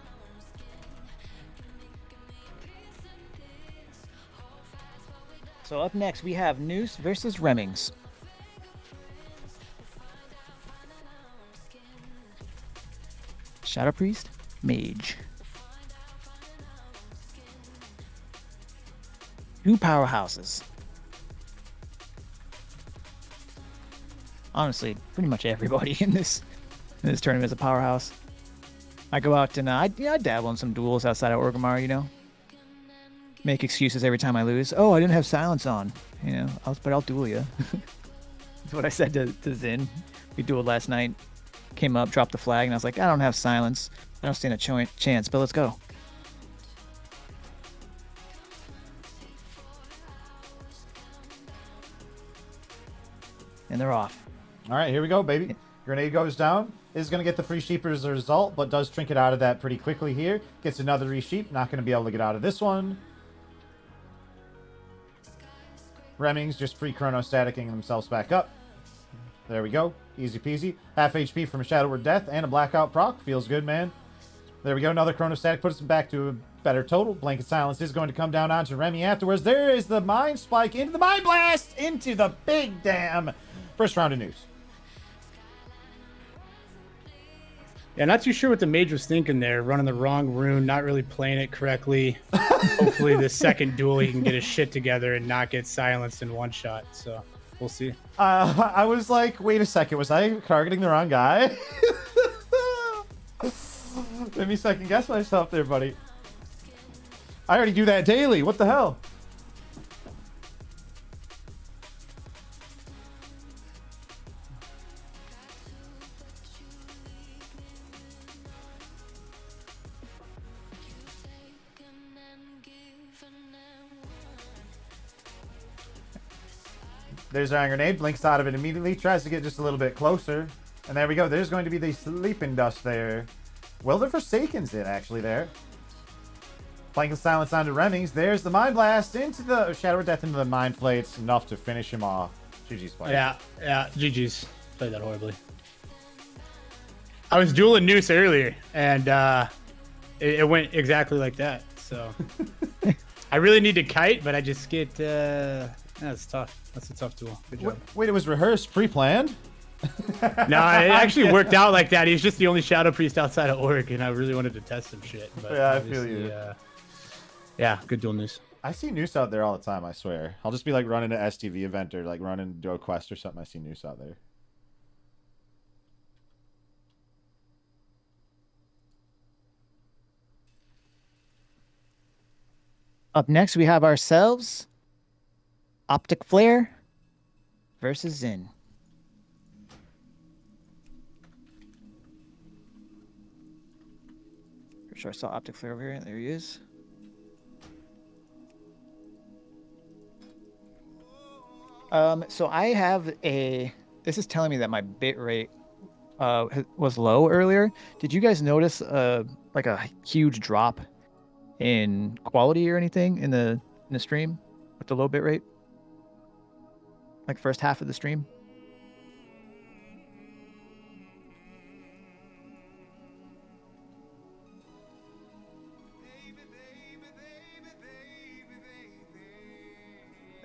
So up next, we have Noose versus Remings. Shadow Priest, Mage. Two powerhouses. Honestly, pretty much everybody in this tournament is a powerhouse. I go out and I dabble in some duels outside of Orgrimmar, you know. Make excuses every time I lose. Oh, I didn't have silence on. You know, but I'll duel you. That's what I said to Zin. We dueled last night. Came up, dropped the flag, and I was like, I don't have silence. I don't stand a chance, but let's go. And they're off. All right, here we go, baby. Grenade goes down. Is going to get the free sheep as a result, but does trinket out of that pretty quickly here. Gets another resheep. Not going to be able to get out of this one. Remings just pre-chronostaticking themselves back up. There we go. Easy peasy. Half HP from a Shadow Word Death and a Blackout proc. Feels good, man. There we go. Another chronostatic puts him back to a better total. Blanket Silence is going to come down onto Remy afterwards. There is the Mind Spike into the Mind Blast into the big dam. First round of news. Yeah, not too sure what the mage was thinking there. Running the wrong rune, not really playing it correctly. Hopefully the second duel he can get his shit together and not get silenced in one shot. So we'll see. I was like, wait a second. Was I targeting the wrong guy? Let me second guess myself there, buddy. I already do that daily. What the hell? There's our grenade. Blinks out of it immediately. Tries to get just a little bit closer. And there we go. There's going to be the Sleeping Dust there. Well, the Forsaken's in, actually, there. Blanket Silence onto Remings. There's the Mind Blast into the Shadow of Death into the Mind Flates. Enough to finish him off. GG's play. Yeah. GG's. Played that horribly. I was dueling Noose earlier, and it went exactly like that. So I really need to kite, but I just get... that's tough. That's a tough duel. Good job. Wait, it was rehearsed, pre-planned? No, it actually worked out like that. He's just the only Shadow Priest outside of Orc, and I really wanted to test some shit. But yeah, I feel you. Yeah, good duel Noose. I see Noose out there all the time, I swear. I'll just be like running an STV event or like running do a quest or something. I see Noose out there. Up next, we have ourselves Optic Flare versus Zin. Pretty sure I saw Optic Flare over here. There he is. So I have a... This is telling me that my bit rate was low earlier. Did you guys notice like a huge drop in quality or anything in the stream with the low bit rate? Like first half of the stream?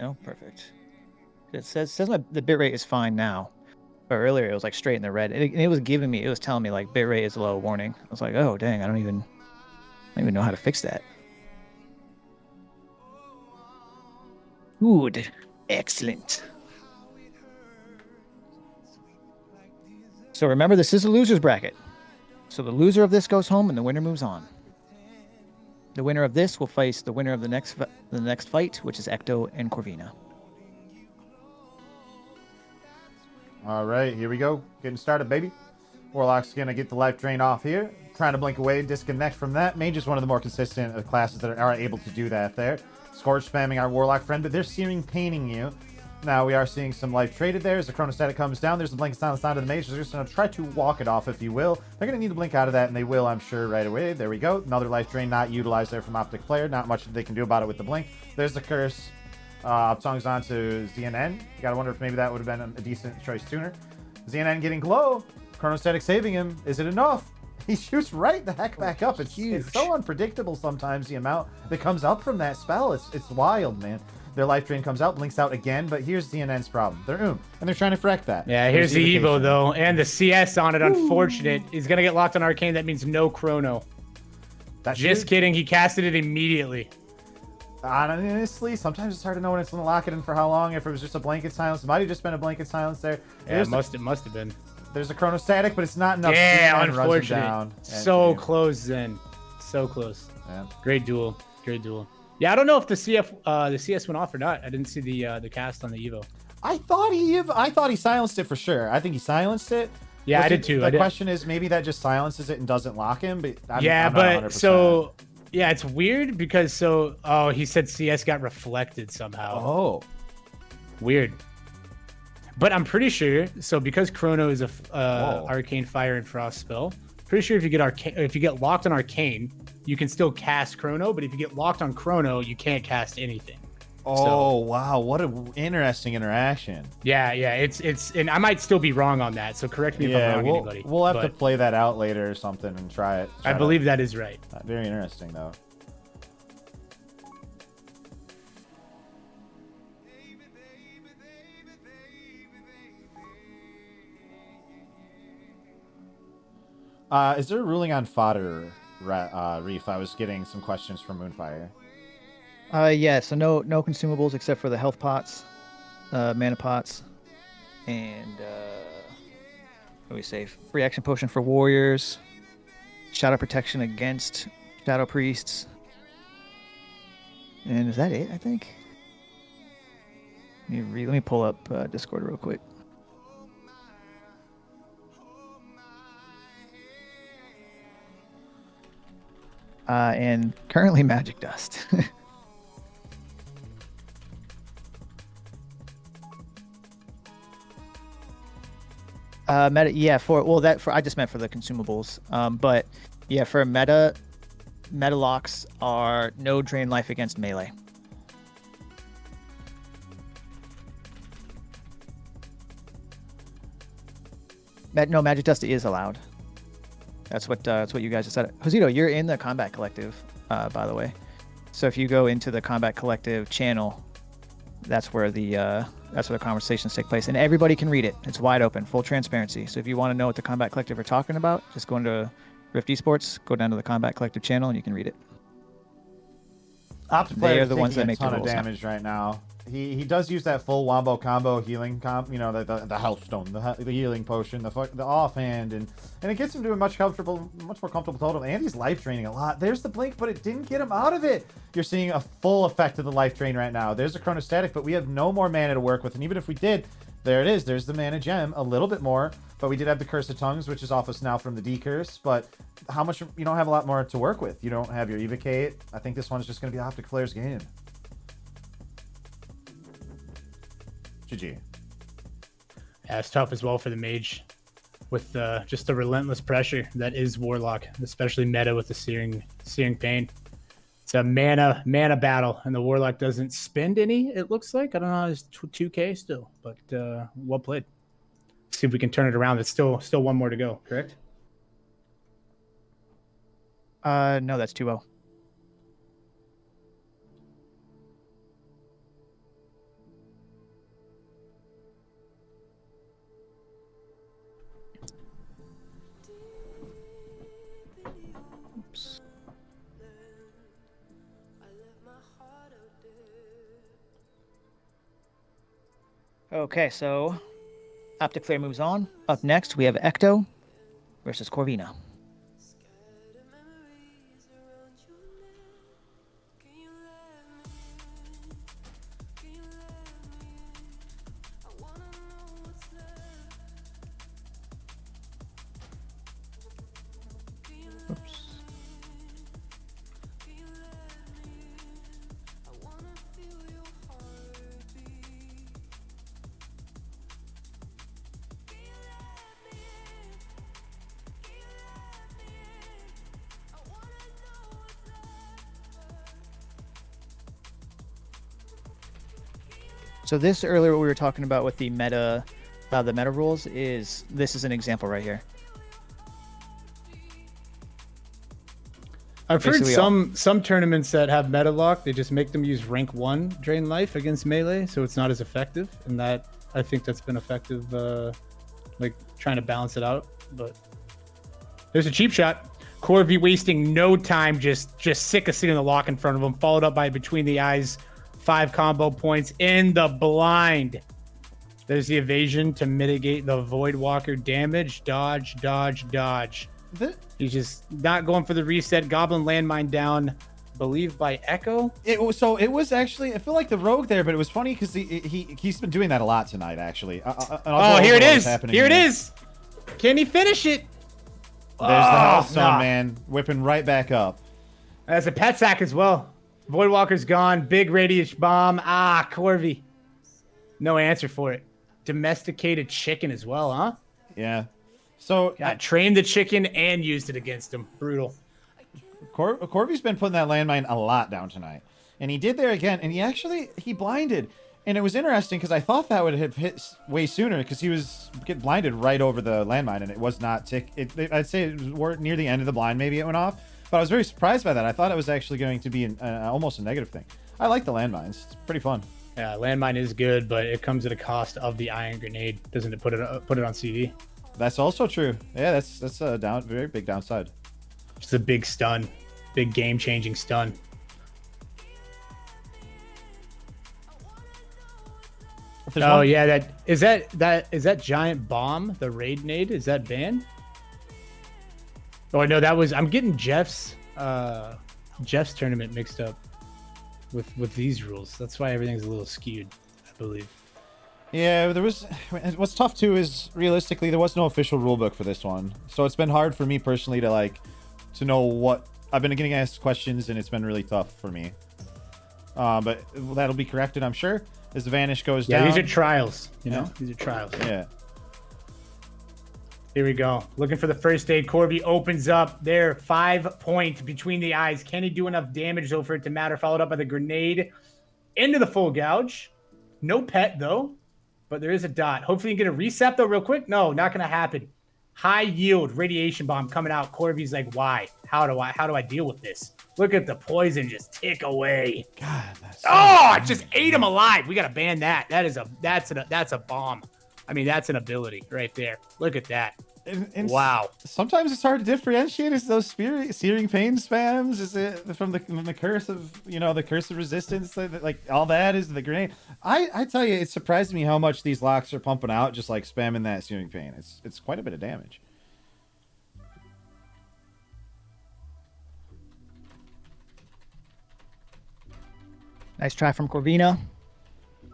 No, perfect. It says the bit rate is fine now, but earlier it was like straight in the red, and it was telling me like bit rate is low warning. I was like, oh dang, I don't even know how to fix that. Good, excellent. So remember, this is a loser's bracket. So the loser of this goes home, and the winner moves on. The winner of this will face the winner of the next fight, which is Ecto and Corvina. All right, here we go. Getting started, baby. Warlock's going to get the life drain off here. Trying to blink away, disconnect from that. Mage is one of the more consistent classes that are able to do that there. Scourge spamming our Warlock friend, but they're searing painting you. Now we are seeing some life traded there. As the Chronostatic comes down, there's the Blink Silence onto the Mage. They're just going to try to walk it off, if you will. They're going to need to blink out of that, and they will, I'm sure, right away. There we go. Another life drain not utilized there from Optic Flare. Not much that they can do about it with the blink. There's the Curse. Tongs on to ZNN. You gotta wonder if maybe that would have been a decent choice sooner. ZNN getting glow. Chronostatic saving him. Is it enough? He shoots right the heck back up. It's so unpredictable sometimes, the amount that comes up from that spell. It's wild, man. Their life drain comes out, blinks out again, but here's ZNN's problem. They're and they're trying to freck that. Yeah, here's the Evo, though, and the CS on it, unfortunate. He's gonna get locked on Arcane. That means no Chrono. That's just kidding. He casted it immediately. Honestly, sometimes it's hard to know when it's going to lock it in for how long. If it was just a blanket silence, it might have just been a blanket silence there. Yeah, it must have been. There's a Chronostatic, but it's not enough. Yeah, unfortunate. So close, then. So close. Yeah. Great duel. Great duel. Yeah, I don't know if the CS went off or not. I didn't see the cast on the Evo. I thought he silenced it for sure. I think he silenced it. Yeah, I did too. The question is, maybe that just silences it and doesn't lock him. But I'm not but 100%. So. Yeah, it's weird because he said CS got reflected somehow. Oh. Weird. But I'm pretty sure, so because Chrono is a Arcane Fire and Frost spell, pretty sure if you get locked on Arcane, you can still cast Chrono, but if you get locked on Chrono, you can't cast anything. Oh, wow. What an interesting interaction. Yeah, it's and I might still be wrong on that, so correct me if I'm wrong, anybody. We'll have to but play that out later or something and try it. I believe that is right. Very interesting, though. Is there a ruling on fodder, Reef? I was getting some questions from Moonfire. Yeah, so no consumables except for the health pots, mana pots, and what do we say? Free action potion for warriors, shadow protection against shadow priests, and is that it? I think. Let me pull up Discord real quick. And currently magic dust. Meta, yeah, I just meant for the consumables. But yeah, for meta locks are no drain life against melee. No, magic dust is allowed. That's what you guys just said. Josito, you're in the Combat Collective, by the way. So if you go into the Combat Collective channel, that's where the conversations take place, and everybody can read it. It's wide open, full transparency. So if you want to know what the Combat Collective are talking about, just go into Rift Esports, go down to the Combat Collective channel, and you can read it. They are the ones that make the rules. A ton of damage right now. He does use that full wombo combo healing the health stone, the healing potion, the offhand, and it gets him to a much more comfortable total. And he's life draining a lot. There's the blink, but it didn't get him out of it. You're seeing a full effect of the life drain right now. There's a chronostatic, but we have no more mana to work with, and even if we did, there it is. There's the mana gem, a little bit more, but we did have the Curse of Tongues, which is off us now from the decurse. But how much? You don't have a lot more to work with. You don't have your evocate. I think this one's just going to be Optic Flare's game. GG. Yeah, it's tough as well for the mage with just the relentless pressure that is Warlock, especially meta with the searing pain. It's a mana battle, and the Warlock doesn't spend any, it looks like. I don't know, it's 2k still, but well played. See if we can turn it around. It's still one more to go, correct? No, that's 2-0. Okay, so Optic Flare moves on. Up next, we have Ecto versus Corvina. Oops. So this earlier, what we were talking about with the meta rules is this is an example right here. I've heard Basically some tournaments that have meta lock, they just make them use rank 1 drain life against melee, so it's not as effective. And that I think that's been effective, like trying to balance it out. But there's a cheap shot. Corvi wasting no time, just sick of seeing the lock in front of him, followed up by between the eyes. 5 combo points in the blind. There's the evasion to mitigate the Voidwalker damage. Dodge. He's just not going for the reset. Goblin landmine down, believed by Echo. It was actually, I feel like the rogue there, but it was funny because he's been doing that a lot tonight, actually. Oh, here it is. Here it is. Can he finish it? There's the Healthstone, man. Whipping right back up. That's a pet sack as well. Voidwalker's gone. Big radius bomb. Corvi. No answer for it. Domesticated chicken as well, huh? Yeah. So trained the chicken and used it against him. Brutal. Corvi's been putting that landmine a lot down tonight. And he did there again, and he blinded. And it was interesting because I thought that would have hit way sooner because he was getting blinded right over the landmine, and it was not tick. I'd say it was near the end of the blind, maybe it went off. But I was very surprised by that. I thought it was actually going to be almost a negative thing. I like the landmines. It's pretty fun. Yeah, landmine is good, but it comes at a cost of the iron grenade. Doesn't it put it on CD? That's also true. Yeah, that's a very big downside. It's a big stun, big game-changing stun. Oh yeah, is that giant bomb, the raid nade? Is that banned? Oh no, I'm getting Jeff's tournament mixed up with these rules. That's why everything's a little skewed, I believe. Yeah, what's tough too is realistically there was no official rule book for this one, so it's been hard for me personally to know what I've been getting asked questions, and it's been really tough for me. But that'll be corrected, I'm sure, as the vanish goes down. Yeah, these are trials. These are trials. Yeah. Here we go. Looking for the first aid. Corby opens up there. 5 point between the eyes. Can he do enough damage though for it to matter? Followed up by the grenade into the full gouge. No pet though, but there is a dot. Hopefully you can get a reset though real quick. No, not going to happen. High yield radiation bomb coming out. Corby's like, why? How do I deal with this? Look at the poison just tick away. God, that's I just ate him alive. We got to ban that. That's a bomb. I mean, that's an ability right there. Look at that. And wow. Sometimes it's hard to differentiate. Is those searing pain spams? Is it from the curse of the curse of resistance? Like all that is the grenade. I tell you, it surprised me how much these locks are pumping out, just like spamming that searing pain. It's quite a bit of damage. Nice try from Corvina.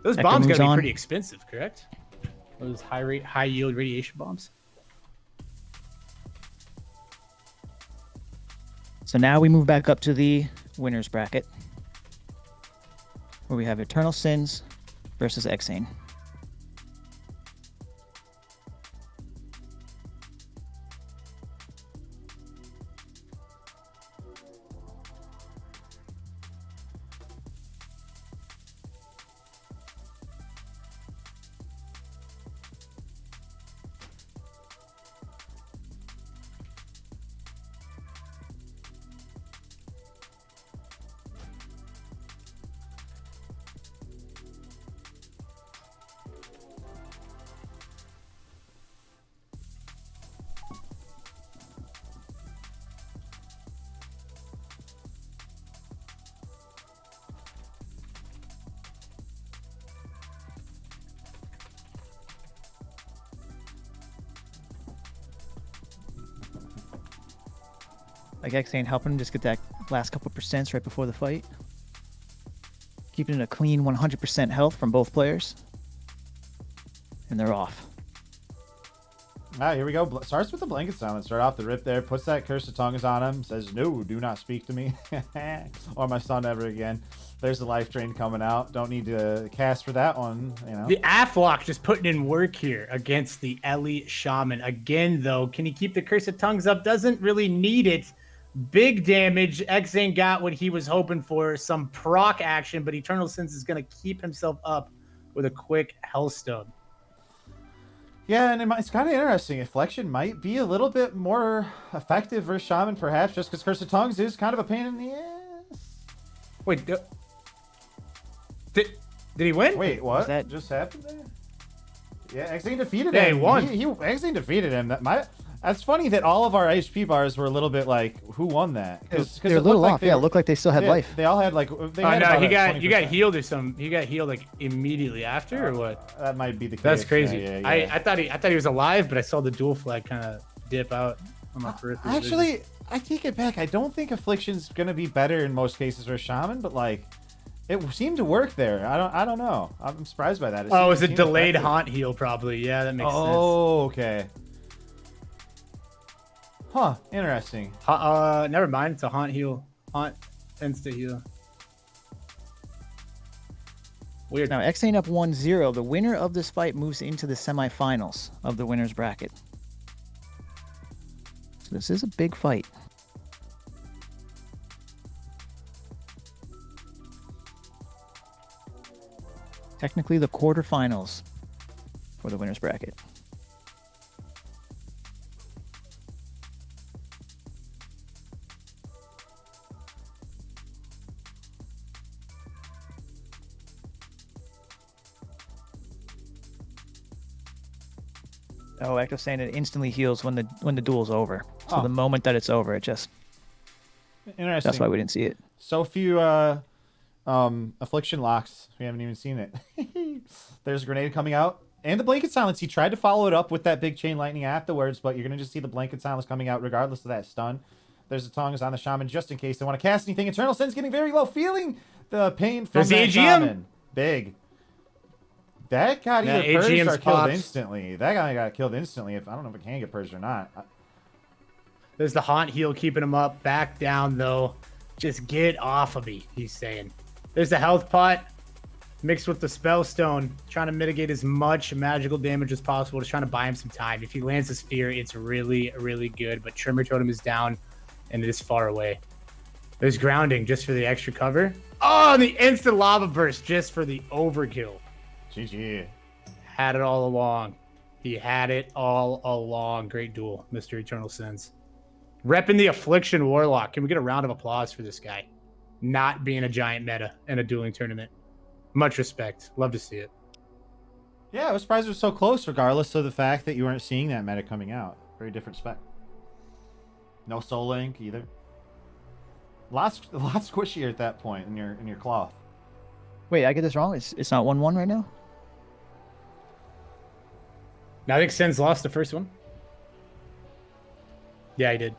Those Hector bombs moves gotta be on. pretty expensive, correct? Those high yield radiation bombs. So now we move back up to the winners bracket, where we have Eternal Sins versus Exane. Like Exane helping him just get that last couple percents right before the fight. Keeping it a clean 100% health from both players. And they're off. Here we go. Starts with the blanket silence. Start off the rip there. Puts that curse of tongues on him. Says, no, do not speak to me. Or my son ever again. There's the life drain coming out. Don't need to cast for that one. The Aflock just putting in work here against the Ellie Shaman. Again, though, can he keep the curse of tongues up? Doesn't really need it. Big damage. Exane got what he was hoping for. Some proc action, but Eternal Sins is going to keep himself up with a quick Hellstone. Yeah, and it's kind of interesting. Inflection might be a little bit more effective versus Shaman, perhaps, just because Curse of Tongues is kind of a pain in the ass. Wait, did he win? Wait, what? That just happened there? Yeah, Exane defeated Yeah, him. he won. Exane defeated him. That's funny that all of our HP bars were a little bit like, who won that? They're a little off. Yeah, it looked like they still had life. They all had like. They had no, about you got healed or something. He got healed like immediately after, or what? That might be the case. That's crazy. Yeah. I thought he was alive, but I saw the dual flag kind of dip out on my peripheral. Actually, I take it back. I don't think Affliction's gonna be better in most cases for Shaman, but like, it seemed to work there. I don't know. I'm surprised by that. It was a delayed haunt heal, probably. Yeah, that makes sense. Oh, okay. Huh, interesting. Never mind. It's a haunt heal. Haunt insta heal. Weird. Now, Exane up 1-0. The winner of this fight moves into the semifinals of the winner's bracket. So this is a big fight. Technically the quarterfinals for the winner's bracket. Oh, Ecto's saying it instantly heals when the duel's over. So Oh. the moment that it's over, it just Interesting. that's why we didn't see it. So few affliction locks. We haven't even seen it. There's a grenade coming out. And the blanket silence. He tried to follow it up with that big chain lightning afterwards, but you're gonna just see the blanket silence coming out regardless of that stun. There's the tongs on the shaman just in case they want to cast anything. Eternal Sin's getting very low, feeling the pain from There's the that AGM. shaman. Big. That got Yeah, either purged AGM's or killed pops. instantly. That guy got killed instantly. If I don't know if it can get purged or not. There's the haunt heal keeping him up. Back down though. Just get off of me, he's saying. There's the health pot mixed with the spell stone, trying to mitigate as much magical damage as possible, just trying to buy him some time. If he lands a sphere, it's really, really good. But Tremor Totem is down and it is far away. There's grounding just for the extra cover. Oh, and the instant lava burst just for the overkill. GG. Had it all along. He had it all along. Great duel, Mr. Eternal Sins. Repping the Affliction Warlock. Can we get a round of applause for this guy? Not being a giant meta in a dueling tournament. Much respect. Love to see it. Yeah, I was surprised it was so close, regardless of the fact that you weren't seeing that meta coming out. Very different spec. No Soul Link either. Lots squishier at that point in your cloth. Wait, I get this wrong? It's not 1-1 right now? Now I think Sen's lost the first one. Yeah, he did.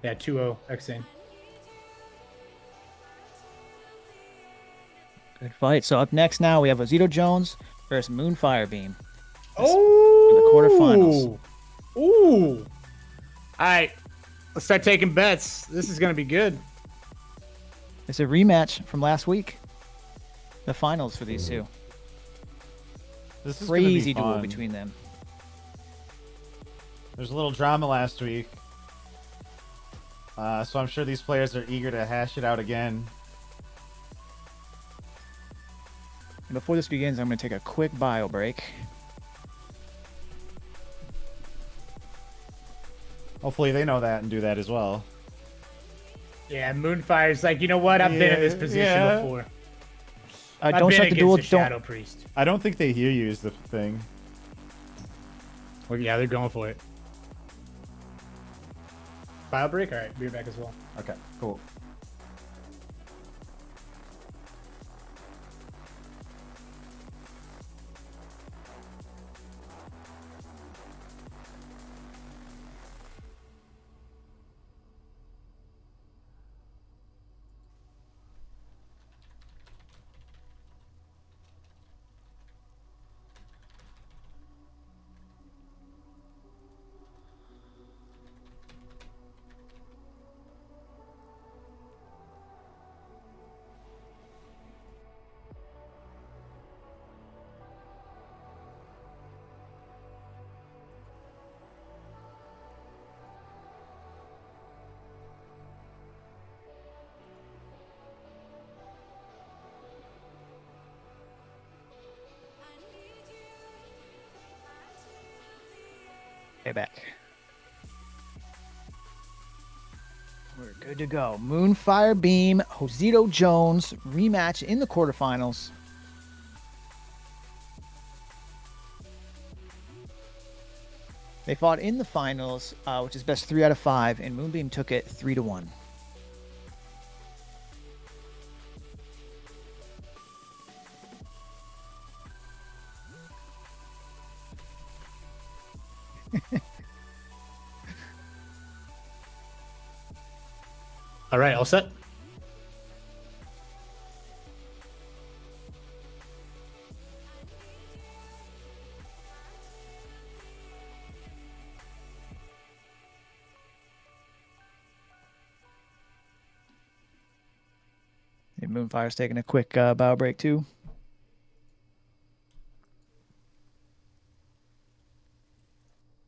Yeah, 2-0 Xane. Good fight. So up next now we have Ozito Jones versus Oh! in the quarterfinals. Ooh! Alright. Let's start taking bets. This is gonna be good. It's a rematch from last week. The finals for these two. This is gonna be Crazy duel fun. between them. There's a little drama last week. So I'm sure these players are eager to hash it out again. And before this begins, I'm going to take a quick bio break. Hopefully they know that and do that as well. Yeah, Moonfire's like, you know what? I've been in this position Yeah. before. Don't I've been start the against duel. a Shadow Priest. I don't think they hear you is the thing. Well, yeah, they're going for it. File break? Alright, be back as well. Okay, cool. Okay, back. We're good to go. Moonfire Beam, Ozito Jones rematch in the quarterfinals. They fought in the finals, which is best 3 out of 5, and Moonbeam took it 3-1. Alright, all set? And Moonfire's taking a quick bow break too.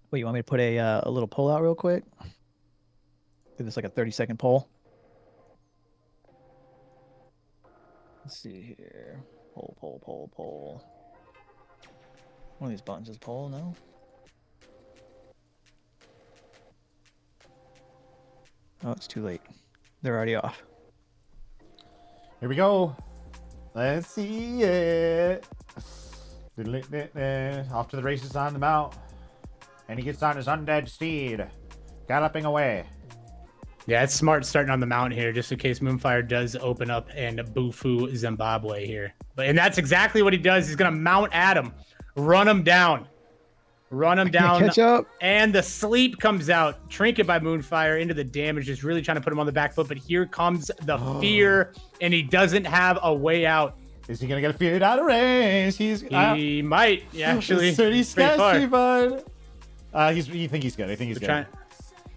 Wait, you want me to put a little poll out real quick? Do this like a 30-second poll. Let's see here. Poll. One of these buttons is poll, no? Oh, it's too late. They're already off. Here we go. Let's see it. Off to the races on the mount. And he gets on his undead steed, galloping away. Yeah, it's smart starting on the mount here, just in case Moonfire does open up and Bufu Zimbabwe here. And that's exactly what he does. He's gonna mount at him, run him down. Catch up. And the sleep comes out. Trinket by Moonfire into the damage, just really trying to put him on the back foot. But here comes the fear, and he doesn't have a way out. Is he gonna get feared out of range? He might, actually. It's pretty sketchy, bud. You think he's good. I think he's good.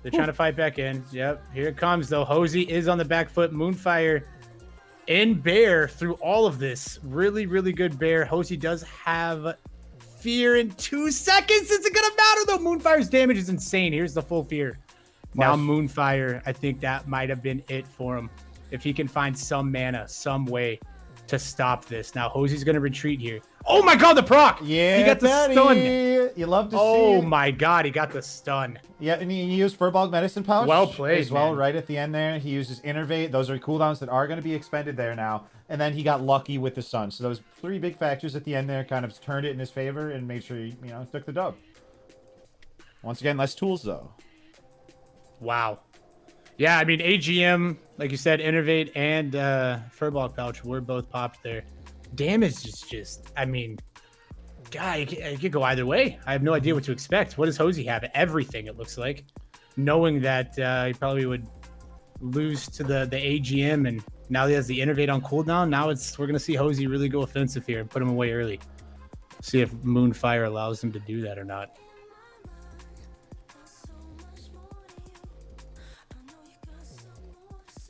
They're trying to fight back in. Yep, here it comes, though. Hosey is on the back foot. Moonfire in bear through all of this. Really, really good bear. Hosey does have fear in 2 seconds. Is it going to matter, though? Moonfire's damage is insane. Here's the full fear. Now Moonfire, I think that might have been it for him. If he can find some mana, some way to stop this. Now Hosey's going to retreat here. Oh my god, the proc! Yeah, he got the stun. You love to see Oh it. my god, he got the stun. Yeah, and he used Furbog Medicine Pouch. Well played, as well, man. right at the end there. He uses Innervate. Those are cooldowns that are going to be expended there now. And then he got lucky with the sun. So those 3 big factors at the end there kind of turned it in his favor and made sure he, took the dub. Once again, less tools though. Wow. Yeah, I mean, AGM, like you said, Innervate and Furbog Pouch were both popped there. Damage is just, I mean, God, it could go either way. I have no idea what to expect. What does Hosey have? Everything, it looks like. Knowing that he probably would lose to the AGM, and now he has the Innervate on cooldown. Now we're going to see Hosey really go offensive here and put him away early. See if Moonfire allows him to do that or not.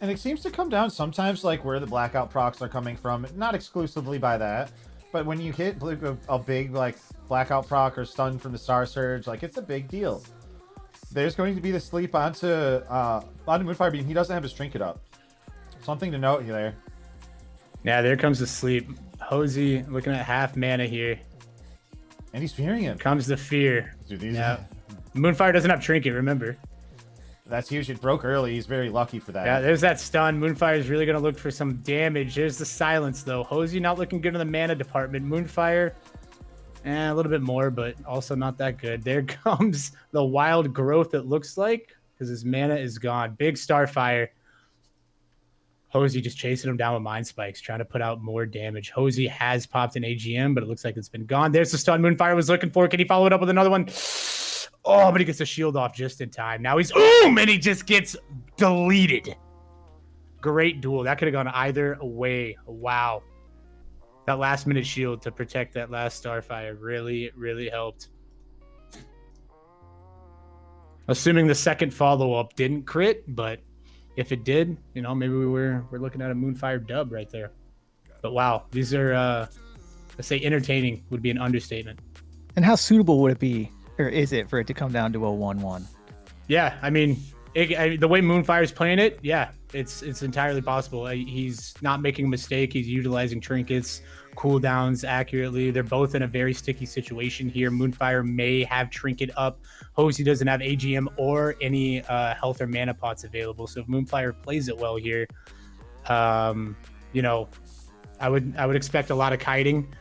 And it seems to come down sometimes like where the blackout procs are coming from. Not exclusively by that, but when you hit a big like blackout proc or stun from the Star Surge, like it's a big deal. There's going to be the sleep onto Moonfire Beam. He doesn't have his trinket up. Something to note there. Yeah, there comes the sleep. Hosey looking at half mana here. And he's fearing him. Comes the fear. Dude, Yeah. Moonfire doesn't have trinket, remember? That's huge. It broke early. He's very lucky for that. Yeah, there's that stun. Moonfire is really going to look for some damage. There's the silence, though. Hosey not looking good in the mana department. Moonfire, a little bit more, but also not that good. There comes the wild growth, it looks like, because his mana is gone. Big Starfire. Hosey just chasing him down with Mind Spikes, trying to put out more damage. Hosey has popped an AGM, but it looks like it's been gone. There's the stun Moonfire was looking for. Can he follow it up with another one? Oh, but he gets the shield off just in time. Now he's and he just gets deleted. Great duel. That could have gone either way. Wow. That last minute shield to protect that last Starfire really, really helped. Assuming the second follow-up didn't crit, but if it did, maybe we're looking at a Moonfire dub right there. But wow, these are, let's say entertaining would be an understatement. And how suitable would it be, or is it, for it to come down to a 1-1? Yeah, I mean, the way Moonfire's playing it, yeah, it's entirely possible. He's not making a mistake. He's utilizing trinkets, cooldowns accurately. They're both in a very sticky situation here. Moonfire may have trinket up. Hosey doesn't have AGM or any health or mana pots available. So if Moonfire plays it well here, I would expect a lot of kiting.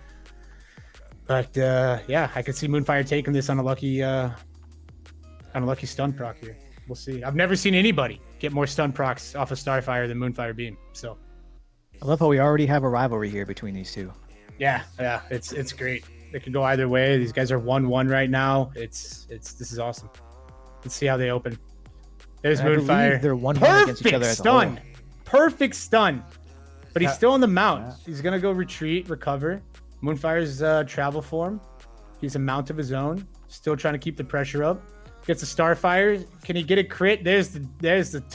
But yeah, I could see Moonfire taking this on a lucky stun proc here. We'll see. I've never seen anybody get more stun procs off of Starfire than Moonfire Beam. So I love how we already have a rivalry here between these two. yeah, it's great. It could go either way. These guys are 1-1 right now. This is awesome. Let's see how they open. There's And I believe Moonfire. they're 1-1 against each Perfect other as a stun. whole. Perfect stun. But he's still on the mount. Yeah. He's gonna go retreat, recover. Moonfire's travel form. He's a mount of his own. Still trying to keep the pressure up. Gets a Starfire. Can he get a crit? There's the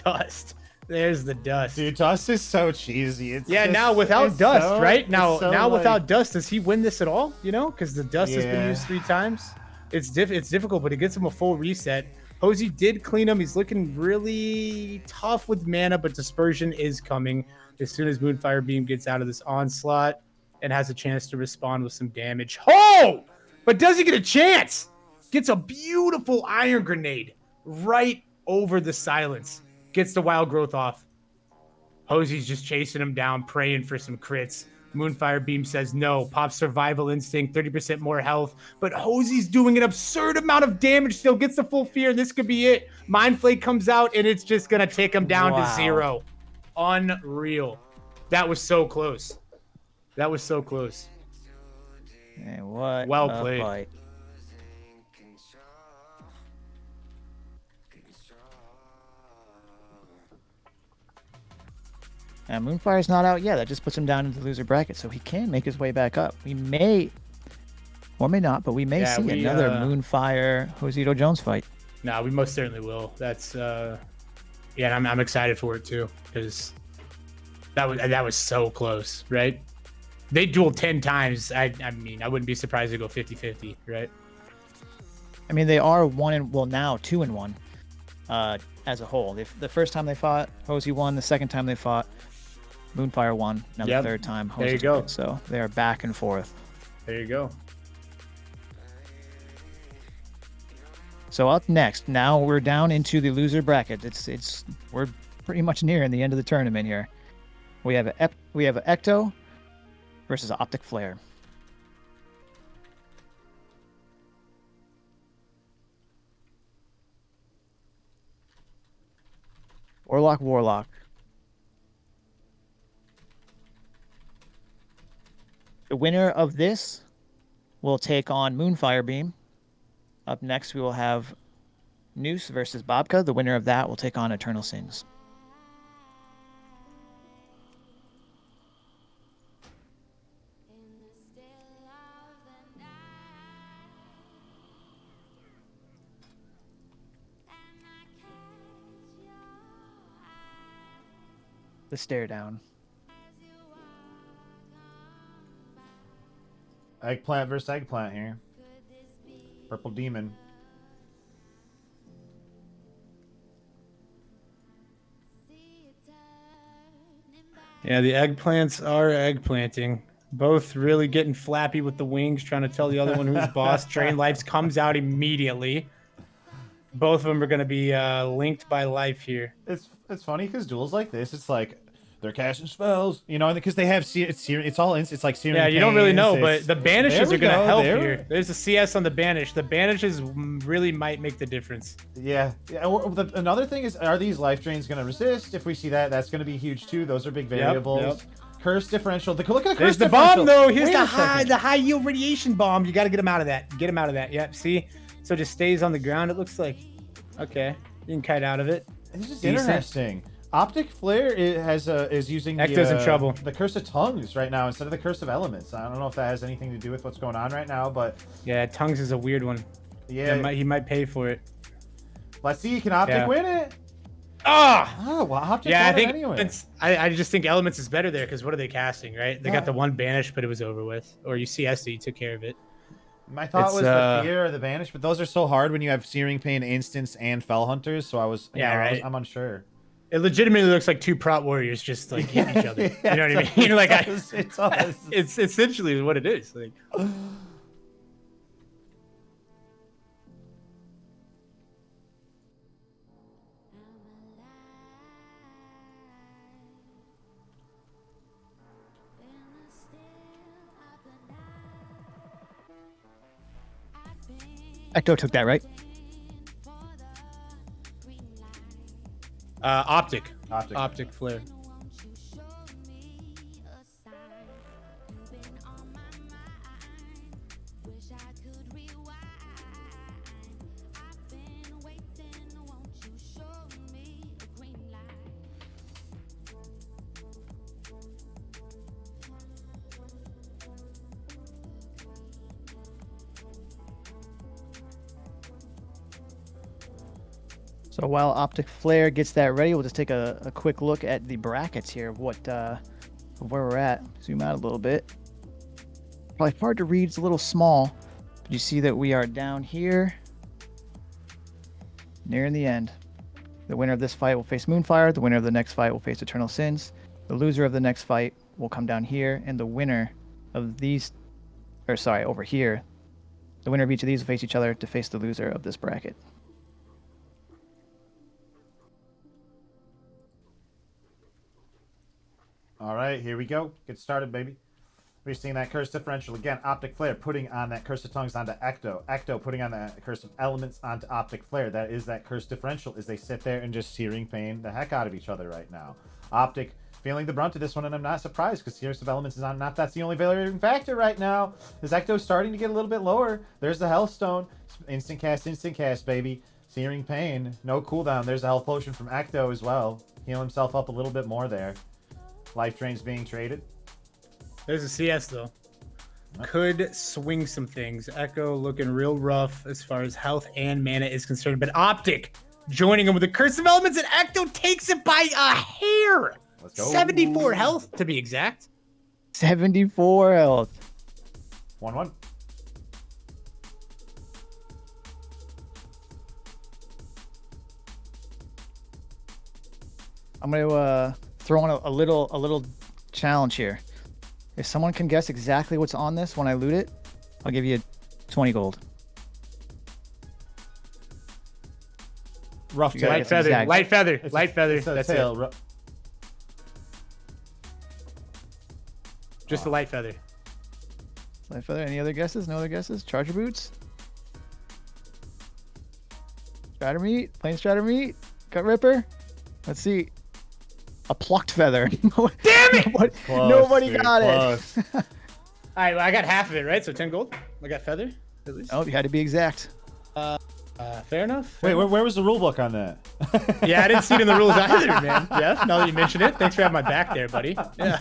dust. There's the dust. Dude, dust is so cheesy. Now without dust, right? Now like, without dust, does he win this at all? Because the dust has been used 3 times. It's difficult, but it gets him a full reset. Posey did clean him. He's looking really tough with mana, but Dispersion is coming as soon as Moonfire Beam gets out of this onslaught and has a chance to respond with some damage. Oh! But does he get a chance? Gets a beautiful Iron Grenade right over the silence. Gets the Wild Growth off. Posey's just chasing him down, praying for some crits. Moonfire Beam says no. Pops Survival Instinct, 30% more health. But Hosey's doing an absurd amount of damage still. Gets the full fear. This could be it. Mind Flake comes out, and it's just going to take him down to 0. Unreal. That was so close. That was so close. And what Well a played. fight. And Moonfire's not out yet. That just puts him down into the loser bracket, so he can make his way back up. We may, or may not, but we may see another Moonfire Josito Jones fight. No, we most certainly will. That's yeah, and I'm excited for it too, because that was so close, right? They dueled 10 times. I mean, I wouldn't be surprised to go 50-50, right? I mean, they are 2-1 as a whole. The first time they fought, Hosey won. The second time they fought, Moonfire won. Now the third time, Hosey there you go. did. So they are back and forth. There you go. So up next, now we're down into the loser bracket. We're pretty much nearing the end of the tournament here. We have Ecto versus Optic Flare. Warlock. The winner of this will take on Moonfire Beam. Up next, we will have Noose versus Bobka. The winner of that will take on Eternal Sins. The stare down. Eggplant versus eggplant here. Purple demon. Yeah, the eggplants are eggplanting. Both really getting flappy with the wings, trying to tell the other one who's boss. Drain Lives comes out immediately. Both of them are going to be linked by life here. It's funny because duels like this, it's like they're casting spells, you know, because they have it's all it's like searing. Yeah, you don't really know, pains, but the banishes are going to help there. here. There's a CS on the banish. The banishes really might make the difference. Yeah. Another thing is, are these life drains going to resist? If we see that, that's going to be huge too. Those are big variables. Yep. Curse differential. Look at the curse There's the differential. bomb though. Here's Wait the high yield radiation bomb. You got to get him out of that. Get him out of that. Yep. See, so it just stays on the ground. It looks like okay. You can kite out of it. This is Decent. interesting. Optic Flare is using Ecto's in trouble. The Curse of Tongues right now instead of the Curse of Elements. I don't know if that has anything to do with what's going on right now, but yeah, Tongues is a weird one. Yeah, he might pay for it. Let's see. Can Optic win it? Oh, well, Optic yeah, I won it think anyway. I just think Elements is better there because what are they casting, right? They got the one banish, but it was over with. Or you CS, you took care of it. My thought was the Fear or the Banish, but those are so hard when you have Searing Pain, Instance, and Fell Hunters. So I was, right. I'm unsure. It legitimately looks like two prot warriors just like hitting each other. You know what I mean? Like it's essentially what it is. Like. Ecto took that, right? Optic Flare. So while Optic Flare gets that ready, we'll just take a quick look at the brackets here of where we're at. Zoom out a little bit. Probably hard to read, it's a little small, but you see that we are down here nearing the end. The winner of this fight will face Moonfire. The winner of the next fight will face Eternal Sins. The loser of the next fight will come down here, and the winner of these, or sorry, over here, the winner of each of these will face each other to face the loser of this bracket. All right, here we go. Get started, baby. We're seeing that curse differential again. Optic Flare putting on that Curse of Tongues onto Ecto. Ecto putting on that Curse of Elements onto Optic Flare. That is that curse differential as they sit there and just searing pain the heck out of each other right now. Optic feeling the brunt of this one, and I'm not surprised because Curse of Elements is on. Not that's the only varying factor right now. As Ecto's starting to get a little bit lower. There's the Healthstone. Instant cast, baby. Searing pain. No cooldown. There's a health potion from Ecto as well. Heal himself up a little bit more there. Life drains being traded. There's a CS though. Could swing some things. Echo looking real rough as far as health and mana is concerned, but Optic joining him with the Curse of Elements, and Ecto takes it by a hair. Let's go. 74 health to be exact. 74 health. 1-1. I'm going to throw in a little challenge here. If someone can guess exactly what's on this when I loot it, I'll give you 20 gold. Rough You tail. gotta Light get feather, exact. light feather, It's light feather. It's a That's tail. it. Just a light feather. Light feather. Any other guesses? No other guesses? Charger boots? Stratter meat? Plain stratter meat? Gut ripper? Let's see. A plucked feather. Damn it! Nobody dude, got close. it. All right, well, I got half of it, right? So 10 gold. I got feather, at least. Oh, you had to be exact. Fair enough. Wait, where was the rule book on that? Yeah, I didn't see it in the rules either, man. Jeff, now that you mention it, thanks for having my back there, buddy. Yeah.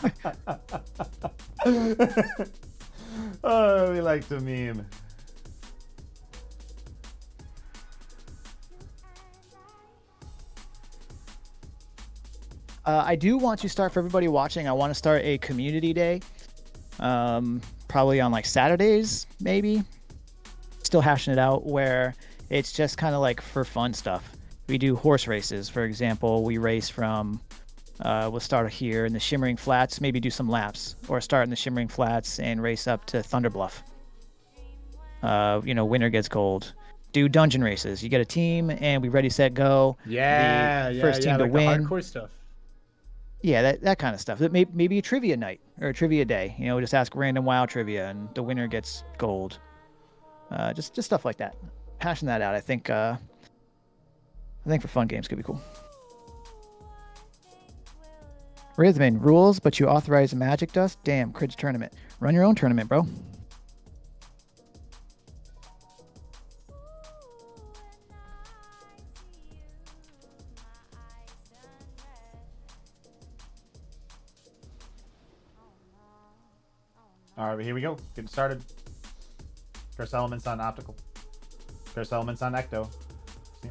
Oh, we like to meme. I do want to start, for everybody watching, I want to start a community day. Probably on like Saturdays, maybe. Still hashing it out, where it's just kind of like for fun stuff. We do horse races, for example. We race from, we'll start here in the Shimmering Flats, maybe do some laps, or start in the Shimmering Flats and race up to Thunder Bluff. Winner gets gold. Do dungeon races. You get a team, and we ready, set, go. Yeah, First team to like win. The hardcore stuff. Yeah, that kind of stuff. Maybe a trivia night or a trivia day. Just ask random WoW trivia, and the winner gets gold. Just stuff like that. Hashing that out. I think for fun games could be cool. Rhythmin rules, but you authorize magic dust. Damn, Cridge tournament. Run your own tournament, bro. All right, here we go. Getting started. Curse Elements on Optical. Curse Elements on Ecto.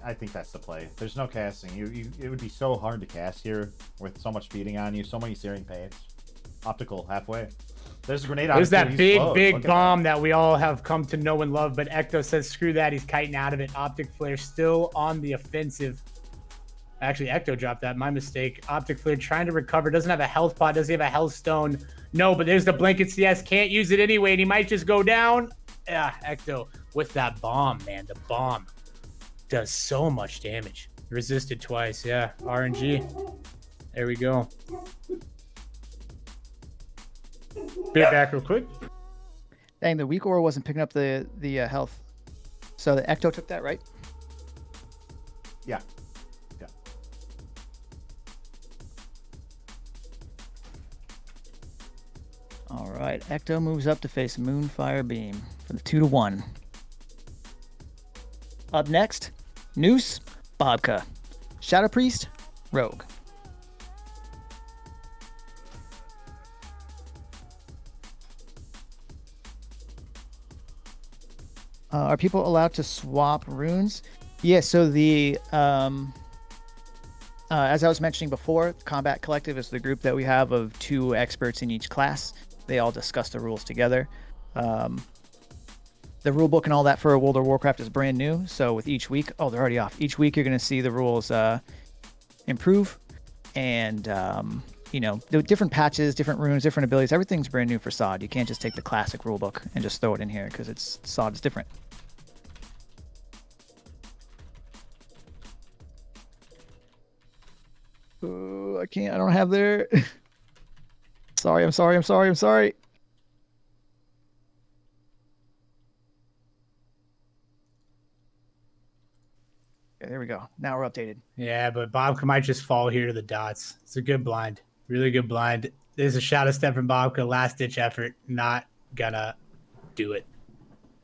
I think that's the play. There's no casting. It would be so hard to cast here with so much feeding on you, so many searing pains. Optical halfway. There's a grenade. There's that big Look at bomb that we all have come to know and love, but Ecto says screw that. He's kiting out of it. Optic Flare still on the offensive. Actually, Ecto dropped that. My mistake. Optic Flare trying to recover. Doesn't have a health pot. Does he have a health stone? No, but there's the blanket CS. Can't use it anyway, and he might just go down. Yeah, Ecto with that bomb, man. The bomb does so much damage. Resisted twice. Yeah, RNG. There we go. Be back real quick. Dang, the weak aura wasn't picking up the health. So the Ecto took that, right? Yeah. All right, Ecto moves up to face Moonfire Beam for the 2-1. Up next, Noose, Bobka, Shadow Priest, Rogue. Are people allowed to swap runes? Yeah, so the as I was mentioning before, Combat Collective is the group that we have of 2 experts in each class. They all discuss the rules together. The rule book and all that for World of Warcraft is brand new. So with each week, oh, they're already off. Each week you're going to see the rules improve, and the different patches, different runes, different abilities. Everything's brand new for SOD. You can't just take the classic rule book and just throw it in here because SOD is different. Ooh, I can't. I don't have their. Sorry. I'm sorry. Okay, there we go. Now we're updated. Yeah, but Bobka might just fall here to the dots. It's a good blind. Really good blind. There's a shadow step from Bobka. Last ditch effort. Not gonna do it.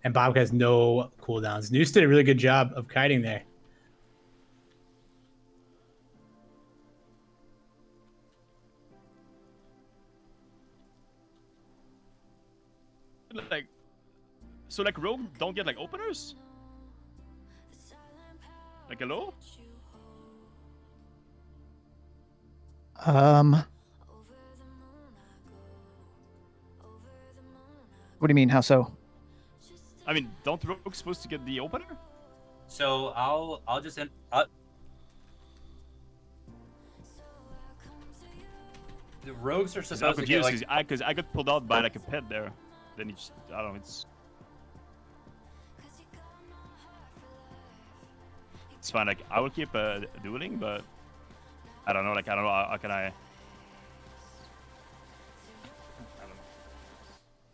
And Bobka has no cooldowns. Noose did a really good job of kiting there. Like, so like rogue don't get like openers? Like hello? What do you mean? How so? I mean, don't rogues supposed to get the opener? So I'll just the rogues are I'm supposed to get confused like because I got pulled out by like a pet there. Then he just, I don't know, it's fine. Like I will keep dueling, but I don't know. Like I don't know how can I.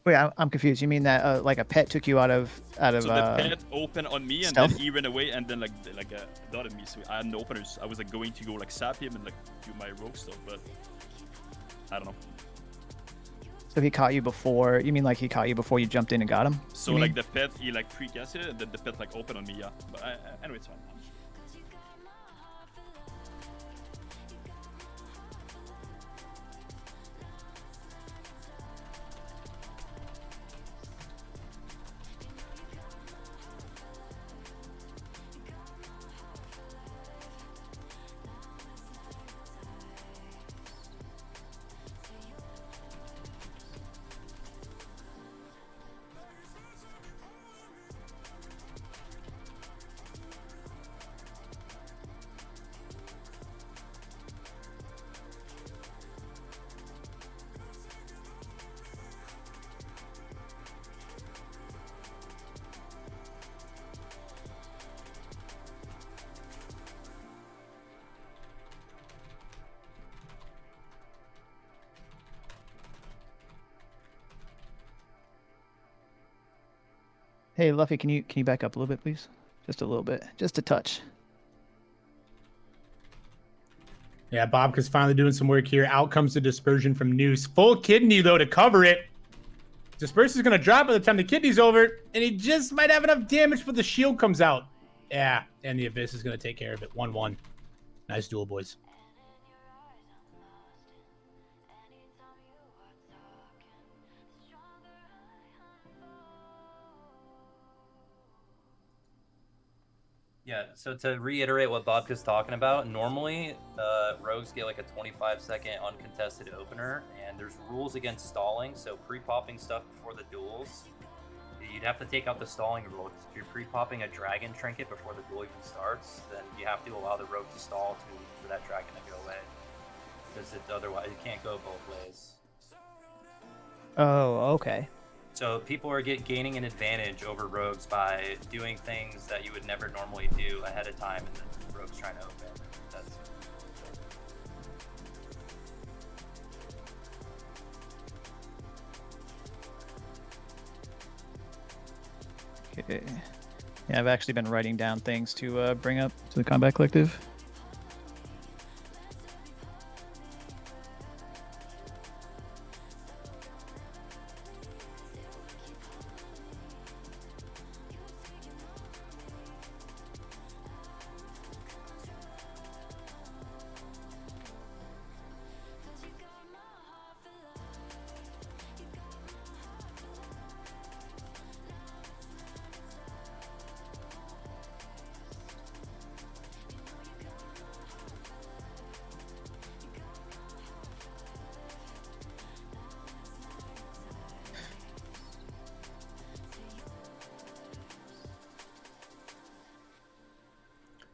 Wait, I'm confused. You mean that like a pet took you out of So the pet opened on me and stealth? then he ran away and then dotted me. So I had no openers. I was like going to go like sap him and like do my rogue stuff, but I don't know. So he caught you before? You mean like he caught you before you jumped in and got him? So like the pet, he like pre-casted it and then the pet like opened on me. Yeah, but anyway, it's fine. Hey, Luffy, can you back up a little bit, please? Just a little bit, just a touch. Yeah, Bobka's finally doing some work here. Out comes the dispersion from Noose. Full kidney, though, to cover it. Disperse is going to drop by the time the kidney's over, and he just might have enough damage, but the shield comes out. Yeah, and the Abyss is going to take care of it. 1-1. Nice duel, boys. Yeah, so to reiterate what Bobka's talking about, normally rogues get like a 25-second uncontested opener, and there's rules against stalling, so pre-popping stuff before the duels, you'd have to take out the stalling rule. If you're pre-popping a dragon trinket before the duel even starts, then you have to allow the rogue to stall for that dragon to go away, because otherwise it can't go both ways. Oh, okay. So people are gaining an advantage over rogues by doing things that you would never normally do ahead of time, and then rogues trying to open. That's Okay. Yeah, I've actually been writing down things to bring up to the Combat Collective.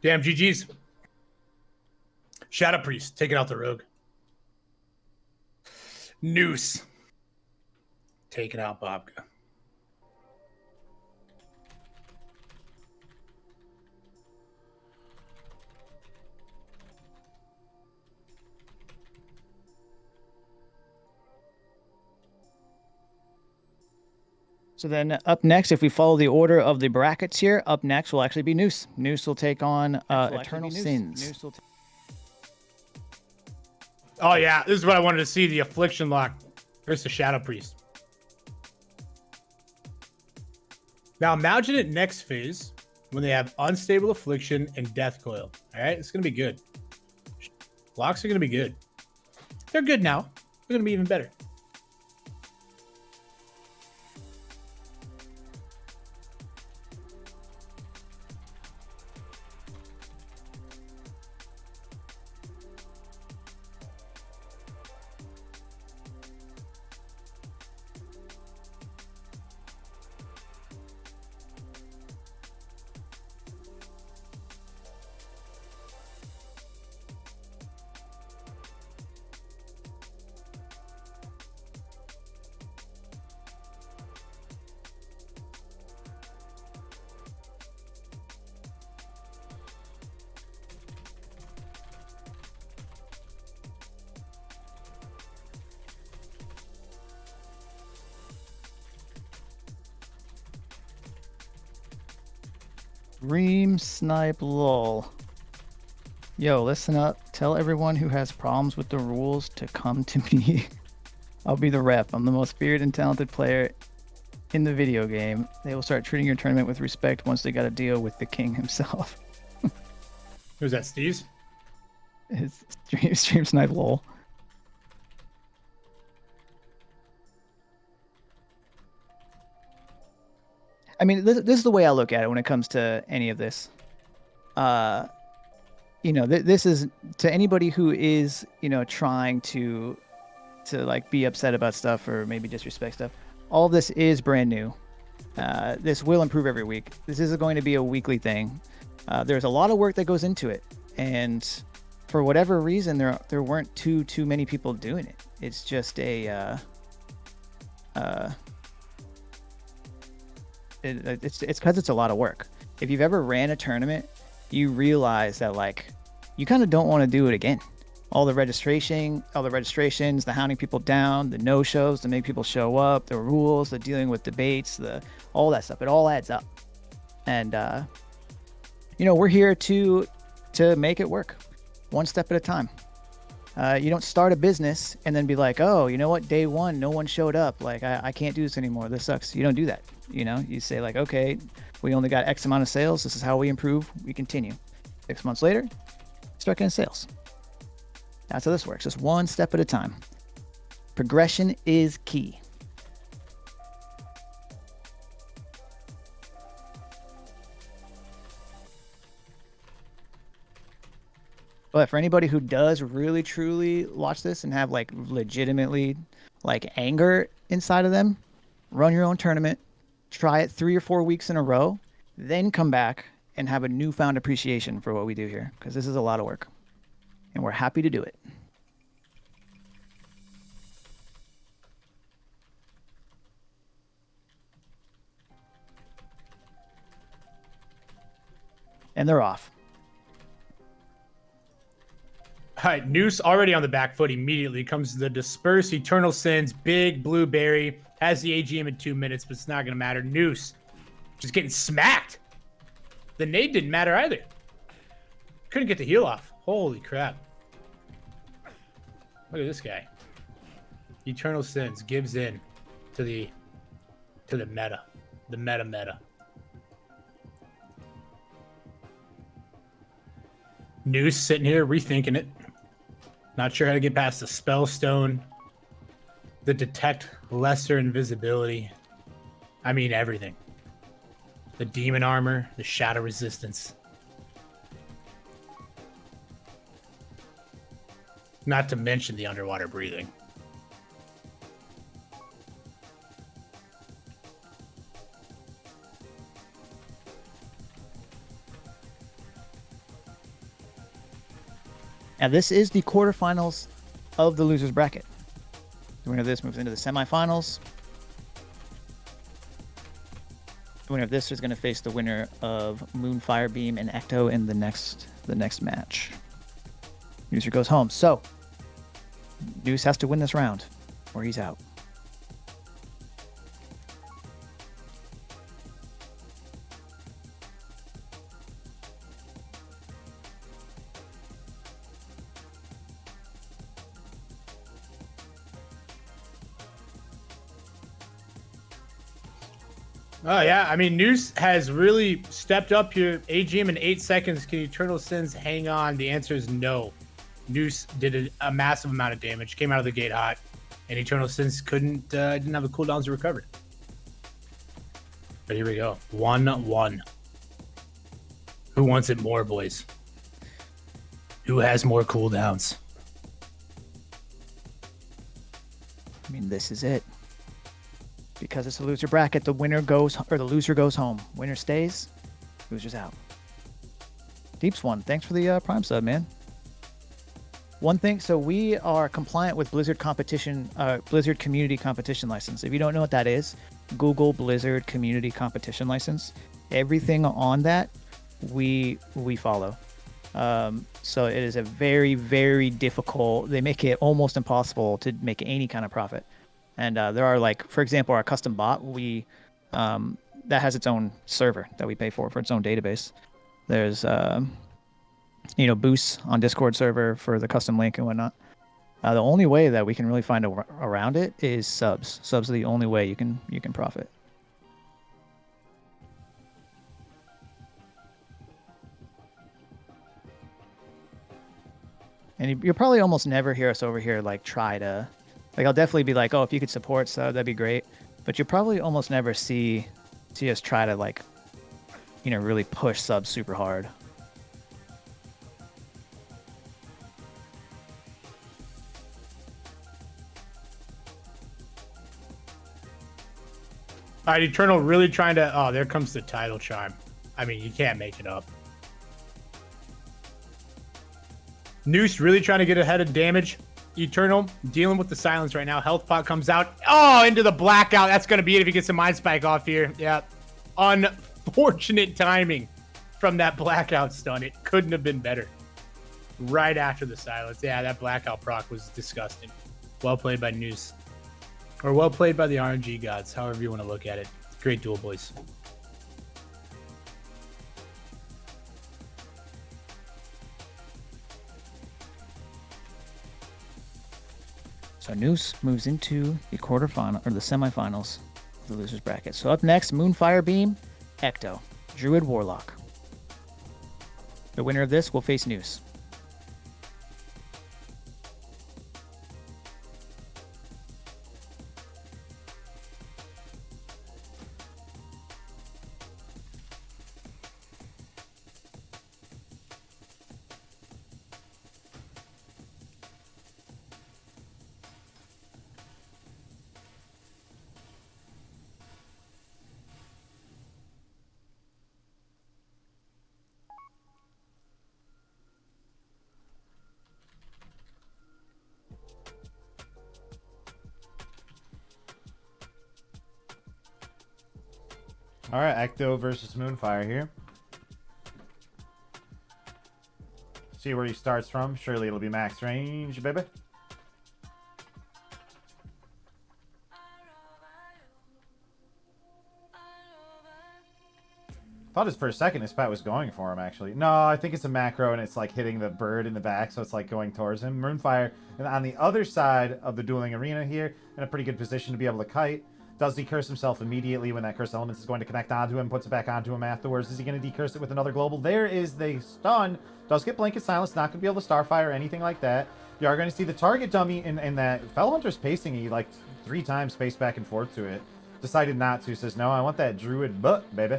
Damn, GG's. Shadow Priest, taking out the rogue. Noose. Taking out Bobka. So then up next, if we follow the order of the brackets here, up next will actually be Noose. Noose will take on Eternal Sins. Oh, yeah. This is what I wanted to see. The Affliction lock versus the Shadow Priest. Now imagine it next phase when they have Unstable Affliction and Death Coil. All right? It's going to be good. Locks are going to be good. They're good now. They're going to be even better. Ream Snipe lol. Yo, listen up. Tell everyone who has problems with the rules to come to me. I'll be the ref. I'm the most feared and talented player in the video game. They will start treating your tournament with respect once they got to deal with the king himself. Who's that, Steve's? His stream Snipe lol. I mean, this is the way I look at it when it comes to any of this. You know, this is to anybody who is, you know, trying to like be upset about stuff or maybe disrespect stuff. All of this is brand new. This will improve every week. This isn't going to be a weekly thing. There's a lot of work that goes into it, and for whatever reason, there weren't too many people doing it. It's just a it's because it's a lot of work. If you've ever ran a tournament, you realize that like you kind of don't want to do it again. All the registrations, the hounding people down, the no-shows to make people show up, the rules, the dealing with debates, all that stuff. It all adds up. And you know, we're here to make it work, one step at a time. You don't start a business and then be like, oh, you know what? Day one, no one showed up. Like, I can't do this anymore. This sucks. You don't do that. You know, you say like, okay, we only got X amount of sales. This is how we improve. We continue. 6 months later, start getting sales. That's how this works. Just one step at a time. Progression is key. But for anybody who does really truly watch this and have like legitimately like anger inside of them, run your own tournament, try it 3 or 4 weeks in a row, then come back and have a newfound appreciation for what we do here, because this is a lot of work and we're happy to do it. And they're off. All right, Noose already on the back foot immediately. Comes the Disperse Eternal Sins, big blueberry. Has the AGM in 2 minutes, but it's not going to matter. Noose just getting smacked. The nade didn't matter either. Couldn't get the heal off. Holy crap. Look at this guy. Eternal Sins gives in to the meta. The meta. Noose sitting here rethinking it. Not sure how to get past the Spellstone, the Detect Lesser Invisibility. I mean, everything. The Demon Armor, the Shadow Resistance. Not to mention the Underwater Breathing. And this is the quarterfinals of the losers bracket. The winner of this moves into the semifinals. The winner of this is going to face the winner of Moon, Firebeam, and Ecto in the next match. Loser goes home. So Deuce has to win this round, or he's out. Oh, yeah. I mean, Noose has really stepped up here. AGM in 8 seconds. Can Eternal Sins hang on? The answer is no. Noose did a massive amount of damage, came out of the gate hot, and Eternal Sins didn't have the cooldowns to recover. But here we go. 1-1. Who wants it more, boys? Who has more cooldowns? I mean, this is it. Because it's a loser bracket, the loser goes home. Winner stays, loser's out. Deeps one, thanks for the Prime sub, man. One thing, so we are compliant with Blizzard Community Competition License. If you don't know what that is, Google Blizzard Community Competition License. Everything on that, we follow. So it is a very, very difficult. They make it almost impossible to make any kind of profit. And there are, like, for example, our custom bot, that has its own server that we pay for its own database. There's, boosts on Discord server for the custom link and whatnot. The only way that we can really find around it is subs. Subs are the only way you can profit. And you'll probably almost never hear us over here like try to. Like, I'll definitely be like, oh, if you could support sub, that'd be great. But you'll probably almost never see us try to, like, really push subs super hard. All right, Eternal really trying to... Oh, there comes the title charm. I mean, you can't make it up. Noose really trying to get ahead of damage. Eternal dealing with the silence right now. Health pot comes out. Oh, into the blackout. That's going to be it if he gets a mind spike off here. Yeah. Unfortunate timing from that blackout stun. It couldn't have been better. Right after the silence. Yeah, that blackout proc was disgusting. Well played by Noose. Or well played by the RNG gods, however you want to look at it. Great duel, boys. So Noose moves into the quarterfinal or the semifinals of the losers bracket. So up next, Moon, Firebeam, Ecto, Druid, Warlock. The winner of this will face Noose. All right, Ecto versus Moonfire here. See where he starts from. Surely it'll be max range, baby. Thought for a second his pet was going for him, actually. No, I think it's a macro and it's like hitting the bird in the back, so it's like going towards him. Moonfire, and on the other side of the dueling arena here, in a pretty good position to be able to kite. Does decurse himself immediately when that curse elements is going to connect onto him, puts it back onto him afterwards. Is he going to decurse it with another global? There is the stun. Does get blanket silence, not going to be able to starfire or anything like that. You are going to see the target dummy in that Fellhunter's pacing. He like 3 times spaced back and forth to it. Decided not to, says no, I want that druid butt, baby.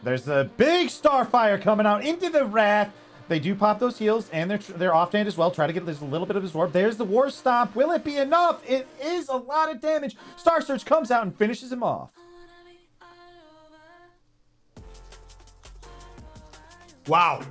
There's a big starfire coming out into the Wrath. They do pop those heals, and they're offhand as well. Try to get there's a little bit of absorb. There's the War Stomp. Will it be enough? It is a lot of damage. Star Surge comes out and finishes him off. Wow.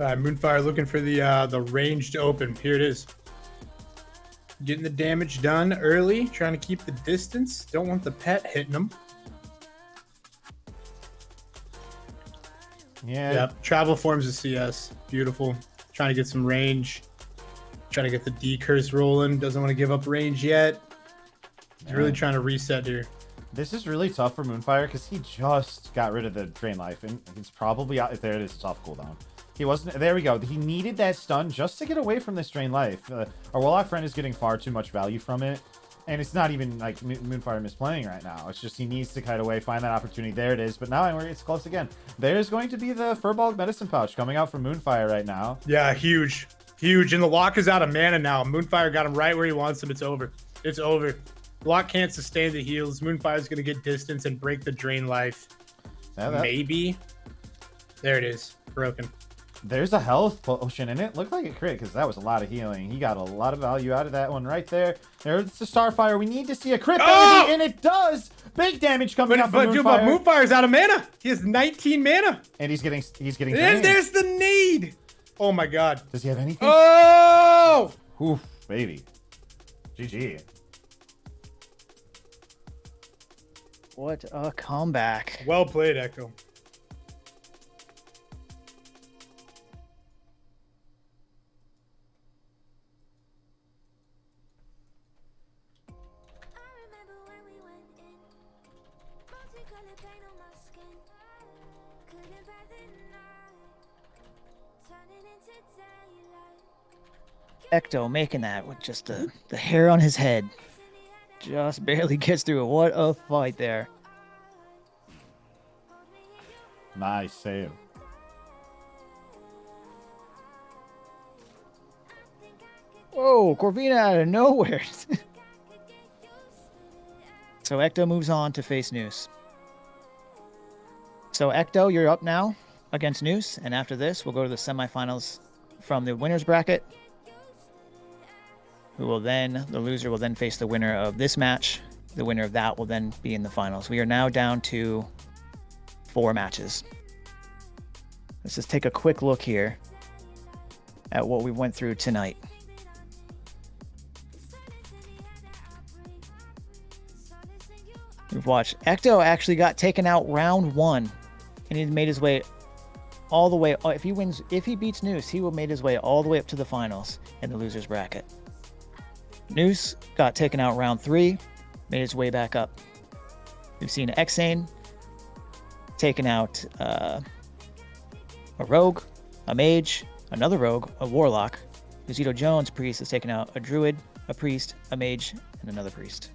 All right, Moonfire looking for the range to open. Here it is. Getting the damage done early, trying to keep the distance. Don't want the pet hitting him. Yeah. Yep. Travel forms of CS. Beautiful. Trying to get some range. Trying to get the D curse rolling. Doesn't want to give up range yet. He's really trying to reset here. This is really tough for Moonfire because he just got rid of the Drain Life, and it's probably out. There it is. It's off cooldown. He wasn't. There we go. He needed that stun just to get away from this Drain Life. Our Warlock friend is getting far too much value from it, and it's not even like Moonfire misplaying right now. It's just he needs to kite away, find that opportunity. There it is. But now it's close again. There's going to be the Furbolg Medicine Pouch coming out from Moonfire right now. Yeah, huge. Huge. And the lock is out of mana now. Moonfire got him right where he wants him. It's over. It's over. Lock can't sustain the heals. Moonfire's going to get distance and break the Drain Life. Maybe. There it is. Broken. There's a health potion in it. Looked like a crit because that was a lot of healing. He got a lot of value out of that one right there. There's the Starfire. We need to see a crit, baby, and it does. Big damage coming out from Moonfire. But Moonfire's out of mana. He has 19 mana. And he's getting There's the need. Oh my god. Does he have anything? Oh! Oof, baby. GG. What a comeback. Well played, Echo. Ecto making that with just the hair on his head. Just barely gets through it. What a fight there. Nice save. Whoa, Corvina out of nowhere. So Ecto moves on to face Noose. So Ecto, you're up now against Noose, and after this, we'll go to the semifinals from the winner's bracket. The loser will then face the winner of this match. The winner of that will then be in the finals. We are now down to 4 matches. Let's just take a quick look here at what we went through tonight. We've watched Ecto actually got taken out round 1, and he made his way all the way. If he beats Noose, he will make his way all the way up to the finals in the losers bracket. Noose got taken out round 3, made his way back up. We've seen Xane taken out a rogue, a mage, another rogue, a warlock. Zito Jones priest has taken out a druid, a priest, a mage, and another priest.